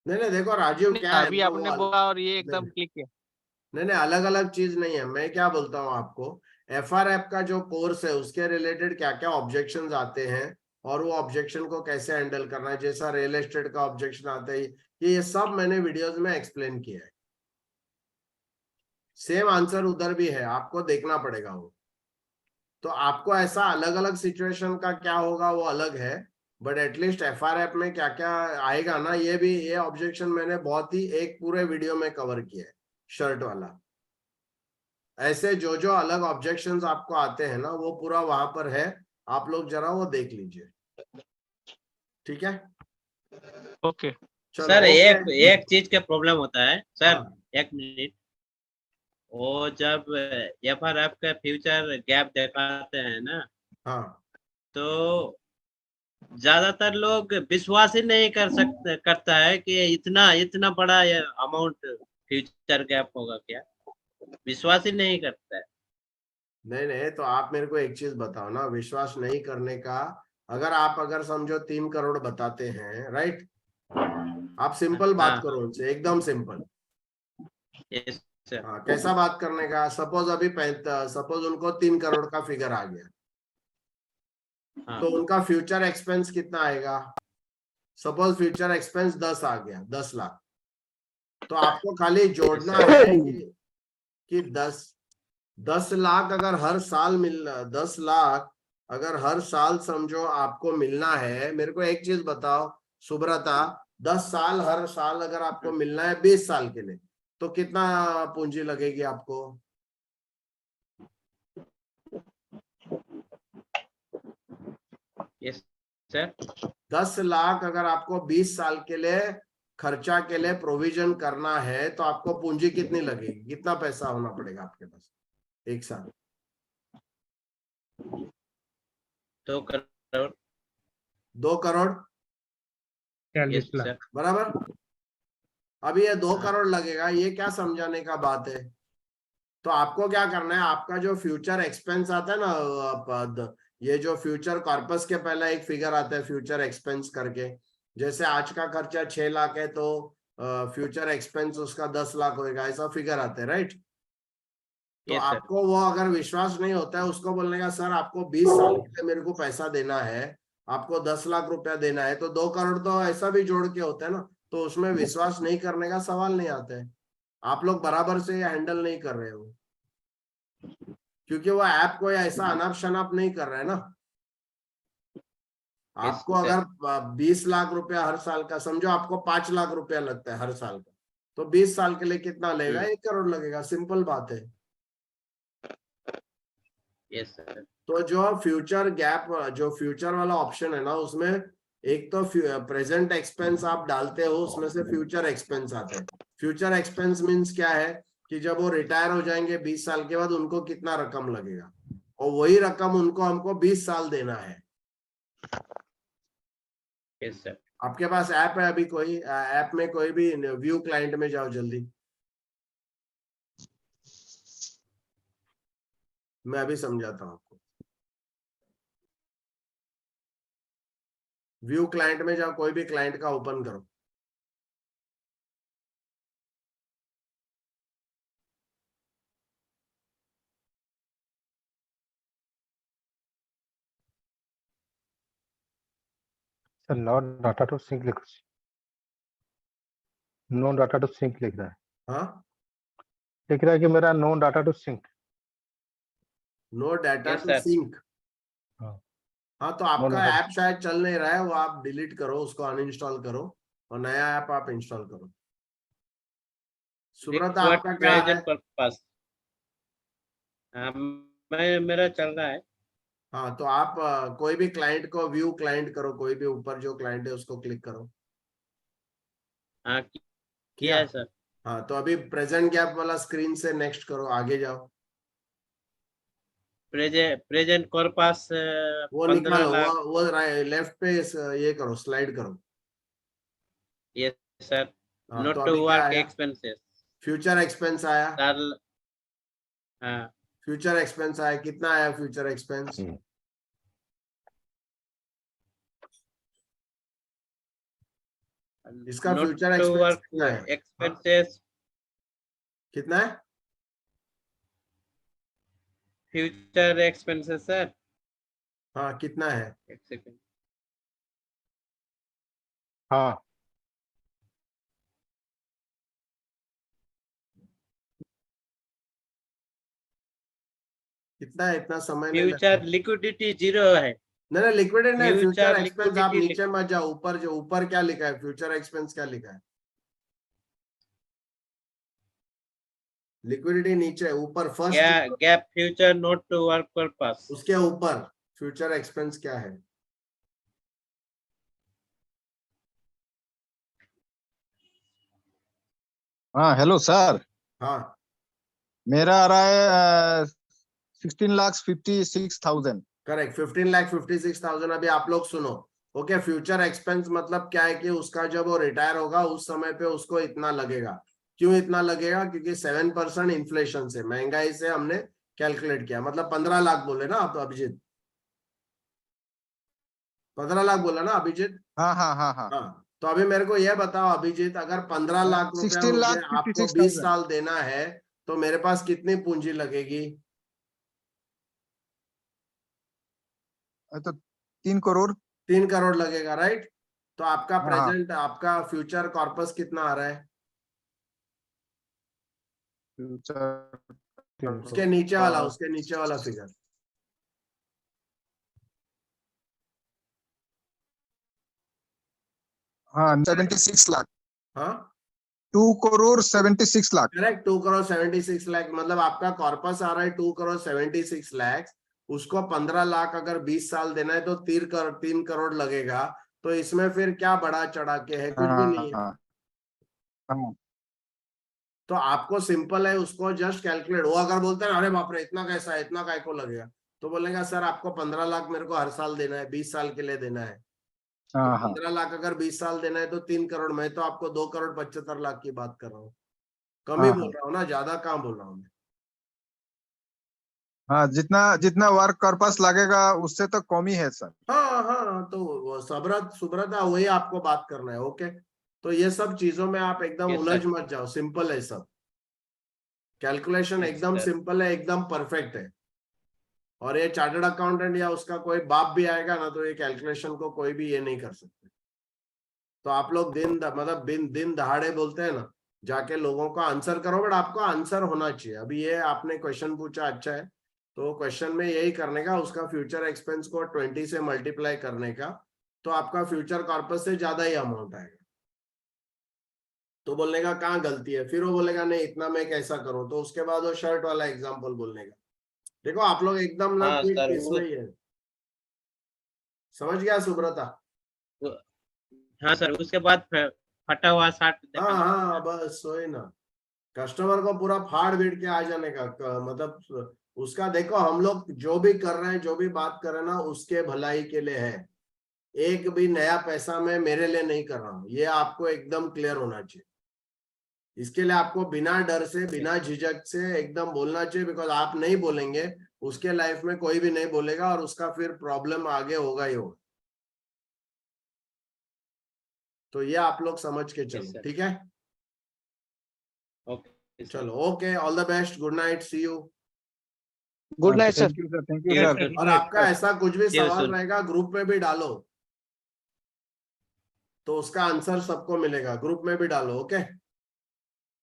Speaker 1: नहीं नहीं, देखो राजीव क्या है
Speaker 6: अभी
Speaker 1: ना,
Speaker 6: आपने
Speaker 1: वो
Speaker 6: बोला और ये
Speaker 1: नहीं
Speaker 6: एकदम क्लिक किया।
Speaker 1: नहीं नहीं, अलग अलग चीज नहीं है। मैं क्या बोलता हूँ आपको, एफआरएफ का जो कोर्स है उसके रिलेटेड क्या क्या ऑब्जेक्शंस आते हैं और वो ऑब्जेक्शन को कैसे हैंडल करना है, जैसा रियल एस्टेट का ऑब्जेक्शन आता है, ये सब मैंने वीडियोस में एक्सप्लेन किया है। सेम आंसर उधर भी है, आपको देखना पड़ेगा वो। तो आपको ऐसा अलग अलग सिचुएशन का क्या होगा वो अलग है, बट एटलीस्ट एफआरएफ में क्या क्या आएगा ना, ये ऑब्जेक्शन मैंने बहुत ही एक पूरे वीडियो में कवर किया है, शर्ट वाला। ऐसे जो जो अलग ऑब्जेक्शंस आपको आते हैं ना वो पूरा वहां पर है, आप लोग जरा वो देख लीजिए, ठीक है?
Speaker 6: ओके
Speaker 1: चलो
Speaker 8: सर एक
Speaker 1: ओके।
Speaker 8: एक चीज का प्रॉब्लम होता है सर,
Speaker 1: हाँ
Speaker 8: एक मिनट। वो जब एफआरएफ का फ्यूचर गैप दिखाते हैं ना,
Speaker 1: हाँ
Speaker 8: तो ज्यादातर लोग विश्वास ही नहीं करता है कि इतना इतना बड़ा अमाउंट फ्यूचर गैप होगा क्या, विश्वास ही नहीं करता है।
Speaker 1: नहीं नहीं, तो आप मेरे को एक चीज बताओ ना, विश्वास नहीं करने का, अगर समझो 3 करोड़ बताते हैं, राइट? आप सिंपल बात
Speaker 8: हाँ
Speaker 1: करो उनसे, एकदम सिंपल।
Speaker 8: Yes sir.
Speaker 1: हाँ, कैसा बात करने का? सपोज उनको 3 करोड़ का फिगर आ गया,
Speaker 8: हाँ
Speaker 1: तो उनका फ्यूचर एक्सपेंस कितना आएगा? सपोज फ्यूचर एक्सपेंस 10 आ गया, 10 लाख। तो आपको खाली जोड़ना है कि 10 लाख अगर हर साल 10 लाख अगर हर साल समझो आपको मिलना है। मेरे को एक चीज बताओ सुब्रता, 10 साल हर साल अगर आपको मिलना है 20 साल के लिए, तो कितना पूंजी लगेगी आपको?
Speaker 8: Yes sir.
Speaker 1: 10 लाख अगर आपको 20 साल के लिए खर्चा के लिए प्रोविजन करना है, तो आपको पूंजी कितनी लगेगी, कितना पैसा होना पड़ेगा आपके पास एक साल?
Speaker 8: 2 करोड़।
Speaker 1: 2 crore,
Speaker 8: yes sir.
Speaker 1: बराबर। अभी ये 2
Speaker 8: हाँ।
Speaker 1: करोड़ लगेगा, ये क्या समझाने का बात है? तो आपको क्या करना है, आपका जो फ्यूचर एक्सपेंस आता है ना, ये जो फ्यूचर कॉर्पस के पहले एक फिगर आता है फ्यूचर एक्सपेंस करके, जैसे आज का खर्चा 6 लाख है तो फ्यूचर एक्सपेंस उसका 10 लाख होगा, ऐसा फिगर आता है, राइट? तो
Speaker 8: यस सर।
Speaker 1: आपको वो अगर विश्वास नहीं होता है, उसको बोलने का सर आपको 20 साल के लिए मेरे को पैसा देना है, आपको 10 लाख रुपया देना है, तो 2 करोड़ तो ऐसा भी जोड़ के होता है ना, तो उसमें विश्वास नहीं करने का सवाल नहीं आता है। आप लोग बराबर से हैंडल नहीं कर रहे हो, क्योंकि वो ऐप कोई ऐसा अनाप शनाप नहीं कर रहा है ना। आपको अगर 20 लाख रुपया हर साल का समझो, आपको 5 लाख रुपया लगता है हर साल का, तो 20 साल के लिए कितना लगेगा? 1 करोड़ लगेगा, सिंपल बात है।
Speaker 8: Yes sir.
Speaker 1: तो जो फ्यूचर गैप, जो फ्यूचर वाला ऑप्शन है ना, उसमें एक तो प्रेजेंट एक्सपेंस आप डालते हो, उसमें से फ्यूचर एक्सपेंस आते हैं। फ्यूचर एक्सपेंस मींस क्या है कि जब वो रिटायर हो जाएंगे 20 साल के बाद, उनको कितना रकम लगेगा, और वही रकम उनको हमको 20 साल देना है।
Speaker 8: Yes sir.
Speaker 1: आपके पास ऐप है अभी कोई? ऐप में कोई भी व्यू क्लाइंट में जाओ जल्दी, मैं अभी समझाता हूँ आपको। व्यू क्लाइंट में जाओ, कोई भी क्लाइंट का ओपन करो।
Speaker 7: Sir not data to sync लिख, नो डाटा टू सिंक लिख रहा है।
Speaker 1: हाँ,
Speaker 7: लिख रहा है कि मेरा no data to sync.
Speaker 1: No data
Speaker 8: Yes,
Speaker 1: to
Speaker 8: sir.
Speaker 1: Sync.
Speaker 7: हाँ।
Speaker 1: हाँ, तो आपका
Speaker 7: data to
Speaker 1: ऐप शायद चल नहीं रहा है, वो आप डिलीट करो, उसको अनइंस्टॉल करो और नया ऐप आप इंस्टॉल करो। सुब्रत, आपका क्या है?
Speaker 8: Present purpose. मेरा चल रहा है।
Speaker 1: हाँ, तो आप कोई भी क्लाइंट को व्यू क्लाइंट करो, कोई भी ऊपर जो क्लाइंट है उसको क्लिक करो।
Speaker 8: हाँ, किया है सर।
Speaker 1: हाँ, तो अभी प्रेजेंट गैप वाला स्क्रीन से नेक्स्ट करो, आगे जाओ।
Speaker 8: प्रेजेंट कॉर्पस
Speaker 1: वो
Speaker 8: 15
Speaker 1: निकालो,
Speaker 8: लाख।
Speaker 1: वो लेफ्ट पे ये करो, स्लाइड करो।
Speaker 8: Yes sir.
Speaker 1: हाँ, तो
Speaker 8: नोट
Speaker 1: अभी क्या
Speaker 8: वर्क
Speaker 1: आया?
Speaker 8: एक्सपेंसेस।
Speaker 1: फ्यूचर एक्सपेंस आया।
Speaker 8: सर हाँ,
Speaker 1: फ्यूचर एक्सपेंस आया, कितना आया फ्यूचर एक्सपेंस? इसका
Speaker 8: नोट
Speaker 1: फ्यूचर एक्सपेंस
Speaker 8: वर्क
Speaker 1: कितना है?
Speaker 8: एक्सपेंसेस।
Speaker 1: कितना है?
Speaker 8: Future expenses sir.
Speaker 1: हाँ, कितना है?
Speaker 8: एक सेकंड।
Speaker 7: हाँ,
Speaker 1: कितना है? इतना समय नहीं लगता।
Speaker 8: फ्यूचर लिक्विडिटी 0 है।
Speaker 1: नहीं, लिक्विडेट नहीं, फ्यूचर
Speaker 8: फ्यूचर
Speaker 1: एक्सपेंस। आप
Speaker 8: लिक्विडिटी
Speaker 1: नीचे मत जाओ, ऊपर जो ऊपर क्या लिखा है, फ्यूचर एक्सपेंस क्या लिखा है? लिक्विडिटी नीचे, ऊपर first,
Speaker 8: gap future note to work purpose.
Speaker 1: उसके ऊपर फ्यूचर एक्सपेंस क्या है?
Speaker 10: हाँ हेलो सर,
Speaker 1: हाँ,
Speaker 10: मेरा आ रहा है 16,56,000।
Speaker 1: करेक्ट, 15,56,000। अभी आप लोग सुनो, ओके। फ्यूचर एक्सपेंस मतलब क्या है कि उसका जब वो रिटायर होगा उस समय पे उसको इतना लगेगा। क्यों इतना लगेगा? क्योंकि 7% इन्फ्लेशन से, महंगाई से हमने कैलकुलेट किया, मतलब 15 लाख बोले ना आप अभिजीत? 15 लाख बोला ना अभिजीत?
Speaker 10: हाँ हाँ हाँ हाँ।
Speaker 1: हाँ, तो अभी मेरे को यह बताओ अभिजीत, अगर 15 लाख रुपया
Speaker 10: सिक्सटीन
Speaker 1: मुझे
Speaker 10: लाख
Speaker 1: आपको
Speaker 10: 56,000।
Speaker 1: 20 साल देना है, तो मेरे पास कितनी पूंजी लगेगी?
Speaker 10: तो 3 करोड़।
Speaker 1: 3 करोड़ लगेगा, राइट? तो आपका
Speaker 10: हाँ हाँ।
Speaker 1: प्रेजेंट, आपका फ्यूचर कॉर्पस कितना आ रहा है?
Speaker 10: फ्यूचर
Speaker 1: उसके नीचे वाला, उसके नीचे वाला फिगर।
Speaker 10: हाँ 76 लाख।
Speaker 1: हाँ,
Speaker 10: 2 करोड़ 76 लाख।
Speaker 1: करेक्ट, 2 करोड़ 76 लाख। मतलब आपका कॉर्पस आ रहा है 2 करोड़ 76 लाख। उसको 15 लाख अगर 20 साल देना है तो 3 करोड़ लगेगा। तो इसमें फिर क्या बढ़ा चढ़ा के है? कुछ भी नहीं है।
Speaker 10: हाँ हाँ।
Speaker 1: तो आपको सिंपल है, उसको जस्ट कैलकुलेट। वो अगर बोलते हैं अरे बाप रे इतना कैसा है, इतना काय को लगेगा, तो बोलेगा सर आपको 15 लाख मेरे को हर साल देना है, 20 साल के लिए देना है। तो
Speaker 10: हाँ हाँ
Speaker 1: 15 लाख अगर 20 साल देना है तो 3 करोड़। मैं तो आपको 2 करोड़ 75 लाख की बात कर रहा हूँ, कम ही
Speaker 10: हाँ
Speaker 1: बोल
Speaker 10: हाँ।
Speaker 1: रहा हूँ ना, ज्यादा कहाँ बोल रहा हूँ मैं?
Speaker 10: हाँ जितना जितना वर्क पर्पस लगेगा उससे तो कम ही है सर।
Speaker 1: हाँ हाँ, तो सुब्रता वही आपको बात करना है, ओके। तो ये सब चीजों में आप एकदम
Speaker 8: Yes,
Speaker 1: उलझ
Speaker 8: sir.
Speaker 1: मत जाओ, सिंपल है सब। कैलकुलेशन
Speaker 8: Yes,
Speaker 1: एकदम
Speaker 8: sir.
Speaker 1: सिंपल है, एकदम परफेक्ट है। और ये चार्टर्ड अकाउंटेंट या उसका कोई बाप भी आएगा ना, तो ये कैलकुलेशन को कोई भी ये नहीं कर सकते। तो आप लोग मतलब दिन दहाड़े बोलते हैं ना, जाके लोगों का आंसर करो, बट आपको आंसर होना चाहिए। अभी ये आपने क्वेश्चन पूछा, अच्छा है, तो क्वेश्चन में यही करने का, उसका फ्यूचर एक्सपेंस को 20 से मल्टीप्लाई करने का, तो आपका फ्यूचर कॉर्पस से ज्यादा ही अमाउंट आएगा। तो बोलने का कहाँ गलती है? फिर वो बोलेगा नहीं इतना मैं कैसा करूं, तो उसके बाद वो शर्ट वाला एग्जाम्पल बोलने का, देखो आप लोग एकदम ना
Speaker 8: हाँ
Speaker 1: क्विक
Speaker 8: सर,
Speaker 1: इसमें ही है। समझ गया सुब्रता?
Speaker 8: हाँ सर, उसके बाद फटा हुआ शर्ट
Speaker 1: हाँ
Speaker 8: दिखाना।
Speaker 1: हाँ बस वही ना, कस्टमर को पूरा फाड़ बीड़ के आ जाने का मतलब उसका देखो, हम लोग जो भी कर रहे हैं, जो भी बात कर रहे हैं ना, उसके भलाई के लिए है। एक भी नया पैसा मैं मेरे लिए नहीं कर रहा हूँ, ये आपको एकदम क्लियर होना चाहिए। इसके लिए आपको बिना डर से, बिना झिझक से एकदम बोलना चाहिए, बिकॉज आप नहीं बोलेंगे उसके लाइफ में कोई भी नहीं बोलेगा और उसका फिर प्रॉब्लम आगे होगा ही होगा। तो ये आप लोग समझ के चलो,
Speaker 8: सर।
Speaker 1: ठीक है?
Speaker 8: Okay sir.
Speaker 1: चलो okay, all the best, good night, see you.
Speaker 6: Good night sir.
Speaker 10: Thank you sir, thank you
Speaker 5: Yes,
Speaker 10: sir.
Speaker 5: sir.
Speaker 1: और आपका ऐसा कुछ भी
Speaker 8: See you
Speaker 1: सवाल
Speaker 8: soon.
Speaker 1: रहेगा ग्रुप में भी डालो, तो उसका आंसर सबको मिलेगा, ग्रुप में भी डालो, ओके?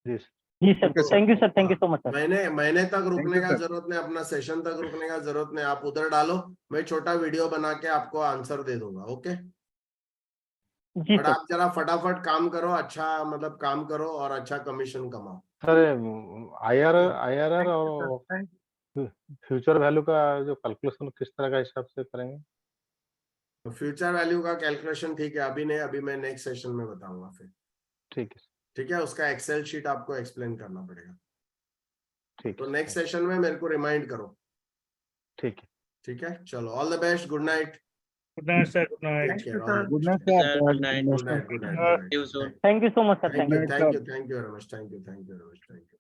Speaker 7: जी
Speaker 11: जी sir,
Speaker 10: Okay, sir.
Speaker 11: Thank you sir, thank you so much sir.
Speaker 1: महीने तक रुकने
Speaker 10: you,
Speaker 1: का
Speaker 10: sir.
Speaker 1: जरूरत नहीं, अपना सेशन तक रुकने का जरूरत नहीं, आप उधर डालो, मैं छोटा वीडियो बना के आपको आंसर दे दूंगा, ओके?
Speaker 11: Ji
Speaker 1: but
Speaker 11: sir.
Speaker 1: आप जरा फटाफट काम करो, अच्छा मतलब काम करो और अच्छा कमीशन कमाओ।
Speaker 7: सर, IRR और
Speaker 4: थैंक
Speaker 7: फ्यूचर वैल्यू का जो कैलकुलेशन किस तरह का हिसाब से करेंगे?
Speaker 1: फ्यूचर वैल्यू का कैलकुलेशन ठीक है, अभी नहीं, अभी मैं नेक्स्ट सेशन में बताऊंगा फिर,
Speaker 7: ठीक है,
Speaker 1: ठीक है? उसका एक्सेल शीट आपको एक्सप्लेन करना पड़ेगा,
Speaker 7: ठीक
Speaker 1: तो
Speaker 7: है,
Speaker 1: नेक्स्ट सेशन में मेरे को रिमाइंड करो,
Speaker 7: ठीक है।
Speaker 1: ठीक है? चलो, all the best, good night,
Speaker 5: Good night, sir. Good night.
Speaker 1: Take care,
Speaker 4: you,
Speaker 1: all
Speaker 4: sir.
Speaker 1: The
Speaker 10: good
Speaker 1: best,
Speaker 10: night sir.
Speaker 8: Good night.
Speaker 1: Good night, good night, good
Speaker 5: Uh,
Speaker 1: night,
Speaker 8: See you soon.
Speaker 11: Thank you so much sir,
Speaker 1: thank
Speaker 11: thank
Speaker 1: you,
Speaker 11: you.
Speaker 10: Good night,
Speaker 1: thank
Speaker 10: sir.
Speaker 1: You, thank you very much, thank you, thank you very much, thank you.